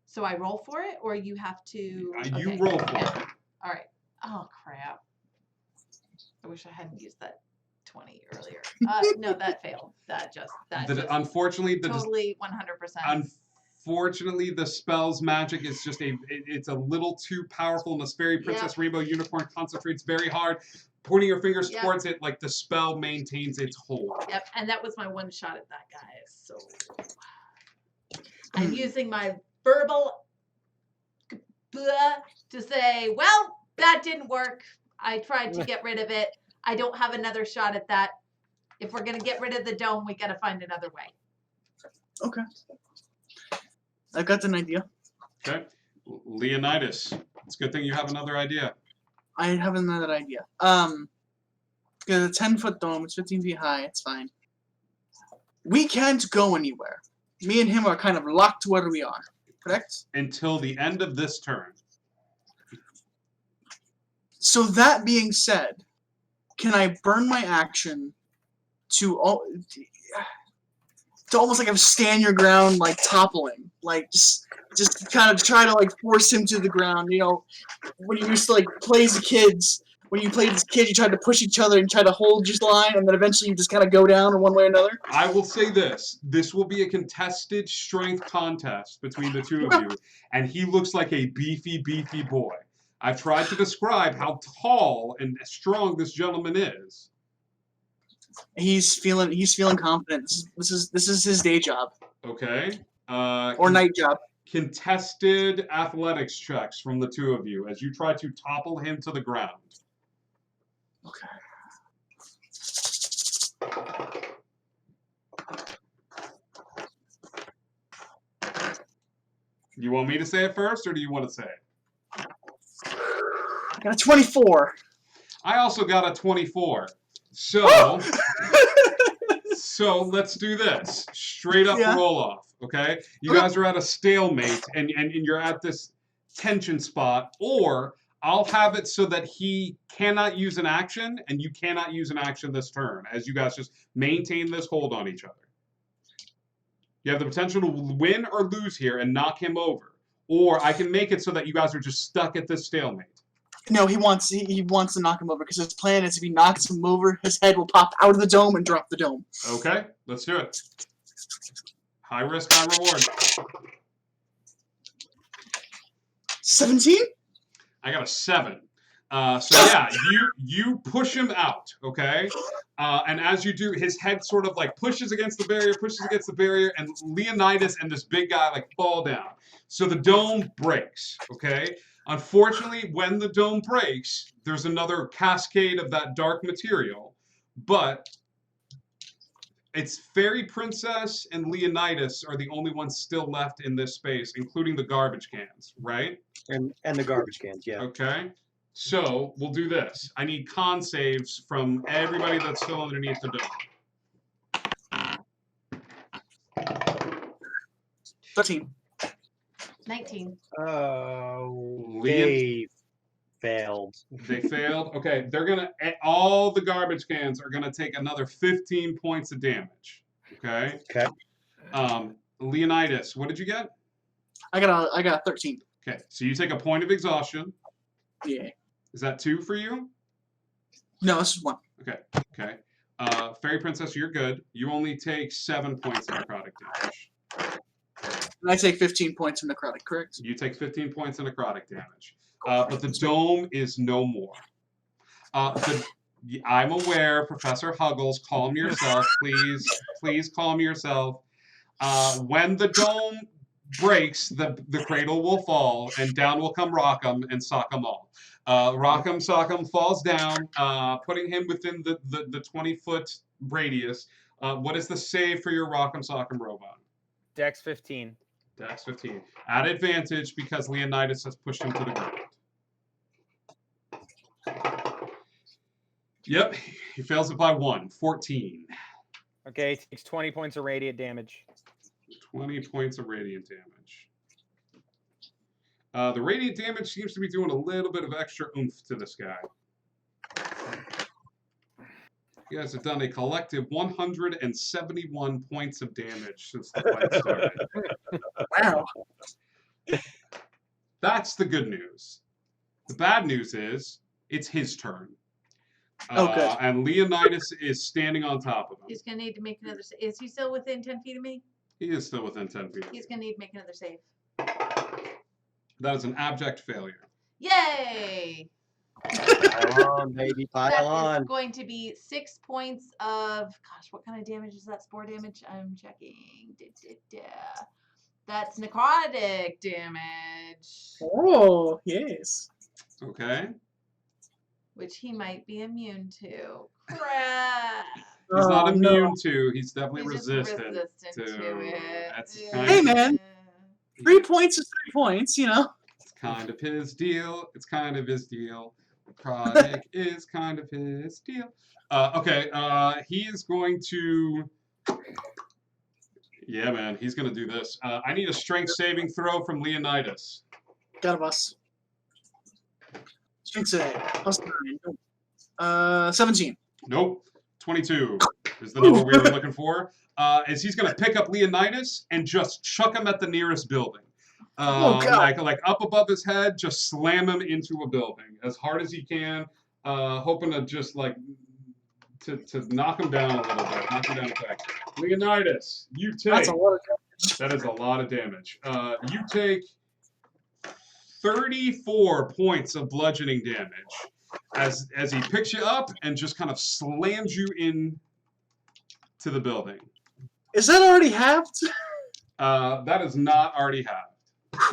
So I roll for it, or you have to.
You
okay.
roll for it.
All right. Oh crap! I wish I hadn't used that 20 earlier. No, that failed. Unfortunately, totally 100%.
Unfortunately, the spell's magic is just it's a little too powerful, and the fairy princess rainbow unicorn concentrates very hard. Pointing your fingers towards it, like the spell maintains its hold.
Yep, and that was my one shot at that guy. So I'm using my verbal to say, well, that didn't work. I tried to get rid of it. I don't have another shot at that. If we're going to get rid of the dome, we got to find another way.
Okay. I've got an idea.
Okay. Leonidas, it's a good thing you have another idea.
I have another idea. Got a 10-foot dome. It's 15 feet high. It's fine. We can't go anywhere. Me and him are kind of locked where we are. Correct?
Until the end of this turn.
So that being said, can I burn my action to almost like I'm stand your ground, like toppling, like just kind of try to like force him to the ground. You know, when you used to like play as kids, when you played as a kid, you tried to push each other and try to hold your line, and then eventually you just kind of go down in one way or another.
I will say this. This will be a contested strength contest between the two of you, and he looks like a beefy boy. I've tried to describe how tall and strong this gentleman is.
He's feeling confident. This is his day job.
Okay.
Or night job.
Contested athletics checks from the two of you as you try to topple him to the ground.
Okay.
You want me to say it first, or do you want to say it?
I got a 24.
I also got a 24. So, so let's do this. Straight up roll off, okay? You guys are at a stalemate, and you're at this tension spot, or I'll have it so that he cannot use an action, and you cannot use an action this turn, as you guys just maintain this hold on each other. You have the potential to win or lose here and knock him over. Or I can make it so that you guys are just stuck at this stalemate.
No, he wants to knock him over because his plan is if he knocks him over, his head will pop out of the dome and drop the dome.
Okay, let's do it. High risk, high reward.
17?
I got a 7. So yeah, you push him out, okay? And as you do, his head sort of like pushes against the barrier, and Leonidas and this big guy like fall down. So the dome breaks, okay? Unfortunately, when the dome breaks, there's another cascade of that dark material, but it's Fairy Princess and Leonidas are the only ones still left in this space, including the garbage cans, right?
And the garbage cans, yeah.
Okay. So we'll do this. I need con saves from everybody that's still underneath the dome.
13.
19.
Oh, they failed.
They failed? Okay, they're going to, all the garbage cans are going to take another 15 points of damage. Okay?
Okay.
Leonidas, what did you get?
I got 13.
Okay, so you take a point of exhaustion.
Yeah.
Is that 2 for you?
No, this is 1.
Okay, okay. Fairy Princess, you're good. You only take 7 points of necrotic damage.
And I take 15 points of necrotic, correct?
You take 15 points of necrotic damage. But the dome is no more. I'm aware, Professor Huggles, calm yourself, please. Please calm yourself. When the dome breaks, the cradle will fall, and down will come Rock'em and sock 'em all. Rock'em Sock'em falls down, putting him within the 20-foot radius. What is the save for your Rock'em Sock'em robot?
Dex 15.
Dex 15. At advantage because Leonidas has pushed him to the ground. Yep, he fails it by 1. 14.
Okay, takes 20 points of radiant damage.
20 points of radiant damage. The radiant damage seems to be doing a little bit of extra oomph to this guy. You guys have done a collective 171 points of damage since the fight started.
Wow.
That's the good news. The bad news is it's his turn.
Okay.
And Leonidas is standing on top of him.
He's going to need to make another save. Is he still within 10 feet of me?
He is still within 10 feet.
He's going to need to make another save.
That is an abject failure.
Yay!
Pile on, baby, pile
That
on.
is going to be 6 points of, gosh, what kind of damage is that? Spore damage? I'm checking. That's necrotic damage.
Oh, yes.
Okay.
Which he might be immune to. Crap.
He's not immune
no.
to. He's definitely
He's just
resistant
resistant to it.
That's
Yeah.
kind
Hey,
of-
man. 3 points is 3 points, you know.
It's kind of his deal. It's kind of his deal. Necrotic is kind of his deal. Okay, he is going to... Yeah, man, he's going to do this. I need a strength saving throw from Leonidas.
Got a bus. Strength save. +9. 17.
Nope. 22 is the number we were looking for. Is he's going to pick up Leonidas and just chuck him at the nearest building. Like up above his head, just slam him into a building as hard as he can, hoping to just like to knock him down a little bit, knock him down a peg. Leonidas, you take.
That's a lot of damage.
That is a lot of damage. You take 34 points of bludgeoning damage as he picks you up and just kind of slams you in to the building.
Is that already halved?
That is not already halved.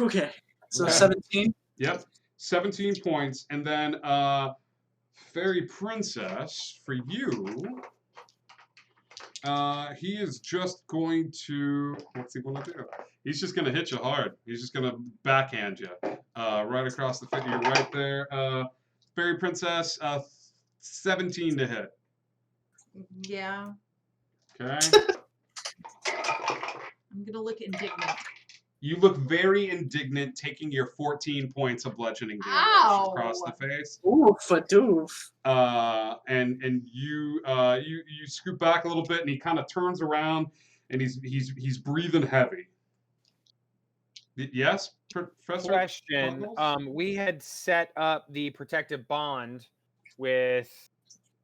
Okay. So 17?
Yep. 17 points. And then Fairy Princess, for you, he is just going to... What's he going to do? He's just going to hit you hard. He's just going to backhand you. Right across the face. You're right there. Fairy Princess, 17 to hit.
Yeah.
Okay.
I'm going to look indignant.
You look very indignant, taking your 14 points of bludgeoning damage across the face.
Oof a doof.
And you scoot back a little bit, and he kind of turns around, and he's breathing heavy. Yes, Professor?
Question. We had set up the protective bond with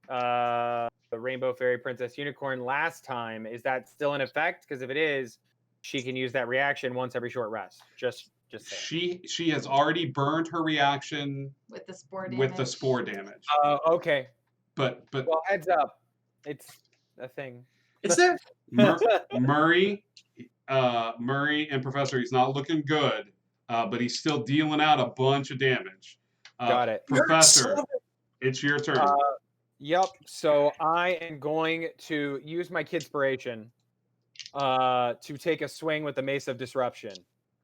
the Rainbow Fairy Princess Unicorn last time. Is that still in effect? Because if it is, she can use that reaction once every short rest. Just saying.
She has already burned her reaction
with the spore damage.
Okay. But
well, heads up, it's a thing.
It's there.
Murray and Professor, he's not looking good, but he's still dealing out a bunch of damage.
Got it.
Professor, it's your turn.
Yep. So I am going to use my Kidspiration to take a swing with the Mace of Disruption.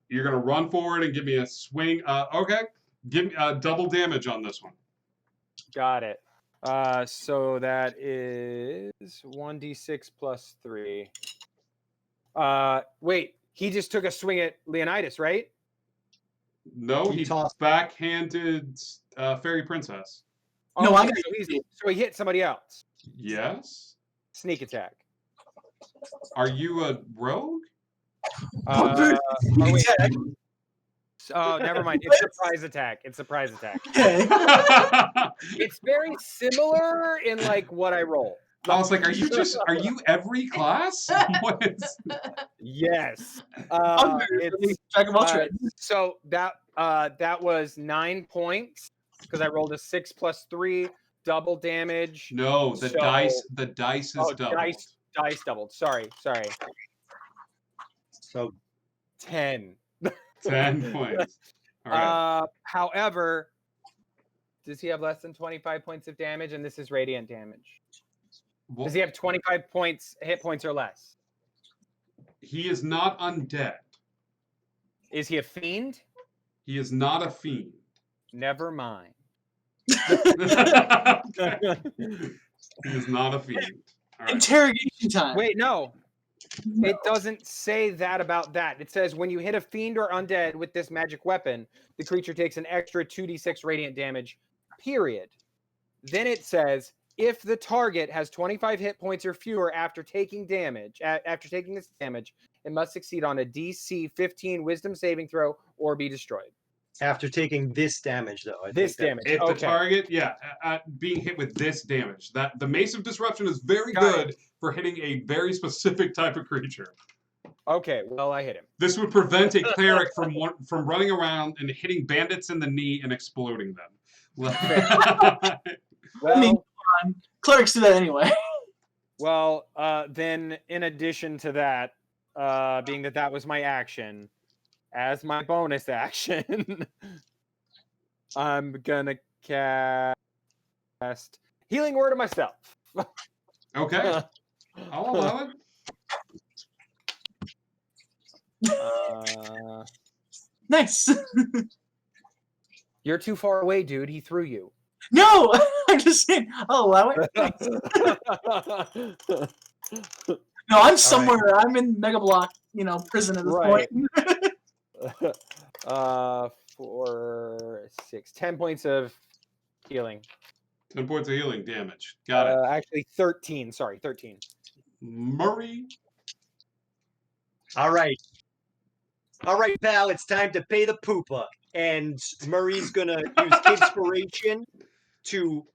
You're going to run forward and give me a swing. Okay. Give me double damage on this one.
Got it. So that is 1d6 plus 3. Wait, he just took a swing at Leonidas, right?
No, he backhanded Fairy Princess.
Oh, no, so he hit somebody else.
Yes.
Sneak attack.
Are you a rogue?
Oh, never mind. It's surprise attack. It's surprise attack. It's very similar in like what I roll.
I was like, are you every class?
Yes. So that was 9 points because I rolled a 6 plus 3 double damage.
No, the dice is doubled.
Dice doubled. Sorry.
So
10.
10 points. All right.
However, does he have less than 25 points of damage? And this is radiant damage. Does he have 25 hit points or less?
He is not undead.
Is he a fiend?
He is not a fiend.
Never mind.
He is not a fiend.
Right. Interrogation time.
Wait, no. It doesn't say that about that. It says when you hit a fiend or undead with this magic weapon, the creature takes an extra 2d6 radiant damage, period. Then it says if the target has 25 hit points or fewer after taking this damage, it must succeed on a DC 15 wisdom saving throw or be destroyed.
After taking this damage, though.
If the target, being hit with this damage. That the Mace of Disruption is very good for hitting a very specific type of creature.
Okay, well, I hit him.
This would prevent a cleric from running around and hitting bandits in the knee and exploding them.
I mean, clerics do that anyway.
Well, then in addition to that, being that was my action, as my bonus action, I'm gonna cast Healing Word of myself.
Okay. I'll allow
Nice.
You're too far away, dude. He threw you.
No, I'm just saying. I'll allow it. Thanks. No, I'm somewhere. I'm in Mega Block, prison at this
Right.
point.
4, 6, 10 points of healing.
10 points of healing damage. Got it.
Actually, 13. Sorry, 13.
Murray.
All right, pal. It's time to pay the poopa, and Murray's gonna use Kidspiration to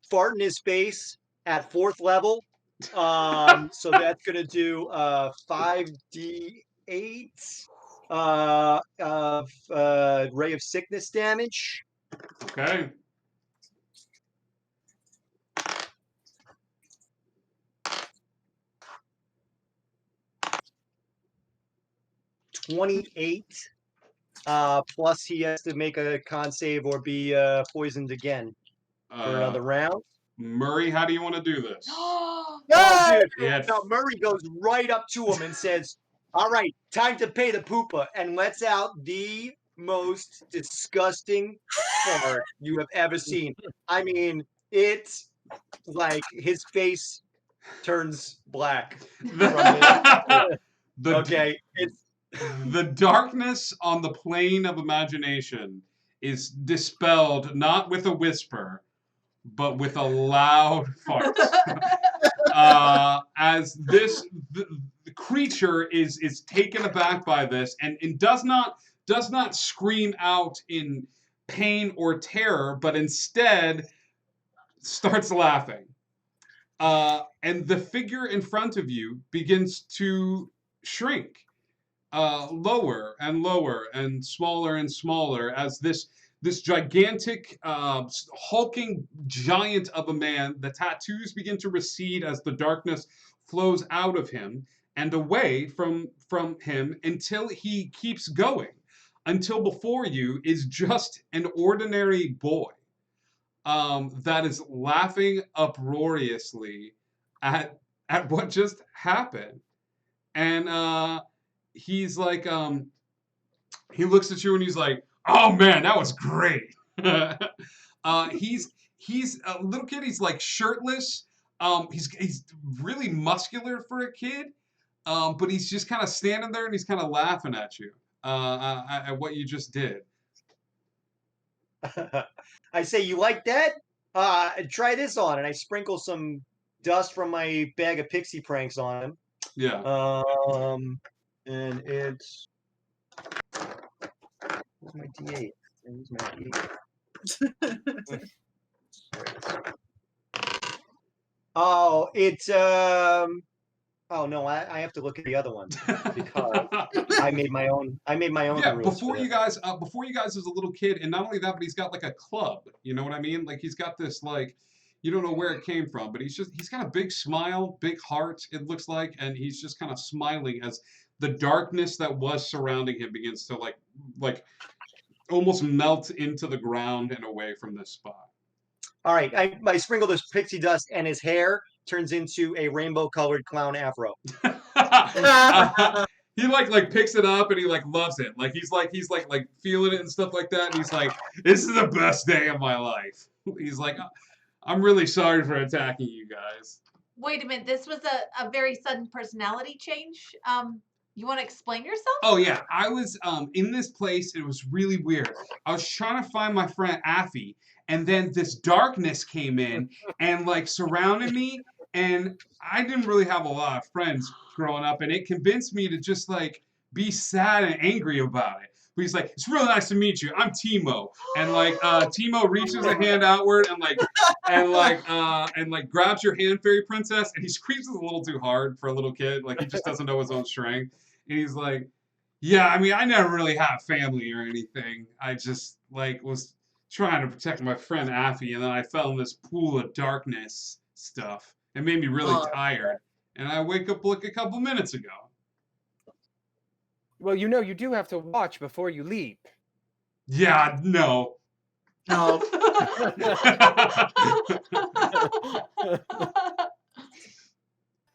fart in his face at 4th level. So that's gonna do 5d8 of ray of sickness damage.
Okay.
$28. Plus he has to make a con save or be poisoned again for another round.
Murray, how do you want to do this?
Oh, dude.
Yeah.
Now Murray goes right up to him and says, "All right, time to pay the poopa," and lets out the most disgusting fart you have ever seen. I mean, it's like his face turns black. Okay, it's
the darkness on the plane of imagination is dispelled not with a whisper, but with a loud fart. As the creature is taken aback by this and does not scream out in pain or terror, but instead starts laughing. And the figure in front of you begins to shrink. Lower and lower and smaller as this gigantic hulking giant of a man, the tattoos begin to recede as the darkness flows out of him and away from him until he keeps going, until before you is just an ordinary boy that is laughing uproariously at what just happened. And he's like, he looks at you and he's like, "Oh man, that was great." He's a little kid. He's like shirtless. He's really muscular for a kid. But he's just kind of standing there and he's kind of laughing at you at what you just did.
I say, "You like that? Try this on," and I sprinkle some dust from my bag of pixie pranks on him.
Yeah.
And it's where's my D8? Where's my D8? Oh, it's oh no, I have to look at the other one because I made my own.
Yeah,
rules
before you guys as a little kid, and not only that, but he's got like a club. You know what I mean? Like he's got this like, you don't know where it came from, but he's got a big smile, big heart. It looks like, and he's just kind of smiling as the darkness that was surrounding him begins to like almost melt into the ground and away from this spot.
All right, I sprinkle this pixie dust, and his hair turns into a rainbow-colored clown afro.
He like picks it up and he like loves it. Like he's like feeling it and stuff like that. And he's like, "This is the best day of my life." He's like, "I'm really sorry for attacking you guys."
Wait a minute. This was a very sudden personality change. You want to explain yourself?
Oh yeah, I was in this place. It was really weird. I was trying to find my friend Affy, and then this darkness came in and like surrounded me, and I didn't really have a lot of friends growing up, and it convinced me to just like be sad and angry about it. But he's like, "It's really nice to meet you. I'm Timo," and like Timo reaches a hand outward and grabs your hand, fairy princess, and he squeezes a little too hard for a little kid. Like he just doesn't know his own strength, and he's like, "Yeah, I mean, I never really had family or anything. I just like was trying to protect my friend Affy, and then I fell in this pool of darkness stuff. It made me really tired, and I wake up like a couple minutes ago."
Well, you do have to watch before you leap.
Yeah, no.
No.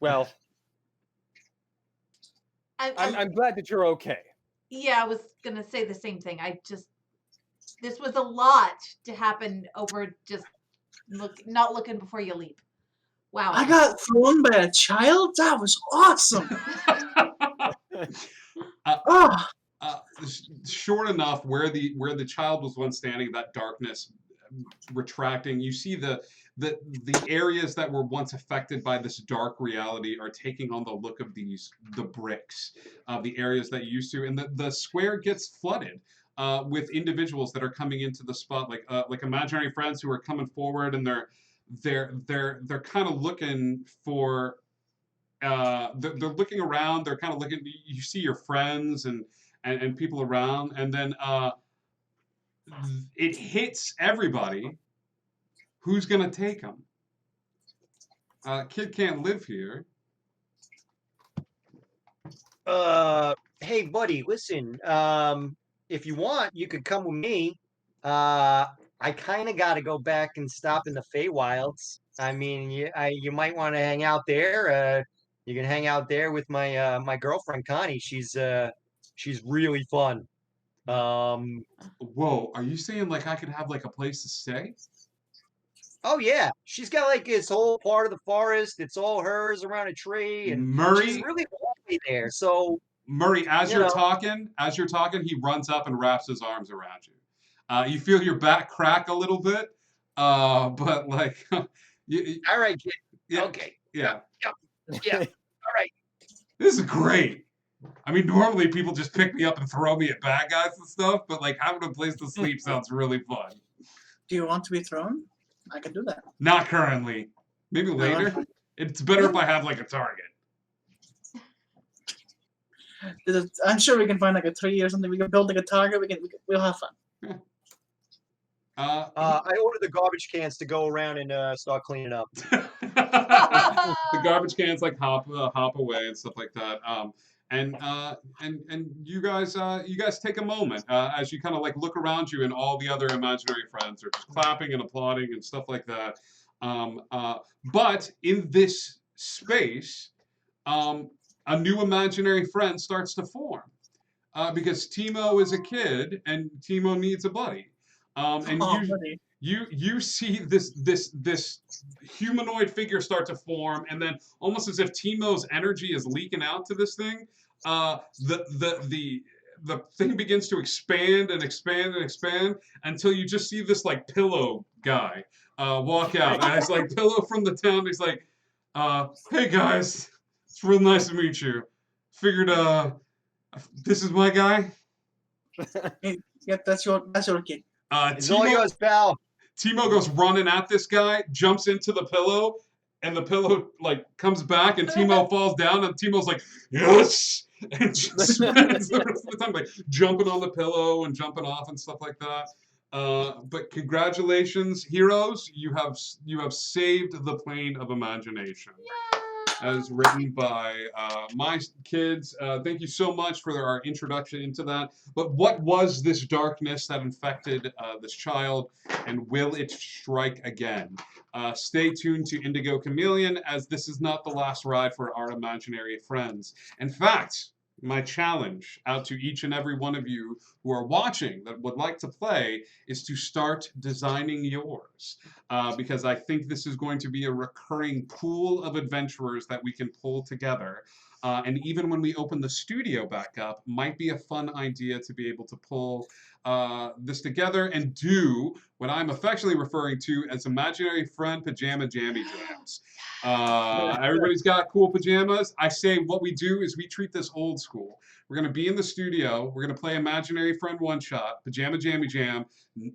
Well, I'm glad that you're okay.
Yeah, I was gonna say the same thing. This was a lot to happen over just not looking before you leap. Wow.
I got thrown by a child? That was awesome! Oh,
Short enough where the child was once standing, that darkness retracting. You see the areas that were once affected by this dark reality are taking on the look of the bricks, the areas that you used to, and the square gets flooded. With individuals that are coming into the spot, like imaginary friends who are coming forward, and they're kind of looking for they're looking around. They're kind of looking. You see your friends and people around, and then it hits everybody. Who's gonna take them? Kid can't live here.
Hey, buddy, listen. If you want, you could come with me. I kind of got to go back and stop in the Feywilds. I mean, you might want to hang out there. You can hang out there with my girlfriend Connie. She's really fun.
Whoa, are you saying like I could have like a place to stay?
Oh yeah, she's got like this whole part of the forest. It's all hers around a tree, and she's
Murray,
really lonely there. So
Murray, as
you
you're
know,
talking, he runs up and wraps his arms around you. You feel your back crack a little bit, but like,
all right, kid.
yeah,
Okay.
yeah,
Yeah. All right.
this is great. I mean, normally people just pick me up and throw me at bad guys and stuff, but like having a place to sleep sounds really fun.
do you want to be thrown? I can do that.
Not currently. Maybe later. It's better if I have like a target.
I'm sure we can find like a tree or something. We can build like a target. We'll have fun.
I ordered the garbage cans to go around and start cleaning up.
The garbage cans like hop away and stuff like that. And you guys take a moment as you kind of like look around you, and all the other imaginary friends are just clapping and applauding and stuff like that. But in this space, a new imaginary friend starts to form because Timo is a kid and Timo needs a buddy. And
buddy.
you see this humanoid figure start to form, and then almost as if Timo's energy is leaking out to this thing, the thing begins to expand and expand and expand until you just see this like pillow guy walk out. And it's like Pillow from the town. He's like, "Hey guys, it's real nice to meet you. Figured this is my guy."
Yep, that's your kid.
It's all yours, pal.
Timo goes running at this guy, jumps into the pillow, and the pillow like comes back, and Timo falls down, and Timo's like, "Yes!" and just spends the rest of the time like jumping on the pillow and jumping off and stuff like that. But congratulations, heroes! You have saved the plane of imagination. As written by my kids. Thank you so much for our introduction into that. But what was this darkness that infected this child, and will it strike again? Stay tuned to Indigo Chameleon, as this is not the last ride for our imaginary friends. In fact, my challenge out to each and every one of you who are watching that would like to play is to start designing yours. Because I think this is going to be a recurring pool of adventurers that we can pull together. And even when we open the studio back up, might be a fun idea to be able to pull this together and do what I'm affectionately referring to as imaginary friend pajama jammy jams. Everybody's got cool pajamas. I say what we do is we treat this old school. We're going to be in the studio. We're going to play imaginary friend one shot, pajama jammy jam,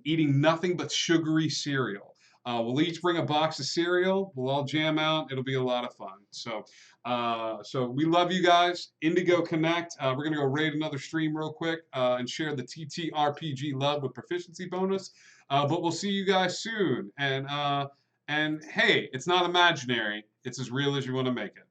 eating nothing but sugary cereal. We'll each bring a box of cereal. We'll all jam out. It'll be a lot of fun. So we love you guys. Indigo Connect. We're going to go raid another stream real quick and share the TTRPG love with proficiency bonus. But we'll see you guys soon. And hey, it's not imaginary. It's as real as you want to make it.